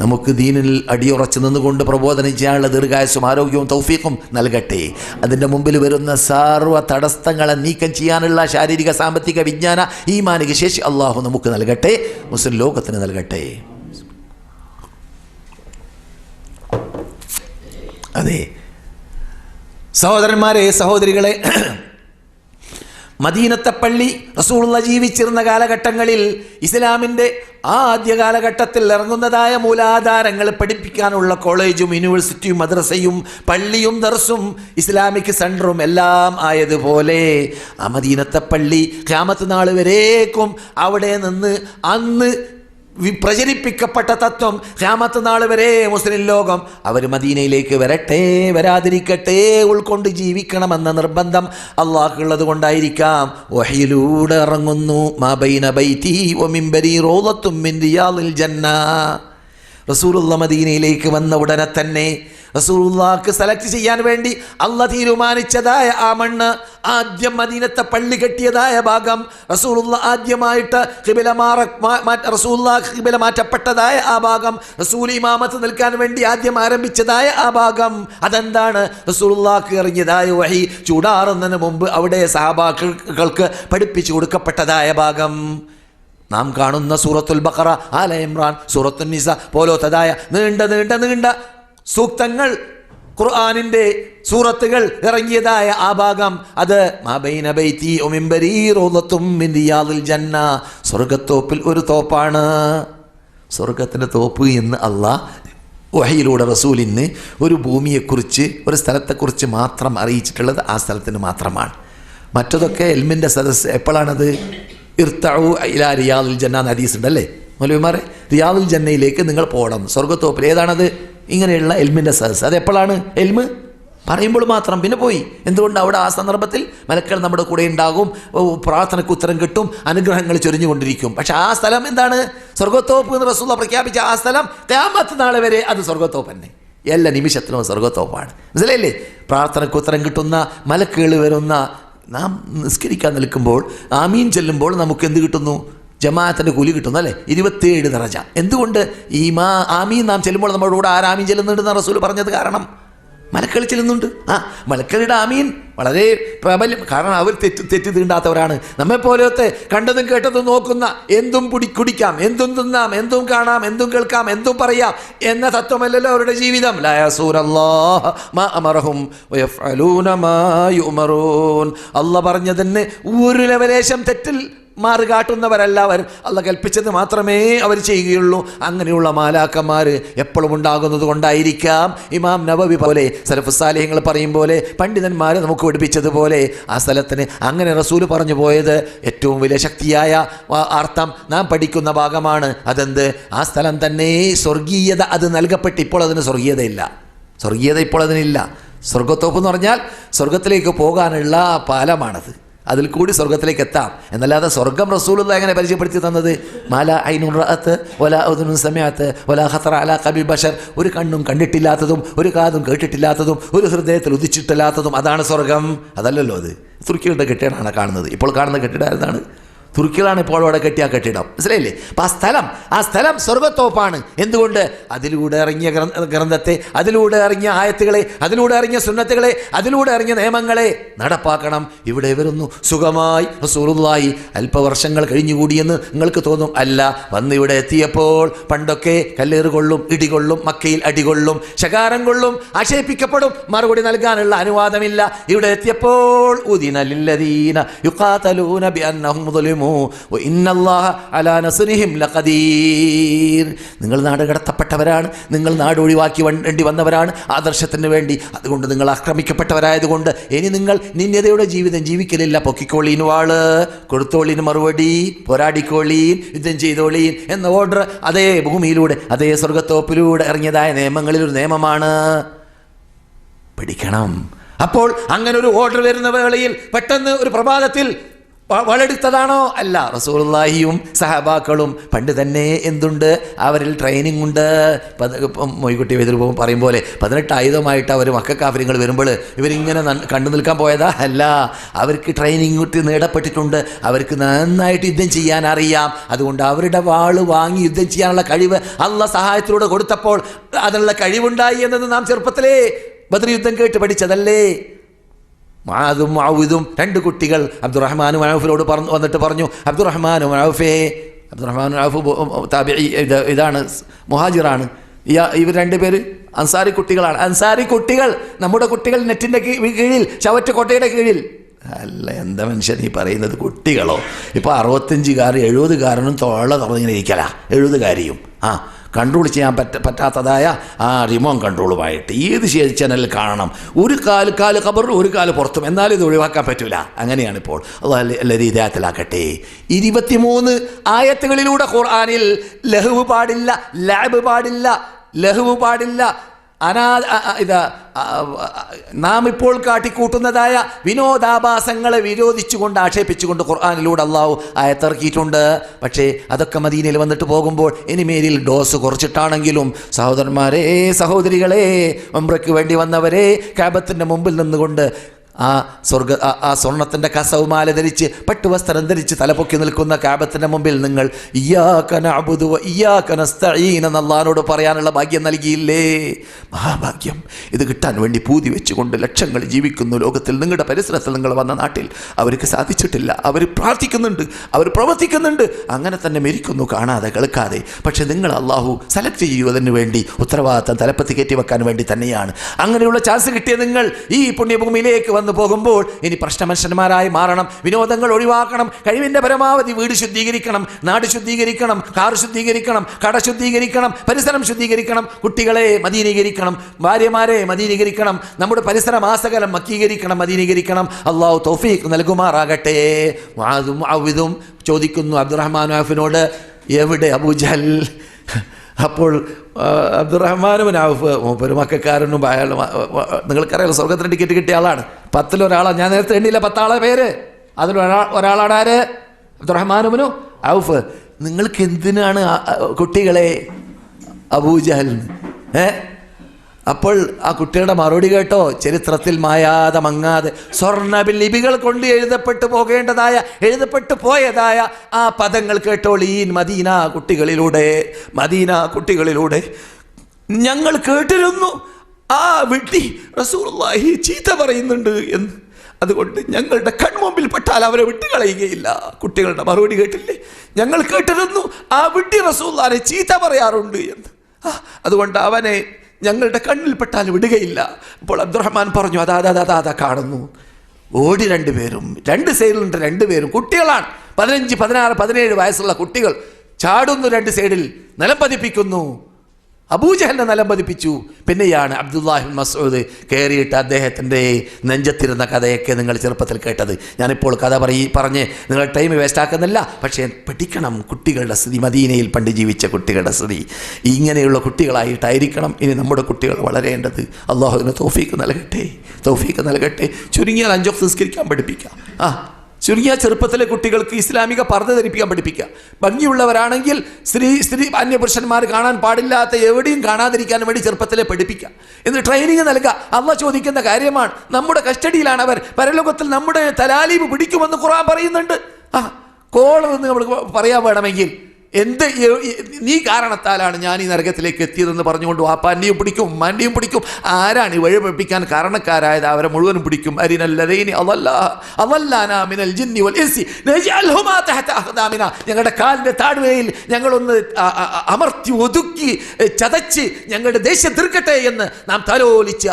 നമുക്ക് ദീനിൽ അടിയുറച്ച് നിന്നുകൊണ്ട് പ്രബോധനം ചെയ്യാനുള്ള ദീർഘായുസ്സും ആരോഗ്യവും തൗഫീഖും നൽകട്ടെ. അതിൻ്റെ മുമ്പിൽ വരുന്ന സർവ്വ തടസ്സങ്ങളെ നീക്കം ചെയ്യാനുള്ള ശാരീരിക, സാമ്പത്തിക, വിജ്ഞാന, ഈമാനിക ശേഷി അള്ളാഹു നമുക്ക് നൽകട്ടെ, മുസ്ലിം ലോകത്തിന് നൽകട്ടെ. അതെ സഹോദരന്മാരെ, സഹോദരികളെ, മദീനത്തെ പള്ളി റസൂലുള്ളാഹി ജീവിച്ചിരുന്ന കാലഘട്ടങ്ങളിൽ ഇസ്ലാമിൻ്റെ ആദ്യ കാലഘട്ടത്തിൽ ഇറങ്ങുന്നതായ മൂലാധാരങ്ങൾ പഠിപ്പിക്കാനുള്ള കോളേജും യൂണിവേഴ്സിറ്റിയും മദ്രസയും പള്ളിയും ദർസും ഇസ്ലാമിക് സെൻറ്ററും എല്ലാം ആയതുപോലെ ആ മദീനത്തെ പള്ളി ഖിയാമത്ത് നാൾ വരേക്കും അവിടെ നിന്ന് അന്ന് പ്രചരിപ്പിക്കപ്പെട്ട തത്വം ഖിയാമത്ത് നാൾ വരെ മുസ്ലിം ലോകം അവർ മദീനയിലേക്ക് വരട്ടെ, വരാതിരിക്കട്ടെ, ഉൾക്കൊണ്ട് ജീവിക്കണമെന്ന നിർബന്ധം അള്ളാഹുള്ളത് കൊണ്ടായിരിക്കാം വഹയിലൂടെ ഇറങ്ങുന്നു. മാ ബൈന ബൈതി വ മിൻബരി റൗളത്തും മിൻ റിയാദിൽ ജന്ന. റസൂലുള്ളാഹി മദീനയിലേക്ക് വന്ന ഉടനെ തന്നെ റസൂലുള്ളാഹിക്ക് സെലക്ട് ചെയ്യാൻ വേണ്ടി അള്ളാഹ് തീരുമാനിച്ചതായ ആ ആദ്യം മദീനത്തെ പള്ളി കെട്ടിയതായ ഭാഗം, റസൂലുള്ളാഹി ആദ്യമായിട്ട് റസൂലുള്ളാഹി ഖിബല മാറ്റപ്പെട്ടതായ ആ ഭാഗം, റസൂൽ ഇമാമത്ത് നിൽക്കാൻ വേണ്ടി ആദ്യം ആരംഭിച്ചതായ ആ ഭാഗം, അതെന്താണ്? റസൂലുള്ളാഹിക്ക് ഇറങ്ങിയതായ വഹി ചൂടാറുന്നതിന് മുമ്പ് അവിടെ സഹാബാക്കൾക്ക് പഠിപ്പിച്ചു കൊടുക്കപ്പെട്ടതായ ഭാഗം. നാം കാണുന്ന സൂറത്തുൽ ബഖറ, ആല ഇമ്രാൻ, സൂറത്തുൻ നിസ പോലത്തതായ നീണ്ട സൂക്തങ്ങൾ, ഖുർആനിൻ്റെ സൂറത്തുകൾ ഇറങ്ങിയതായ ആ ഭാഗം, അത് മാ ബൈന ബൈതി വ മിൻബരി റൗളത്തും മിൻ റിയാദിൽ ജന്ന, സ്വർഗത്തോപ്പിൽ ഒരു തോപ്പാണ്. സ്വർഗത്തിൻ്റെ തോപ്പ് എന്ന് അള്ളാഹ് വഹയിലൂടെ റസൂലിന് ഒരു ഭൂമിയെക്കുറിച്ച്, ഒരു സ്ഥലത്തെക്കുറിച്ച് മാത്രം അറിയിച്ചിട്ടുള്ളത് ആ സ്ഥലത്തിന് മാത്രമാണ്. മറ്റതൊക്കെ എൽമിൻ്റെ സദസ്സ് എപ്പോഴാണത്? ഇർത്തഉ ഇലാ റിയാദിൽ ജന്ന എന്ന ഹദീസ് ഉണ്ടല്ലേ മൗലവിമാരെ? റിയാദിൽ ജന്നയിലേക്ക് നിങ്ങൾ പോകണം, സ്വർഗത്തോപ്പിൽ. ഏതാണത്? ഇങ്ങനെയുള്ള എൽമിൻ്റെ സദസ്സ്. അതെപ്പോഴാണ്? എൽമ് പറയുമ്പോൾ മാത്രം. പിന്നെ പോയി. എന്തുകൊണ്ട്? അവിടെ ആ സന്ദർഭത്തിൽ മലക്കൾ നമ്മുടെ കൂടെ ഉണ്ടാകും, പ്രാർത്ഥനയ്ക്ക് ഉത്തരം കിട്ടും, അനുഗ്രഹങ്ങൾ ചൊരിഞ്ഞുകൊണ്ടിരിക്കും. പക്ഷെ ആ സ്ഥലം എന്താണ്? സ്വർഗത്തോപ്പ് എന്ന് റസൂലുള്ളാഹി പ്രഖ്യാപിച്ച ആ സ്ഥലം ഖിയാമത്ത് നാൾ വരെ അത് സ്വർഗത്തോപ്പ് തന്നെ. എല്ലാ നിമിഷത്തിലും സ്വർഗത്തോപ്പാണ്. മനസ്സിലായില്ലേ? പ്രാർത്ഥനയ്ക്ക് ഉത്തരം കിട്ടുന്ന, മലക്കുകൾ വരുന്ന. നാം നിസ്കരിക്കാൻ നിൽക്കുമ്പോൾ ആമീൻ ചെല്ലുമ്പോൾ നമുക്ക് എന്ത് കിട്ടുന്നു? ജമാഅത്തിൻ്റെ കൂലി കിട്ടുന്നു അല്ലേ? 27 ദറജ. എന്തുകൊണ്ട്? ഈ ആമീൻ നാം ചെല്ലുമ്പോൾ നമ്മുടെ കൂടെ ആരാമീൻ ചെല്ലുന്നുണ്ടെന്ന് റസൂൽ പറഞ്ഞത് കാരണം മലക്കൾ ചെല്ലുന്നുണ്ട്. മലക്കളുടെ ആമീൻ വളരെ പ്രബലം. കാരണം അവർ തെറ്റ് തീണ്ടാത്തവരാണ്. നമ്മെപ്പോലത്തെ കണ്ടതും കേട്ടതും നോക്കുന്ന, എന്തും കുടിക്കാം, എന്തും തിന്നാം, എന്തും കാണാം, എന്തും കേൾക്കാം, എന്തും പറയാം എന്ന തത്വമല്ലല്ലോ അവരുടെ ജീവിതം. ലാ യസൂനല്ലാഹ മാ അമറഹും വയഫ്അലൂന മാ യുമറൂൻ. അല്ലാഹ് പറഞ്ഞതിന് ഒരു ലെവലേശം തെറ്റിൽ മാറുകാട്ടുന്നവരല്ല അവർ. അള്ളാഹ് കൽപ്പിച്ചത് മാത്രമേ അവർ ചെയ്യുകയുള്ളൂ. അങ്ങനെയുള്ള മാലാക്കന്മാർ എപ്പോഴും ഉണ്ടാകുന്നത് കൊണ്ടായിരിക്കാം ഇമാം നവവി പോലെ, സലഫ് സാലിഹ്യങ്ങൾ പറയും പോലെ, പണ്ഡിതന്മാർ നമുക്ക് പഠിപ്പിച്ചതുപോലെ ആ സ്ഥലത്തിന് അങ്ങനെ റസൂൽ പറഞ്ഞു പോയത് ഏറ്റവും വലിയ ശക്തിയായ അർത്ഥം നാം പഠിക്കുന്ന ഭാഗമാണ്. അതെന്ത്? ആ സ്ഥലം തന്നെ സ്വർഗീയത അത് നൽകപ്പെട്ട് ഇപ്പോൾ അതിന് സ്വർഗീയതയില്ല. സ്വർഗീയത ഇപ്പോൾ അതിനില്ല. സ്വർഗത്തോപ്പ് എന്ന് പറഞ്ഞാൽ സ്വർഗത്തിലേക്ക് പോകാനുള്ള പാലമാണത്. അതിൽ കൂടി സ്വർഗത്തിലേക്ക് എത്താം എന്നല്ലാതെ സ്വർഗം റസൂലുള്ളാഹി എങ്ങനെ പരിചയപ്പെടുത്തി തന്നത്? മാല ഐനുൻ റഅത്ത് വലാ ഉദുനുൻ സമഅത്ത് വലാ ഖതറ അലാ ഖൽബി ബശർ. ഒരു കണ്ണും കണ്ടിട്ടില്ലാത്തതും ഒരു കാതും കേട്ടിട്ടില്ലാത്തതും ഒരു ഹൃദയത്തിൽ ഉദിച്ചിട്ടില്ലാത്തതും അതാണ് സ്വർഗം. അതല്ലല്ലോ അത്. തുർക്കികളുടെ കെട്ടിടമാണ് കാണുന്നത്. ഇപ്പോൾ കാണുന്ന കെട്ടിടം എന്താണ്? തുർക്കികളാണ് ഇപ്പോൾ അവിടെ കെട്ടിയ കെട്ടിടം, മനസ്സിലായില്ലേ? അപ്പം ആ സ്ഥലം സ്വർഗത്തോപ്പാണ്. എന്തുകൊണ്ട്? അതിലൂടെ ഇറങ്ങിയ ഗ്രന്ഥത്തെ, അതിലൂടെ ഇറങ്ങിയ ആയത്തുകളെ, അതിലൂടെ ഇറങ്ങിയ സുന്നത്തുകളെ, അതിലൂടെ ഇറങ്ങിയ നിയമങ്ങളെ നടപ്പാക്കണം. ഇവിടെ വരുന്നു സുഖമായി റസൂലുള്ളാഹി അല്പവർഷങ്ങൾ കഴിഞ്ഞുകൂടിയെന്ന് നിങ്ങൾക്ക് തോന്നും. അല്ല, വന്ന് ഇവിടെ എത്തിയപ്പോൾ പണ്ടൊക്കെ കല്ലേറ് കൊള്ളും, ഇടികൊള്ളും, മക്കയിൽ അടികൊള്ളും, ശകാരം കൊള്ളും, ആക്ഷേപിക്കപ്പെടും, മറുപടി നൽകാനുള്ള അനുവാദമില്ല. ഇവിടെ എത്തിയപ്പോൾ ഉദിന ലില്ലദീന യുഖാതലൂന ബിഅന്നഹും ളുലിമൂ വഇന്നല്ലാഹ അലാ നസ്രിഹിം ലഖദീർ. നിങ്ങൾ നാട് കടത്തപ്പെട്ടവരാണ്, നിങ്ങൾ നാട് ഒഴിവാക്കി വേണ്ടി വന്നവരാണ് ആദർശത്തിന് വേണ്ടി. അതുകൊണ്ട് നിങ്ങൾ ആക്രമിക്കപ്പെട്ടവരായതുകൊണ്ട് ഇനി നിങ്ങൾ നിന്യതയുടെ ജീവിതം ജീവിക്കലില്ല. പൊക്കിക്കോളീൻ വാള്, കൊടുത്തോളീൻ മറുപടി, പോരാടിക്കോളീൻ, യുദ്ധം ചെയ്തോളീൻ എന്ന ഓർഡർ അതേ ഭൂമിയിലൂടെ, അതേ സ്വർഗത്തോപ്പിലൂടെ ഇറങ്ങിയതായ നിയമങ്ങളിലൊരു നിയമമാണ്. പിടിക്കണം. അപ്പോൾ അങ്ങനെ ഒരു ഓർഡർ വരുന്ന വേളയിൽ പെട്ടെന്ന് ഒരു പ്രഭാതത്തിൽ വളെടുത്തതാണോ? അല്ല. റസൂലുള്ളാഹിയും സഹാബാക്കളും പണ്ട് തന്നെ എന്തുണ്ട്, അവരിൽ ട്രെയിനിങ് ഉണ്ട്. മൊയ്കുട്ടി എതിർപ്പം പറയും പോലെ 18 ആയുധമായിട്ട് അവർ മക്കക്കാഫര്യങ്ങൾ വരുമ്പോൾ ഇവരിങ്ങനെ കണ്ടു നിൽക്കാൻ പോയതാ? അല്ല. അവർക്ക് ട്രെയിനിങ് നേടപ്പെട്ടിട്ടുണ്ട്, അവർക്ക് നന്നായിട്ട് യുദ്ധം ചെയ്യാൻ അറിയാം. അതുകൊണ്ട് അവരുടെ വാള് വാങ്ങി യുദ്ധം ചെയ്യാനുള്ള കഴിവ് അള്ളാഹ് സഹായത്തിലൂടെ കൊടുത്തപ്പോൾ അതിനുള്ള കഴിവുണ്ടായി എന്നത് നാം ചെറുപ്പത്തിലേ ബദർ യുദ്ധം കേട്ട് പഠിച്ചതല്ലേ? മുആദും മുഅവ്വിദും 2 കുട്ടികൾ അബ്ദുറഹ്മാനും ഔഫിനോട് വന്നിട്ട് പറഞ്ഞു, അബ്ദുറഹ്മാനും ഔഫേ, അബ്ദുറഹ്മാനും ഔഫ് താബിഈ, ഇതാണ് മുഹാജിറാണ്. ഇവർ 2 പേര് അൻസാരി കുട്ടികളാണ്. അൻസാരി കുട്ടികൾ, നമ്മുടെ കുട്ടികൾ നെറ്റിൻ്റെ കീഴിൽ, ചവറ്റ് കോട്ടയുടെ കീഴിൽ. അല്ല, എന്താ മനുഷ്യൻ ഈ പറയുന്നത്? കുട്ടികളോ? ഇപ്പോൾ 65-കാരും 70-കാരനും തൊള്ള തുറന്നിങ്ങനെ ഇരിക്കല. 70-കാരിയും കൺട്രോൾ ചെയ്യാൻ പറ്റാത്തതായ ആ റിമോട്ട് കൺട്രോളുമായിട്ട് ഏത് ചാനലിൽ കാണണം. ഒരു കാല് ഖബറും ഒരു കാല് പുറത്തും, എന്നാലും ഇത് ഒഴിവാക്കാൻ പറ്റൂല. അങ്ങനെയാണ് ഇപ്പോൾ. അല്ലാഹ് ഹിദായത്തിലാക്കട്ടെ. 23 ആയത്തുകളിലൂടെ ഖുർആനിൽ ലഹ്വ് പാടില്ല, ലാബ് പാടില്ല, ലഹ്വ് പാടില്ല, നാം ഇപ്പോൾ കാട്ടിക്കൂട്ടുന്നതായ വിനോദാഭാസങ്ങളെ വിരോധിച്ചുകൊണ്ട്, ആക്ഷേപിച്ചുകൊണ്ട് ഖുർആനിലൂടെ അള്ളാഹു ആയത്തിറക്കിയിട്ടുണ്ട്. പക്ഷേ അതൊക്കെ മദീനയിൽ വന്നിട്ട് പോകുമ്പോൾ ഇനിമേലിൽ ഡോസ് കുറച്ചിട്ടാണെങ്കിലും, സഹോദരന്മാരെ, സഹോദരികളെ, ഉംറയ്ക്ക് വേണ്ടി വന്നവരെ, കഅബത്തിന്റെ മുമ്പിൽ നിന്നുകൊണ്ട് ആ സ്വർണത്തിൻ്റെ കസവുമാല ധരിച്ച്, പട്ടുവസ്ത്രം ധരിച്ച് തലപൊക്കി നിൽക്കുന്ന കഅബത്തിന്റെ മുമ്പിൽ നിങ്ങൾ ഇയ്യാക നഅ്ബുദു വ ഇയ്യാക നസ്തഈൻ എന്ന് അല്ലാഹുവോട് പറയാനുള്ള ഭാഗ്യം നൽകിയില്ലേ? മഹാഭാഗ്യം. ഇത് കിട്ടാൻ വേണ്ടി പൂതി വെച്ചുകൊണ്ട് ലക്ഷങ്ങൾ ജീവിക്കുന്നു ലോകത്തിൽ. നിങ്ങളുടെ പരിസരത്തിൽ, നിങ്ങൾ വന്ന നാട്ടിൽ അവർക്ക് സാധിച്ചിട്ടില്ല. അവർ പ്രാർത്ഥിക്കുന്നുണ്ട്, അവർ പ്രവർത്തിക്കുന്നുണ്ട്, അങ്ങനെ തന്നെ മരിക്കുന്നു, കാണാതെ കേൾക്കാതെ. പക്ഷെ നിങ്ങൾ അള്ളാഹു സെലക്ട് ചെയ്യുന്നതിന് വേണ്ടി, ഉത്തരവാദിത്തം തലപ്പത്തി കയറ്റി വെക്കാൻ വേണ്ടി തന്നെയാണ്. അങ്ങനെയുള്ള ചാൻസ് കിട്ടിയ നിങ്ങൾ ഈ പുണ്യഭൂമിയിലേക്ക് വന്നു പോകുമ്പോൾ ഇനി പ്രശ്നമനുഷ്യന്മാരായി മാറണം. വിനോദങ്ങൾ ഒഴിവാക്കണം. കഴിവിൻ്റെ പരമാവധി വീട് ശുദ്ധീകരിക്കണം, നാട് ശുദ്ധീകരിക്കണം, കാർ ശുദ്ധീകരിക്കണം, കട ശുദ്ധീകരിക്കണം, പരിസരം ശുദ്ധീകരിക്കണം, കുട്ടികളെ മദീനീകരിക്കണം, ഭാര്യമാരെ മദീനീകരിക്കണം, നമ്മുടെ പരിസരം ആസകലം മക്കീകരിക്കണം, മദീനീകരിക്കണം. അള്ളാഹു തൗഫീഖ് നൽകുമാറാകട്ടെ. മുആദും മുഅവ്വിദും ചോദിക്കുന്നു അബ്ദുറഹ്മാൻ ഔഫിനോട്, എവിടെ അബൂജഹൽ? അപ്പോൾ അബ്ദുറഹ്മാൻ ഔഫ് മൂപ്പര് മക്കാരനും അയാൾ, നിങ്ങൾക്കറിയാലോ, സ്വർഗത്തിന് ടിക്കറ്റ് കിട്ടിയ ആളാണ്. 10 ഒരാളാണ്. ഞാൻ നേരത്തെ എണ്ണിയില്ല 10 ആളെ പേര്. ഒരാളാണ് ആര്? അബ്ദുറഹ്മാൻ ഔഫ്. നിങ്ങൾക്ക് എന്തിനാണ് കുട്ടികളെ അബൂജഹലിന്? അപ്പോൾ ആ കുട്ടികളുടെ മറുപടി കേട്ടോ, ചരിത്രത്തിൽ മായാതെ മങ്ങാതെ സ്വർണ്ണ കൊണ്ട് എഴുതപ്പെട്ടു പോയതായ ആ പദങ്ങൾ കേട്ടോളീൻ. മദീന കുട്ടികളിലൂടെ ഞങ്ങൾ കേട്ടിരുന്നു ആ വിട്ടി റസൂലുള്ളാഹി ചീത്ത പറയുന്നുണ്ട് എന്ന്. അതുകൊണ്ട് ഞങ്ങളുടെ കൺമുമ്പിൽ പെട്ടാൽ അവരെ വിട്ടുകളയുകയില്ല. കുട്ടികളുടെ മറുപടി കേട്ടില്ലേ? ഞങ്ങൾ കേട്ടിരുന്നു ആ വിട്ടി റസൂലുള്ളാഹിയെ ചീത്ത പറയാറുണ്ട് എന്ന്. അതുകൊണ്ട് അവനെ ഞങ്ങളുടെ കണ്ണിൽപ്പെട്ടാൽ വിടുകയില്ല. അപ്പോൾ അബ്ദുറഹ്മാൻ പറഞ്ഞു, അതാ കാണുന്നു. ഓടി 2 പേരും, 2 സൈഡിലുണ്ട്. 2 പേരും കുട്ടികളാണ്. 15, 16, 17 വയസ്സുള്ള കുട്ടികൾ ചാടുന്നു. 2 സൈഡിൽ നിലം പതിപ്പിക്കുന്നു. അബൂജഹലിനെ നിലം പതിപ്പിച്ചു. പിന്നെയാണ് അബ്ദുല്ലാഹി മസ്ഊദ് കയറിയിട്ട് അദ്ദേഹത്തിൻ്റെ നെഞ്ചത്തിരുന്ന കഥയൊക്കെ നിങ്ങൾ ചെറുപ്പത്തിൽ കേട്ടത്. ഞാനിപ്പോൾ കഥ പറഞ്ഞ് നിങ്ങൾ ടൈം വേസ്റ്റ് ആക്കുന്നില്ല. പക്ഷേ പഠിക്കണം കുട്ടികളുടെ സ്ഥിതി, മദീനയിൽ പണ്ട് ജീവിച്ച കുട്ടികളുടെ സ്ഥിതി. ഇങ്ങനെയുള്ള കുട്ടികളായിട്ടായിരിക്കണം ഇനി നമ്മുടെ കുട്ടികൾ വളരേണ്ടത്. അള്ളാഹുവിന് തൗഫീഖ് നൽകട്ടെ. ചുരുങ്ങിയാൽ 5 വക്ത് നിസ്കരിക്കാൻ പഠിപ്പിക്കാം. ചുരുങ്ങിയ ചെറുപ്പത്തിലെ കുട്ടികൾക്ക് ഇസ്ലാമിക പർദ്ദ ധരിപ്പിക്കാൻ പഠിപ്പിക്കുക. ഭംഗിയുള്ളവരാണെങ്കിൽ സ്ത്രീ അന്യപുരുഷന്മാർ കാണാൻ പാടില്ലാത്ത എവിടെയും കാണാതിരിക്കാൻ വേണ്ടി ചെറുപ്പത്തിലെ പഠിപ്പിക്കുക. എന്നിട്ട് ട്രെയിനിങ് നൽകുക. അള്ളാഹ് ചോദിക്കുന്ന കാര്യമാണ്. നമ്മുടെ കസ്റ്റഡിയിലാണ് അവർ. പരലോകത്തിൽ നമ്മുടെ തലാലീബ് പിടിക്കുമെന്ന് ഖുർആൻ പറയുന്നുണ്ട്. കോളം എന്ന് നമ്മൾ പറയാൻ വേണമെങ്കിൽ നീ കാരണത്താലാണ് ഞാൻ ഈ നരകത്തിലേക്ക് എത്തിയതെന്ന് പറഞ്ഞുകൊണ്ട് വാപ്പാൻ്റെയും പിടിക്കും ഉമ്മാൻ്റെയും പിടിക്കും. ആരാണ് ഈ വഴി പഠിപ്പിക്കാൻ കാരണക്കാരായത് അവരെ മുഴുവനും പിടിക്കും. ഞങ്ങളുടെ കാലിൻ്റെ താഴ്വയിൽ ഞങ്ങളൊന്ന് അമർത്തി ഒതുക്കി ചതച്ച് ഞങ്ങളുടെ ദേഷ്യം തീർക്കട്ടെ എന്ന് നാം തലോലിച്ച്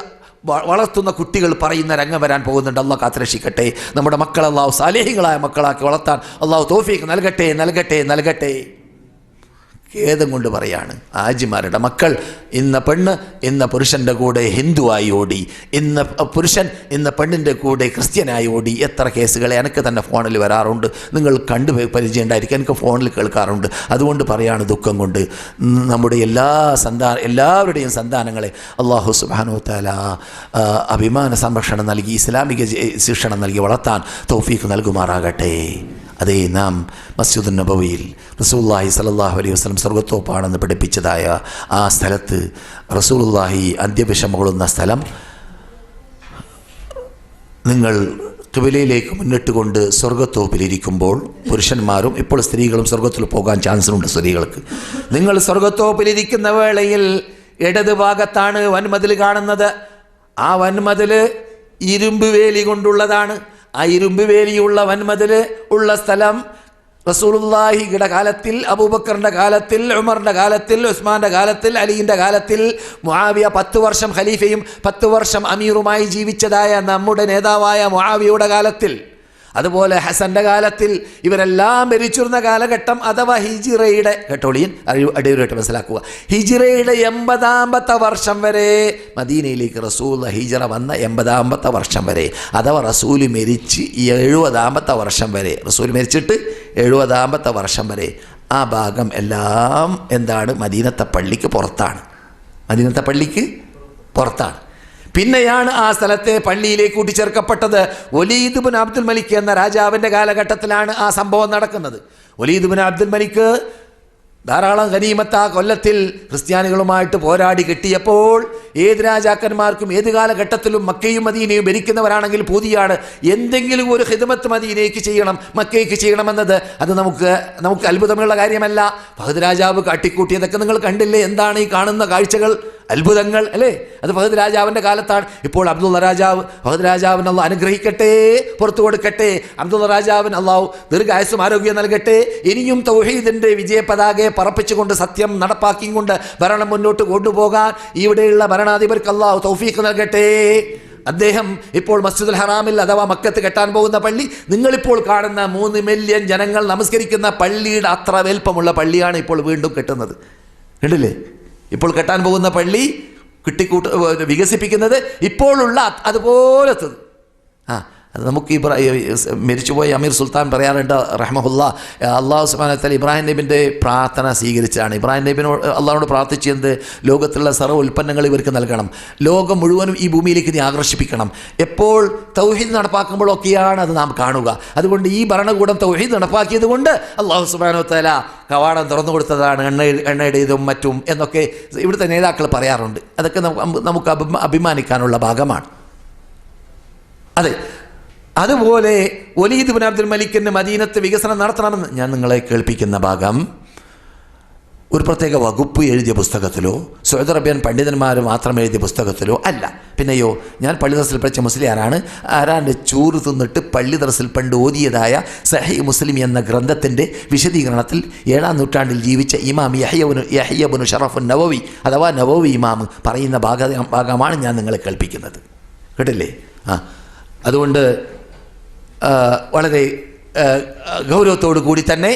വളർത്തുന്ന കുട്ടികൾ പറയുന്ന രംഗം വരാൻ പോകുന്നുണ്ട്. അള്ളാഹു കാത്തുരക്ഷിക്കട്ടെ. നമ്മുടെ മക്കൾ അള്ളാഹു സാലിഹീങ്ങളായ മക്കളാക്കി വളർത്താൻ അള്ളാഹു തൗഫീഖ് നൽകട്ടെ നൽകട്ടെ നൽകട്ടെ. ഖേദം കൊണ്ട് പറയാണ്, ആജിമാരുടെ മക്കൾ ഇന്ന പെണ്ണ് ഇന്ന പുരുഷൻ്റെ കൂടെ ഹിന്ദുവായി ഓടി, ഇന്ന പുരുഷൻ ഇന്ന പെണ്ണിൻ്റെ കൂടെ ക്രിസ്ത്യനായി ഓടി. എത്ര കേസുകളെ എനിക്ക് തന്നെ ഫോണിൽ വരാറുണ്ട്. നിങ്ങൾ കണ്ടു പരിചയം ഉണ്ടായിരിക്കും, എനിക്ക് ഫോണിൽ കേൾക്കാറുണ്ട്. അതുകൊണ്ട് പറയാണ് ദുഃഖം കൊണ്ട് നമ്മുടെ എല്ലാവരുടെയും സന്താനങ്ങളെ അള്ളാഹു സുബ്ഹാനഹു വ തആല അഭിമാന സംരക്ഷണം നൽകി ഇസ്ലാമിക ശിക്ഷണം നൽകി വളർത്താൻ തൗഫീഖ് നൽകുമാറാകട്ടെ. അതേ നാം മസ്ജിദ് നബവിയിൽ റസൂലുള്ളാഹി സ്വല്ലല്ലാഹു അലൈഹി വസല്ലം സ്വർഗ്ഗത്തോപ്പാണെന്ന് പഠിപ്പിച്ചതായ ആ സ്ഥലത്ത് റസൂലുള്ളാഹി അന്ത്യവിഷമകൊള്ളുന്ന സ്ഥലം നിങ്ങൾ ഖിബലയിലേക്ക് മുന്നിട്ടുകൊണ്ട് സ്വർഗ്ഗത്തോപ്പിലിരിക്കുമ്പോൾ പുരുഷന്മാരും ഇപ്പോൾ സ്ത്രീകളും സ്വർഗ്ഗത്തിൽ പോകാൻ ചാൻസുണ്ട്. സ്ത്രീകൾക്ക് നിങ്ങൾ സ്വർഗ്ഗത്തോപ്പിലിരിക്കുന്ന വേളയിൽ ഇടത് ഭാഗത്താണ് വൻമതിൽ കാണുന്നത്. ആ വൻമതിൽ ഇരുമ്പ് വേലി കൊണ്ടുള്ളതാണ്. ആ ഇരുമ്പ് വേലിയുള്ള വൻമതിൽ ഉള്ള സ്ഥലം റസൂലുള്ളാഹിയുടെ കാലത്തിൽ, അബൂബക്കറിൻ്റെ കാലത്തിൽ, ഉമറിൻ്റെ കാലത്തിൽ, ഉസ്മാൻ്റെ കാലത്തിൽ, അലിയുടെ കാലത്തിൽ, മുആവിയ 10 വർഷം ഖലീഫയും 10 വർഷം അമീറുമായി ജീവിച്ചതായ നമ്മുടെ നേതാവായ മുആവിയയുടെ കാലത്തിൽ, അതുപോലെ ഹസൻ്റെ കാലത്തിൽ, ഇവരെല്ലാം ഭരിച്ചിരുന്ന കാലഘട്ടം അഥവാ ഹിജ്റയുടെ കേട്ടോളിയൻ അടിവരായിട്ട് മനസ്സിലാക്കുക, ഹിജ്റയുടെ 80ാമത്തെ വർഷം വരെ മദീനയിലേക്ക് റസൂൽ ഹിജ്റ വന്ന 80ാമത്തെ വർഷം വരെ അഥവാ റസൂൽ മരിച്ച് 70ാമത്തെ വർഷം വരെ, റസൂൽ മരിച്ചിട്ട് 70ാമത്തെ വർഷം വരെ ആ ഭാഗം എല്ലാം എന്താണ്? മദീനത്തെ പള്ളിക്ക് പുറത്താണ്. മദീനത്തെ പള്ളിക്ക് പുറത്താണ്. പിന്നെയാണ് ആ സ്ഥലത്തെ പള്ളിയിലേക്ക് കൂട്ടിച്ചേർക്കപ്പെട്ടത്. വലീദ് ബിൻ അബ്ദുൽ മലിക് എന്ന രാജാവിൻ്റെ കാലഘട്ടത്തിലാണ് ആ സംഭവം നടക്കുന്നത്. വലീദ് ബിൻ അബ്ദുൽ മലിക് ധാരാളം ഗനീമത്ത് ആ കൊല്ലത്തിൽ ക്രിസ്ത്യാനികളുമായിട്ട് പോരാടി കിട്ടിയപ്പോൾ ഏത് രാജാക്കന്മാർക്കും ഏത് കാലഘട്ടത്തിലും മക്കയും മദീനയും ഭരിക്കുന്നവരാണെങ്കിൽ പൂതിയാണ് എന്തെങ്കിലും ഒരു ഖിദ്മത്ത് മദീനയ്ക്ക് ചെയ്യണം, മക്കയ്ക്ക് ചെയ്യണമെന്നത്. അത് നമുക്ക് അത്ഭുതമുള്ള കാര്യമല്ല. ഫഹദ് രാജാവ് കാട്ടിക്കൂട്ടിയതൊക്കെ നിങ്ങൾ കണ്ടില്ലേ? എന്താണ് ഈ കാണുന്ന കാഴ്ചകൾ? അത്ഭുതങ്ങൾ അല്ലേ? അത് ഫഹദ് രാജാവിൻ്റെ കാലത്താണ്. ഇപ്പോൾ അബ്ദുള്ള രാജാവ്, ഫഹദ് രാജാവിന് അള്ളാഹു അനുഗ്രഹിക്കട്ടെ, പുറത്തു കൊടുക്കട്ടെ. അബ്ദുള്ള രാജാവിന് അള്ളാഹു ദീർഘായുസ്സും ആരോഗ്യം നൽകട്ടെ. ഇനിയും തൗഹീദിൻ്റെ വിജയ പതാകയെ പറപ്പിച്ചുകൊണ്ട് സത്യം നടപ്പാക്കിക്കൊണ്ട് ഭരണം മുന്നോട്ട് കൊണ്ടുപോകാൻ ഇവിടെയുള്ള ഭരണാധിപർക്ക് അള്ളാഹു തൗഫീഖ് നൽകട്ടെ. അദ്ദേഹം ഇപ്പോൾ മസ്ജിദുൽ ഹറാമിൽ അഥവാ മക്കത്ത് കെട്ടാൻ പോകുന്ന പള്ളി, നിങ്ങളിപ്പോൾ കാണുന്ന 3 മില്യൺ ജനങ്ങൾ നമസ്കരിക്കുന്ന പള്ളിയുടെ അത്ര വലിപ്പമുള്ള പള്ളിയാണ് ഇപ്പോൾ വീണ്ടും കെട്ടുന്നത്. കണ്ടില്ലേ? ഇപ്പോൾ കെട്ടാൻ പോകുന്ന പള്ളി വികസിപ്പിക്കുന്നത് ഇപ്പോഴുള്ള അതുപോലത്തത്. അത് നമുക്ക് മരിച്ചുപോയ അമീർ സുൽത്താൻ പറയാറുണ്ട് റഹ്മഹുല്ലാ, അള്ളാഹു സുബ്ഹാനഹു വ തആല ഇബ്രാഹിം നബിൻ്റെ പ്രാർത്ഥന സ്വീകരിച്ചാണ്. ഇബ്രാഹിം നബിനോട് അള്ളാഹുനോട് പ്രാർത്ഥിച്ചത് ലോകത്തുള്ള സർവ്വ ഉൽപ്പന്നങ്ങൾ ഇവർക്ക് നൽകണം, ലോകം മുഴുവനും ഈ ഭൂമിയിലേക്ക് നീ ആകർഷിപ്പിക്കണം. എപ്പോൾ തൗഹീദ് നടപ്പാക്കുമ്പോഴൊക്കെയാണ് അത് നാം കാണുക. അതുകൊണ്ട് ഈ ഭരണകൂടം തൗഹീദ് നടപ്പാക്കിയത് കൊണ്ട് അള്ളാഹു സുബ്ഹാനഹു വ തആല കവാടം തുറന്നു കൊടുത്തതാണ്, എണ്ണയുടേതും മറ്റും എന്നൊക്കെ ഇവിടുത്തെ നേതാക്കൾ പറയാറുണ്ട്. അതൊക്കെ നമുക്ക് അഭിമാനിക്കാനുള്ള ഭാഗമാണ്. അതെ, അതുപോലെ വലീദ് ബിൻ അബ്ദുൽ മലിക്കിന് മദീനത്ത് വികസനം നടത്തണമെന്ന് ഞാൻ നിങ്ങളെ കേൾപ്പിക്കുന്ന ഭാഗം ഒരു പ്രത്യേക വകുപ്പ് എഴുതിയ പുസ്തകത്തിലോ സൗദി അറേബ്യൻ പണ്ഡിതന്മാർ മാത്രം എഴുതിയ പുസ്തകത്തിലോ അല്ല. പിന്നെയോ ഞാൻ പള്ളി ദർസിൽ പഠിച്ച മുസ്ലിയാരാണ്. ആരാൻ്റെ ചോറ് തിന്നിട്ട് പള്ളി ദർസിൽ പണ്ട് ഓതിയതായ സഹീഹ് മുസ്ലിം എന്ന ഗ്രന്ഥത്തിൻ്റെ വിശദീകരണത്തിൽ 7ാം നൂറ്റാണ്ടിൽ ജീവിച്ച ഇമാം യഹ്യ ബിൻ ഷറഫ് നവവി അഥവാ നവവി ഇമാം പറയുന്ന ഭാഗമാണ് ഞാൻ നിങ്ങളെ കേൾപ്പിക്കുന്നത്. കേട്ടില്ലേ? അതുകൊണ്ട് വളരെ ഗൗരവത്തോടു കൂടി തന്നെ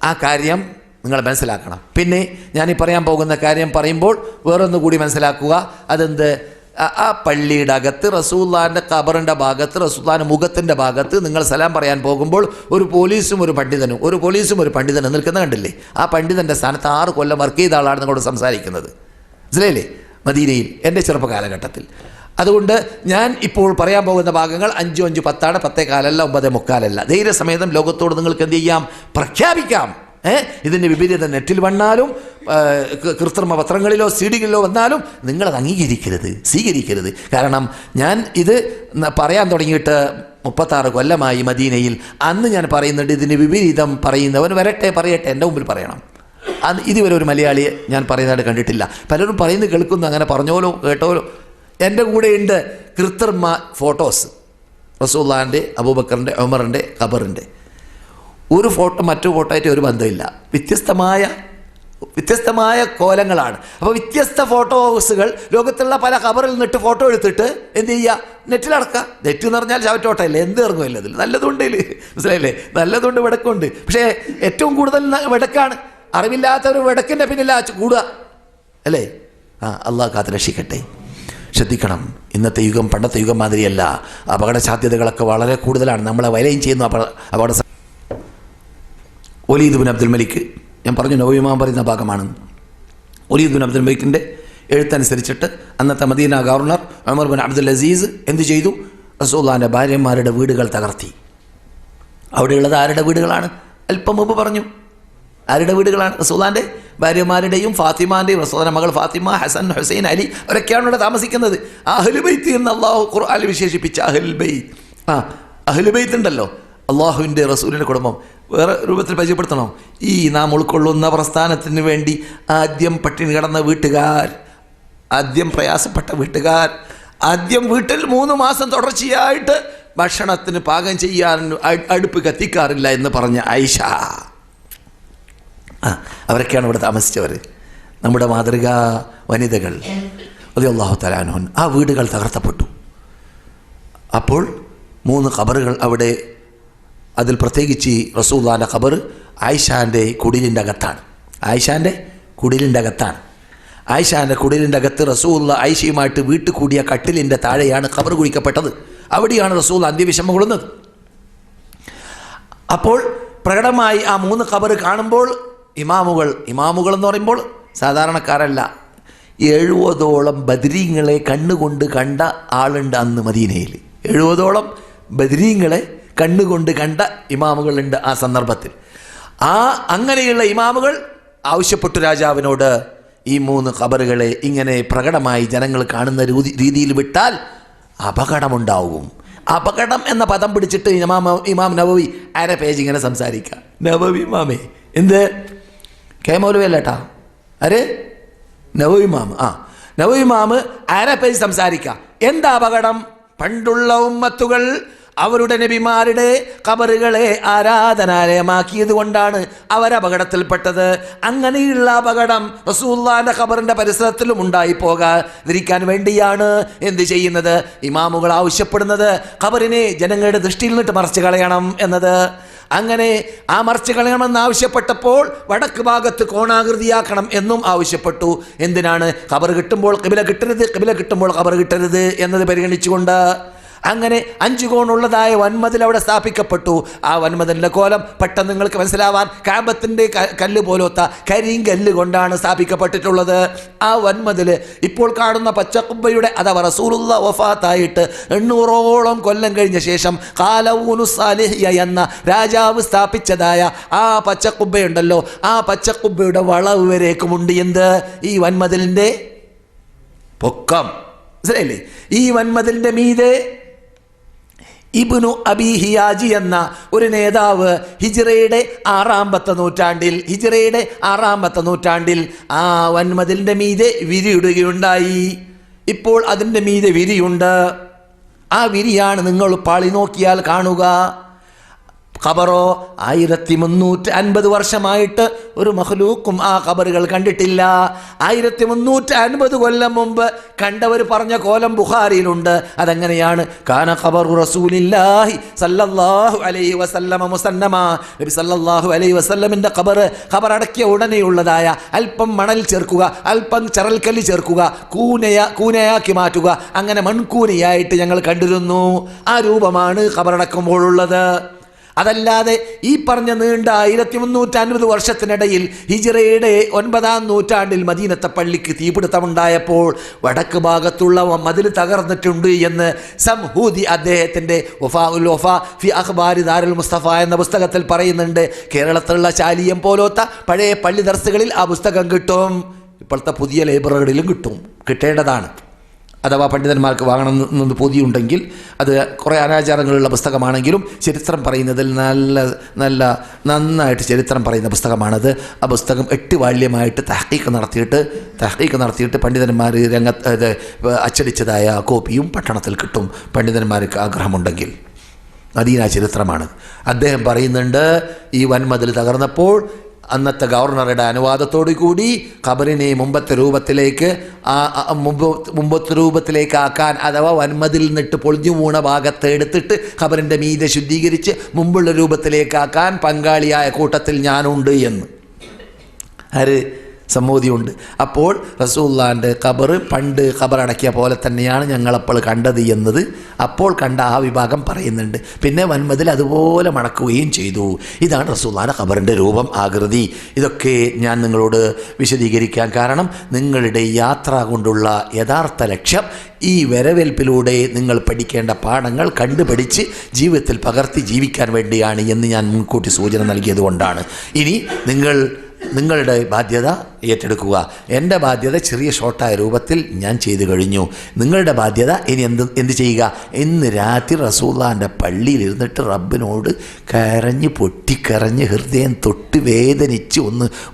ആ കാര്യം നിങ്ങൾ മനസ്സിലാക്കണം. പിന്നെ ഞാനീ പറയാൻ പോകുന്ന കാര്യം പറയുമ്പോൾ വേറൊന്നു കൂടി മനസ്സിലാക്കുക. അതെന്ത്? ആ പള്ളിയുടെ അകത്ത് റസൂലുള്ളാഹിൻ്റെ ഖബറിൻ്റെ ഭാഗത്ത്, റസൂലുള്ളാഹിൻ്റെ മുഖത്തിൻ്റെ ഭാഗത്ത് നിങ്ങൾ സലാം പറയാൻ പോകുമ്പോൾ ഒരു പോലീസും ഒരു പണ്ഡിതനും നിൽക്കുന്ന കണ്ടില്ലേ? ആ പണ്ഡിതൻ്റെ സ്ഥാനത്ത് 6 കൊല്ലം വർക്ക് ചെയ്ത ആളാണ് നിങ്ങളോട് സംസാരിക്കുന്നത്. മനസ്സിലായില്ലേ? മദീനയിൽ എൻ്റെ ചെറുപ്പ കാലഘട്ടത്തിൽ. അതുകൊണ്ട് ഞാൻ ഇപ്പോൾ പറയാൻ പോകുന്ന ഭാഗങ്ങൾ 5, 5, 10 10:15 9:15 ധൈര്യസമേതം ലോകത്തോട് നിങ്ങൾക്ക് എന്ത് ചെയ്യാം? പ്രഖ്യാപിക്കാം. ഇതിൻ്റെ വിപരീതം നെറ്റിൽ വന്നാലും കൃത്രിമ പത്രങ്ങളിലോ CD-കളിലോ വന്നാലും നിങ്ങളത് അംഗീകരിക്കരുത്, സ്വീകരിക്കരുത്. കാരണം ഞാൻ ഇത് പറയാൻ തുടങ്ങിയിട്ട് 36 കൊല്ലമായി മദീനയിൽ. അന്ന് ഞാൻ പറയുന്നുണ്ട്, ഇതിന് വിപരീതം പറയുന്നവൻ വരട്ടെ, പറയട്ടെ, എൻ്റെ മുമ്പിൽ പറയണം. അത് ഇതുവരെ ഒരു മലയാളിയെ ഞാൻ പറയുന്നതായിട്ട് കണ്ടിട്ടില്ല. പലരും പറയുന്നത് കേൾക്കുന്നു, അങ്ങനെ പറഞ്ഞോലോ കേട്ടോലോ. എൻ്റെ കൂടെയുണ്ട് കൃത്രിമ ഫോട്ടോസ്, റസൂലുള്ളാഹിൻ്റെ, അബൂബക്കറിൻ്റെ, ഉമറിൻ്റെ ഖബറിൻ്റെ. ഒരു ഫോട്ടോ മറ്റു ഫോട്ടോ ആയിട്ട് ഒരു ബന്ധമില്ല, വ്യത്യസ്തമായ കോലങ്ങളാണ്. അപ്പോൾ വ്യത്യസ്ത ഫോട്ടോസുകൾ ലോകത്തുള്ള പല ഖബറിൽ നിന്നിട്ട് ഫോട്ടോ എടുത്തിട്ട് എന്ത് ചെയ്യുക, നെറ്റിലടക്കുക. നെറ്റ് എന്ന് പറഞ്ഞാൽ ചവറ്റോട്ടല്ലേ, എന്ത് ഇറങ്ങുമല്ലോ അതിൽ. നല്ലതുണ്ട്, മനസ്സിലായില്ലേ, നല്ലതുണ്ട്, വെടക്കുണ്ട്. പക്ഷേ ഏറ്റവും കൂടുതൽ വെടക്കാണ്. അറിവില്ലാത്തൊരു വെടക്കിൻ്റെ പിന്നില്ല കൂടുക അല്ലേ. അള്ളാഹ് കാത്ത് രക്ഷിക്കട്ടെ. ശ്രദ്ധിക്കണം, ഇന്നത്തെ യുഗം പണ്ടത്തെ യുഗം മാതിരിയല്ല. അപകട സാധ്യതകളൊക്കെ വളരെ കൂടുതലാണ്. നമ്മളെ വലയം ചെയ്യുന്ന അപകട. വലീദ് ബിൻ അബ്ദുൽ മലിക്, ഞാൻ പറഞ്ഞു നബവി ഇമാം പറയുന്ന ഭാഗമാണ്. വലീദ് ബിൻ അബ്ദുൽ മലിക്കിൻ്റെ എഴുത്തനുസരിച്ചിട്ട് അന്നത്തെ Medina governor Umar bin Abdul Aziz എന്ത് ചെയ്തു? റസൂലുള്ളാഹിൻ്റെ ഭാര്യമാരുടെ വീടുകൾ തകർത്തി. അവിടെയുള്ളത് ആരുടെ വീടുകളാണ്? അല്പം മുമ്പ് പറഞ്ഞു ആരുടെ വീടുകളാണ്? റസൂലുള്ളാഹിൻ്റെ ഭാര്യമാരുടെയും ഫാത്തിമാൻ്റെയും. റസൂലുള്ളാഹിൻ്റെ മകൾ ഫാത്തിമ, ഹസൻ, ഹുസൈൻ, അലി അവരൊക്കെയാണ് ഇവിടെ താമസിക്കുന്നത്. അഹ്ലു ബൈത്ത് എന്ന് അള്ളാഹു ഖുർആനിൽ വിശേഷിപ്പിച്ച അഹ്ലുൽ ബൈത്ത്. അഹ്ലു ബൈത്ത് ഉണ്ടല്ലോ, അള്ളാഹുവിൻ്റെ റസൂലിൻ്റെ കുടുംബം. വേറെ രൂപത്തിൽ പരിചയപ്പെടുത്തണോ? ഈ നാം ഉൾക്കൊള്ളുന്ന പ്രസ്ഥാനത്തിന് വേണ്ടി ആദ്യം പട്ടിണി കിടന്ന വീട്ടുകാർ, ആദ്യം പ്രയാസപ്പെട്ട വീട്ടുകാർ, ആദ്യം വീട്ടിൽ 3 മാസം തുടർച്ചയായിട്ട് ഭക്ഷണത്തിന് പാകം ചെയ്യാൻ അടുപ്പ് കത്തിക്കാറില്ല എന്ന് പറഞ്ഞ ആയിഷ, അവരൊക്കെയാണ് ഇവിടെ താമസിച്ചവർ. നമ്മുടെ മാതൃകാ വനിതകൾ റളിയല്ലാഹു തആല അൻഹുൻ. ആ വീടുകൾ തകർത്തപ്പെട്ടു. അപ്പോൾ 3 ഖബറുകൾ അവിടെ. അതിൽ പ്രത്യേകിച്ച് റസൂലുള്ളാഹിൻ്റെ ഖബർ ആയിഷാൻ്റെ കുടിലിൻ്റെ അകത്താണ്. ആയിഷാൻ്റെ കുടിലിൻ്റെ അകത്ത് റസൂലുള്ളാഹി ആയിഷയുമായിട്ട് വീട്ടിൽ കൂടിയ കട്ടിലിൻ്റെ താഴെയാണ് ഖബർ കുഴിക്കപ്പെട്ടത്. അവിടെയാണ് റസൂൽ അന്ത്യവിഷമം കൊള്ളുന്നത്. അപ്പോൾ പ്രകടമായി ആ 3 ഖബർ കാണുമ്പോൾ ഇമാമുകൾ എന്ന് പറയുമ്പോൾ സാധാരണക്കാരല്ല, 70ഓളം ബദരീങ്ങളെ കണ്ണുകൊണ്ട് കണ്ട ആളുണ്ട് അന്ന് മദീനയിൽ. 70ഓളം ബദരീങ്ങളെ കണ്ണുകൊണ്ട് കണ്ട ഇമാമുകളുണ്ട് ആ സന്ദർഭത്തിൽ. അങ്ങനെയുള്ള ഇമാമുകൾ ആവശ്യപ്പെട്ടു രാജാവിനോട്, ഈ 3 ഖബറുകളെ ഇങ്ങനെ പ്രകടമായി ജനങ്ങൾ കാണുന്ന രീതിയിൽ വിട്ടാൽ അപകടമുണ്ടാവും. അപകടം എന്ന പദം പിടിച്ചിട്ട് ഇമാം നവവി അര പേജ് ഇങ്ങനെ സംസാരിക്കുക. നവവി ഇമാമേ, എന്ത് കെ മൗലവി അല്ലേട്ടാ, നവവി ഇമാം. നവവി ഇമാം അര പേജ് സംസാരിക്കുക. എന്താ അപകടം? പണ്ടുള്ള ഉമ്മത്തുകൾ അവരുടെ നബിമാരുടെ ഖബറുകളെ ആരാധനാലയമാക്കിയത് കൊണ്ടാണ് അവരപകടത്തിൽപ്പെട്ടത്. അങ്ങനെയുള്ള അപകടം റസൂലുള്ളാഹിന്റെ ഖബറിന്റെ പരിസരത്തിലും ഉണ്ടായി പോകാതിരിക്കാൻ വേണ്ടിയാണ് എന്ത് ചെയ്യുന്നത്? ഇമാമുകൾ ആവശ്യപ്പെടുന്നത് ഖബറിനെ ജനങ്ങളുടെ ദൃഷ്ടിയിൽ നിന്നിട്ട് മറച്ചു കളയണം എന്നത്. അങ്ങനെ ആ മറച്ചു കളയണമെന്ന് ആവശ്യപ്പെട്ടപ്പോൾ വടക്ക് ഭാഗത്ത് കോണാകൃതിയാക്കണം എന്നും ആവശ്യപ്പെട്ടു. എന്തിനാണ്? ഖബർ കിട്ടുമ്പോൾ ഖിബ്ല കിട്ടരുത്, ഖിബ്ല കിട്ടുമ്പോൾ ഖബർ കിട്ടരുത് എന്നത് പരിഗണിച്ചുകൊണ്ട്. അങ്ങനെ 5 കോണുള്ളതായ വൻമതിൽ അവിടെ സ്ഥാപിക്കപ്പെട്ടു. ആ വൻമതിലിൻ്റെ കോലം പെട്ടെന്ന് നിങ്ങൾക്ക് മനസ്സിലാവാൻ കാബത്തിൻ്റെ കല്ല് പോലത്ത കരിങ്കല്ല് കൊണ്ടാണ് സ്ഥാപിക്കപ്പെട്ടിട്ടുള്ളത്. ആ വൻമതിൽ ഇപ്പോൾ കാണുന്ന പച്ചക്കുബ്ബയുടെ അഥവാ റസൂലുള്ളാഹി വഫാത്തായിട്ട് 800ഓളം കൊല്ലം കഴിഞ്ഞ ശേഷം ഖാലഊനു സാലിഹിയ എന്ന രാജാവ് സ്ഥാപിച്ചതായ ആ പച്ചക്കുബ്ബയുണ്ടല്ലോ, ആ പച്ചക്കുബ്ബയുടെ വളവ് വരേക്കുമുണ്ട് എന്ത്? ഈ വൻമതിലിൻ്റെ പൊക്കം. മനസ്സിലായില്ലേ? ഈ വൻമതിലിൻ്റെ മീതെ ഇബ്നു അബി ഹിയാജി എന്ന ഒരു നേതാവ് ഹിജ്റയുടെ 6ാമത്തെ നൂറ്റാണ്ടിൽ ആ വൻമതിലിൻ്റെ മീതെ വിരിയിടുകയുണ്ടായി. ഇപ്പോൾ അതിൻ്റെ മീതെ വിരിയുണ്ട്. ആ വിരിയാണ് നിങ്ങൾ പാളി നോക്കിയാൽ കാണുക. ഖബറോ 1350 വർഷമായിട്ട് ഒരു മഖ്ലൂക്കും ആ ഖബറുകൾ കണ്ടിട്ടില്ല. 1350 കൊല്ലം മുമ്പ് കണ്ടവർ പറഞ്ഞ കോലം ബുഖാരിയിലുണ്ട്. അതെങ്ങനെയാണ്? കാന ഖബറു റസൂലില്ലാഹി സല്ലല്ലാഹു അലൈഹി വസല്ലമ മുസന്നമ. നബി സല്ലല്ലാഹു അലൈഹി വസല്ലമിൻ്റെ ഖബർ അടക്കിയ ഉടനെയുള്ളതായ അല്പം മണൽ ചേർക്കുക, അല്പം ചരൽക്കല്ല് ചേർക്കുക, കൂനയാക്കി മാറ്റുക, അങ്ങനെ മൺകൂനയായിട്ട് ഞങ്ങൾ കണ്ടിരുന്നു. ആ രൂപമാണ് ഖബറടക്കുമ്പോഴുള്ളത്. അതല്ലാതെ ഈ പറഞ്ഞ നീണ്ട 1350 വർഷത്തിനിടയിൽ ഹിജ്റയുടെ 9ാം നൂറ്റാണ്ടിൽ മദീനത്തെ പള്ളിക്ക് തീപിടുത്തമുണ്ടായപ്പോൾ വടക്ക് ഭാഗത്തുള്ള മതിൽ തകർന്നിട്ടുണ്ട് എന്ന് സംഹൂദി അദ്ദേഹത്തിൻ്റെ വഫാഉൽ വഫാ ഫി അഖ്ബാരി ദാരുൽ മുസ്തഫ എന്ന പുസ്തകത്തിൽ പറയുന്നുണ്ട്. കേരളത്തിലുള്ള ശാലിയം പോലത്തെ പഴയ പള്ളി ദർസുകളിൽ ആ പുസ്തകം കിട്ടും. ഇപ്പോഴത്തെ പുതിയ ലൈബ്രറികളിലും കിട്ടേണ്ടതാണ്. അഥവാ പണ്ഡിതന്മാർക്ക് വാങ്ങണമെന്ന് പൊതിയുണ്ടെങ്കിൽ അത് കുറേ അനാചാരങ്ങളുള്ള പുസ്തകമാണെങ്കിലും ചരിത്രം പറയുന്നതിൽ നന്നായിട്ട് ചരിത്രം പറയുന്ന പുസ്തകമാണത്. ആ പുസ്തകം 8 വാല്യമായിട്ട് തഹ്ഖീഖ് നടത്തിയിട്ട് പണ്ഡിതന്മാർ രംഗത്ത് അച്ചടിച്ചതായ കോപ്പിയും പട്ടണത്തിൽ കിട്ടും, പണ്ഡിതന്മാർക്ക് ആഗ്രഹമുണ്ടെങ്കിൽ. മദീന ചരിത്രമാണ്. അദ്ദേഹം പറയുന്നുണ്ട്, ഈ വൻമതിൽ തകർന്നപ്പോൾ അന്നത്തെ ഗവർണറുടെ അനുവാദത്തോടു കൂടി ഖബറിനെ മുമ്പത്തെ രൂപത്തിലേക്ക് ആക്കാൻ, അഥവാ വൻമതിൽ നിന്നിട്ട് പൊളിഞ്ഞു വീണ ഭാഗത്ത് എടുത്തിട്ട് ഖബറിൻ്റെ മീതെ ശുദ്ധീകരിച്ച് മുമ്പുള്ള രൂപത്തിലേക്കാക്കാൻ പങ്കാളിയായ കൂട്ടത്തിൽ ഞാനുണ്ട് എന്ന് സമ്മോദിയുണ്ട്. അപ്പോൾ റസൂലുള്ളാഹിൻ്റെ ഖബർ പണ്ട് ഖബറടക്കിയ പോലെ തന്നെയാണ് ഞങ്ങളപ്പോൾ കണ്ടത് എന്നത് അപ്പോൾ കണ്ട ആ വിഭാഗം പറയുന്നുണ്ട്. പിന്നെ വൻമതിൽ അതുപോലെ മണക്കുകയും ചെയ്തു. ഇതാണ് റസൂലുള്ളാഹിൻ്റെ ഖബറിൻ്റെ രൂപം, ആകൃതി. ഇതൊക്കെ ഞാൻ നിങ്ങളോട് വിശദീകരിക്കാൻ കാരണം നിങ്ങളുടെ യാത്ര കൊണ്ടുള്ള യഥാർത്ഥ ലക്ഷ്യം ഈ വരവേൽപ്പിലൂടെ നിങ്ങൾ പഠിക്കേണ്ട പാഠങ്ങൾ കണ്ടുപഠിച്ച് ജീവിതത്തിൽ പകർത്തി ജീവിക്കാൻ വേണ്ടിയാണ് എന്ന് ഞാൻ മുൻകൂട്ടി സൂചന നൽകിയതുകൊണ്ടാണ്. ഇനി നിങ്ങളുടെ ബാധ്യത ഏറ്റെടുക്കുക. എൻ്റെ ബാധ്യത ചെറിയ ഷോർട്ടായ രൂപത്തിൽ ഞാൻ ചെയ്തു കഴിഞ്ഞു. നിങ്ങളുടെ ബാധ്യത ഇനി എന്ത് ചെയ്യുക? ഇന്ന് രാത്രി റസൂലുള്ളാഹിൻ്റെ പള്ളിയിലിരുന്നിട്ട് റബ്ബിനോട് പൊട്ടിക്കരഞ്ഞ് ഹൃദയം തൊട്ട് വേദനിച്ച്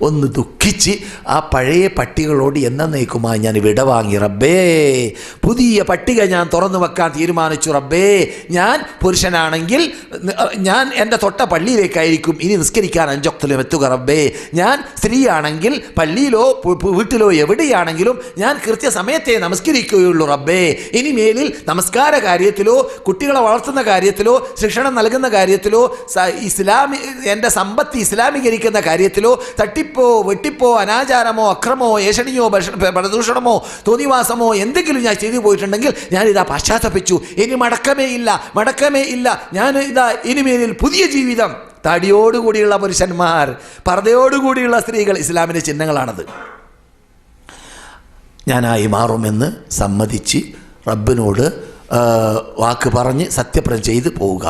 ഒന്ന് ദുഃഖിച്ച് ആ പഴയ പട്ടികളോട് എന്നേക്കുമായി ഞാൻ വിടവാങ്ങി റബ്ബേ, പുതിയ പട്ടിക ഞാൻ തുറന്നു വെക്കാൻ തീരുമാനിച്ചു റബ്ബേ. ഞാൻ പുരുഷനാണെങ്കിൽ ഞാൻ എൻ്റെ തൊട്ട പള്ളിയിലേക്കായിരിക്കും ഇനി നിസ്കരിക്കാൻ 5 വക്തിലും എത്തുക റബ്ബേ. ഞാൻ സ്ത്രീയാണെങ്കിൽ പള്ളിയിലോ വീട്ടിലോ എവിടെയാണെങ്കിലും ഞാൻ കൃത്യസമയത്തെ നമസ്കരിക്കുകയുള്ളൂ റബ്ബേ. ഇനി മേലിൽ നമസ്കാര കാര്യത്തിലോ കുട്ടികളെ വളർത്തുന്ന കാര്യത്തിലോ ശിക്ഷണം നൽകുന്ന കാര്യത്തിലോ എൻ്റെ സമ്പത്ത് ഇസ്ലാമീകരിക്കുന്ന കാര്യത്തിലോ തട്ടിപ്പോ വെട്ടിപ്പോ അനാചാരമോ അക്രമോ ഏഷണിയോ പ്രദൂഷണമോ തോന്നിവാസമോ എന്തെങ്കിലും ഞാൻ ചെയ്തു പോയിട്ടുണ്ടെങ്കിൽ ഞാനിതാ പശ്ചാത്തപിച്ചു. ഇനി മടക്കമേ ഇല്ല. ഞാൻ ഇതാ ഇനിമേലിൽ പുതിയ ജീവിതം. തടിയോടുകൂടിയുള്ള പുരുഷന്മാർ, പർദ്ദയോടുകൂടിയുള്ള സ്ത്രീകൾ ഇസ്ലാമിൻ്റെ ചിഹ്നങ്ങളാണത്. ഞാനായി മാറുമെന്ന് സമ്മതിച്ച് റബ്ബിനോട് വാക്ക് പറഞ്ഞ് സത്യപ്രതിജ്ഞ ചെയ്ത് പോവുക.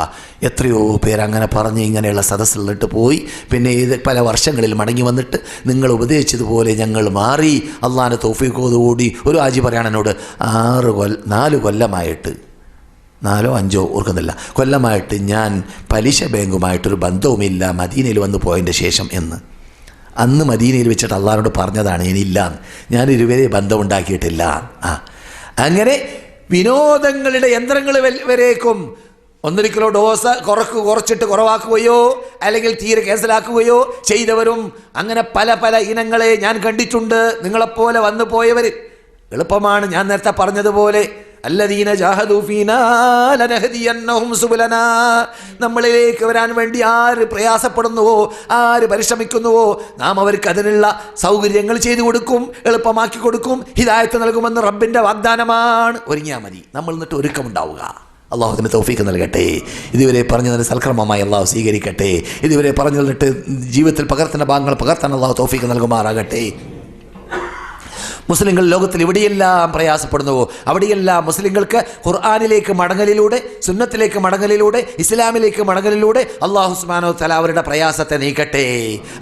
എത്രയോ പേരങ്ങനെ പറഞ്ഞ് ഇങ്ങനെയുള്ള സദസ്സിലിട്ട് പോയി. പിന്നെ പല വർഷങ്ങളിൽ മടങ്ങി വന്നിട്ട് നിങ്ങൾ ഉപദേശിച്ചതുപോലെ ഞങ്ങൾ മാറി, അള്ളാഹിൻ്റെ തൗഫീഖോടുകൂടി ഒരു ആജി പറയാണ് എന്നോട് 4 കൊല്ലമായിട്ട് 4 5 ഓർക്കുന്നില്ല കൊല്ലമായിട്ട് ഞാൻ പലിശ ബാങ്കുമായിട്ടൊരു ബന്ധവുമില്ല മദീനയിൽ വന്ന് പോയതിൻ്റെ ശേഷം എന്ന്. അന്ന് മദീനയിൽ വെച്ചിട്ട് അള്ളാഹിനോട് പറഞ്ഞതാണ് ഇനിയില്ല, ഞാൻ ഇതുവരെ ബന്ധമുണ്ടാക്കിയിട്ടില്ല. അങ്ങനെ വിനോദങ്ങളുടെ യന്ത്രങ്ങൾ വരേക്കും 1 കിലോ ഡോസ് കുറച്ചിട്ട് കുറവാക്കുകയോ അല്ലെങ്കിൽ തീരെ ക്യാൻസലാക്കുകയോ ചെയ്തവരും അങ്ങനെ പല ഇനങ്ങളെ ഞാൻ കണ്ടിട്ടുണ്ട്. നിങ്ങളെപ്പോലെ വന്നു പോയവർ എളുപ്പമാണ്. ഞാൻ നേരത്തെ പറഞ്ഞതുപോലെ അല്ലദീന ജാഹദൂ ഫീനാ ലനഹദിയന്നഹും സുബുലനാ, നമ്മളിലേക്ക് വരാൻ വേണ്ടി ആര് പ്രയാസപ്പെടുന്നുവോ, ആര് പരിശ്രമിക്കുന്നുവോ, നാം അവർക്ക് അതിനുള്ള സൗകര്യങ്ങൾ ചെയ്തു കൊടുക്കും, എളുപ്പമാക്കി കൊടുക്കും, ഹിദായത്ത് നൽകുമെന്ന് റബ്ബിൻ്റെ വാഗ്ദാനമാണ്. ഒരുങ്ങിയാൽ മതി, നമ്മൾ എന്നിട്ട് ഒരുക്കമുണ്ടാവുക. അള്ളാഹുവിന് തൗഫീഖ് നൽകട്ടെ. ഇതുവരെ പറഞ്ഞതിന് സൽക്രമമായി അള്ളാഹു സ്വീകരിക്കട്ടെ. ഇതുവരെ പറഞ്ഞു തന്നിട്ട് ജീവിതത്തിൽ പകർത്തുന്ന ഭാഗങ്ങൾ പകർത്താൻ അള്ളാഹു തൗഫീഖ് നൽകുമാറാകട്ടെ. മുസ്ലിങ്ങൾ ലോകത്തിൽ എവിടെയെല്ലാം പ്രയാസപ്പെടുന്നുവോ അവിടെയെല്ലാം മുസ്ലിങ്ങൾക്ക് ഖുർആനിലേക്ക് മടങ്ങലിലൂടെ, സുന്നത്തിലേക്ക് മടങ്ങലിലൂടെ, ഇസ്ലാമിലേക്ക് മടങ്ങലിലൂടെ അല്ലാഹു സുബ്ഹാനഹു വ തആല അവരുടെ പ്രയാസത്തെ നീക്കട്ടെ,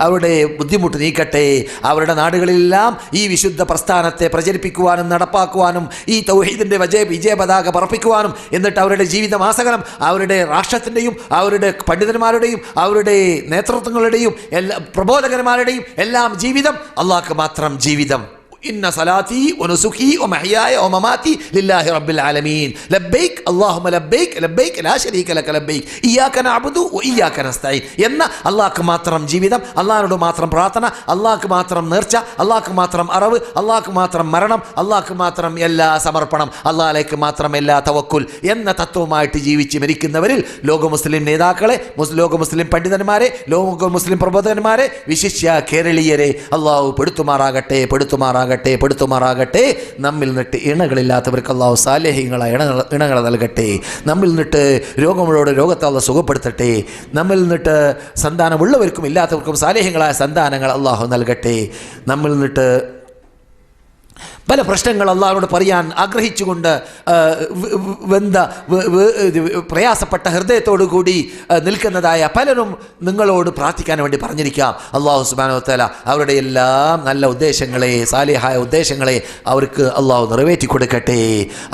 അവരുടെ ബുദ്ധിമുട്ട് നീക്കട്ടെ. അവരുടെ നാടുകളിലെല്ലാം ഈ വിശുദ്ധ പ്രസ്ഥാനത്തെ പ്രചരിപ്പിക്കുവാനും നടപ്പാക്കുവാനും ഈ തൗഹീദിൻ്റെ വിജയ പതാക പറപ്പിക്കുവാനും എന്നിട്ട് അവരുടെ ജീവിതമാസകലം അവരുടെ രാഷ്ട്രത്തിൻ്റെയും അവരുടെ പണ്ഡിതന്മാരുടെയും അവരുടെ നേതൃത്വങ്ങളുടെയും എല്ലാ പ്രബോധകന്മാരുടെയും എല്ലാം ജീവിതം അള്ളാഹ്ക്ക് മാത്രം ജീവിതം. ഇന്ന സലാത്തി വനുസുഖി വമഹ്യായ വമമാതി ലില്ലാഹി റബ്ബിൽ ആലമീൻ ലബ്ബൈക് അല്ലാഹുമ്മ ലബ്ബൈക് ലബ്ബൈക് ലാ ശരീക ലക ലബ്ബൈക് ഇയ്യാക നഅബ്ദു വഇയ്യാക നസ്തഈൻ എന്ന അല്ലാഹ്ക്ക് മാത്രം ജീവിതം, അല്ലാഹുവോട് മാത്രം പ്രാർത്ഥന, അല്ലാഹ്ക്ക് മാത്രം നേർച്ച, അല്ലാഹ്ക്ക് മാത്രം അറിവ്, അല്ലാഹ്ക്ക് മാത്രം മരണം, അല്ലാഹ്ക്ക് മാത്രം എല്ലാ സമർപ്പണം, അല്ലാഹുവിലേക്ക് മാത്രം എല്ലാ തവക്കുൽ എന്ന തത്വമായിട്ട് ജീവിച്ച് മരിക്കുന്നവരിൽ ലോക മുസ്ലിം നേതാക്കളെ, ലോക മുസ്ലിം പണ്ഡിതന്മാരെ, ലോക മുസ്ലിം പ്രബോധകന്മാരെ, വിശിഷ്യ കേരളീയരെ അല്ലാഹു പെടുത്തുമാറാകട്ടെ. നമ്മിൽ നിന്നിട്ട് ഇണകളില്ലാത്തവർക്ക് അല്ലാഹു സാലിഹീങ്ങളായ ഇണകൾ നൽകട്ടെ. നമ്മിൽ നിന്നിട്ട് രോഗത്തെ അല്ലാഹു സുഖപ്പെടുത്തട്ടെ. നമ്മിൽ നിന്നിട്ട് സന്താനമുള്ളവർക്കും ഇല്ലാത്തവർക്കും സാലിഹീങ്ങളായ സന്താനങ്ങൾ അല്ലാഹു നൽകട്ടെ. നമ്മിൽ നിന്നിട്ട് പല പ്രശ്നങ്ങൾ അള്ളാഹുവോട് പറയാൻ ആഗ്രഹിച്ചുകൊണ്ട് പ്രയാസപ്പെട്ട ഹൃദയത്തോടു കൂടി നിൽക്കുന്നതായ പലരും നിങ്ങളോട് പ്രാർത്ഥിക്കാൻ വേണ്ടി പറഞ്ഞിരിക്കാം. അള്ളാഹു സുബ്ഹാനഹു വ തആല അവരുടെ എല്ലാം നല്ല ഉദ്ദേശങ്ങളെ, സാലിഹായ ഉദ്ദേശങ്ങളെ അവർക്ക് അള്ളാഹു നിറവേറ്റി കൊടുക്കട്ടെ.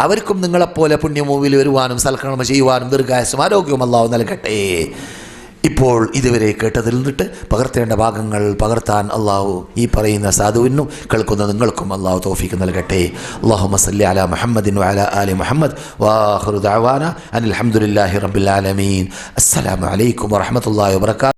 അവർക്കും നിങ്ങളെപ്പോലെ പുണ്യമൂവിൽ വരുവാനും സൽക്കർമ്മം ചെയ്യുവാനും ദീർഘായുസ്സും ആരോഗ്യവും അള്ളാഹു നൽകട്ടെ. ഇപ്പോൾ ഇതുവരെ കേട്ടതിൽ നിന്നിട്ട് പകർത്തേണ്ട ഭാഗങ്ങൾ പകർത്താൻ അള്ളാഹു ഈ പറയുന്ന സാധുവിനും കേൾക്കുന്ന നിങ്ങൾക്കും അള്ളാഹു തൗഫീഖ് നൽകട്ടെ. അല്ലാഹുമ്മ സല്ലി അലാ മുഹമ്മദിൻ വഅലാ ആലി മുഹമ്മദ് വആഖിറു ദഅവാന അനിൽ ഹംദുലില്ലാഹി റബ്ബിൽ ആലമീൻ. അസ്സലാമു അലൈക്കും വറഹ്മത്തുള്ളാഹി വബറകാതുഹു.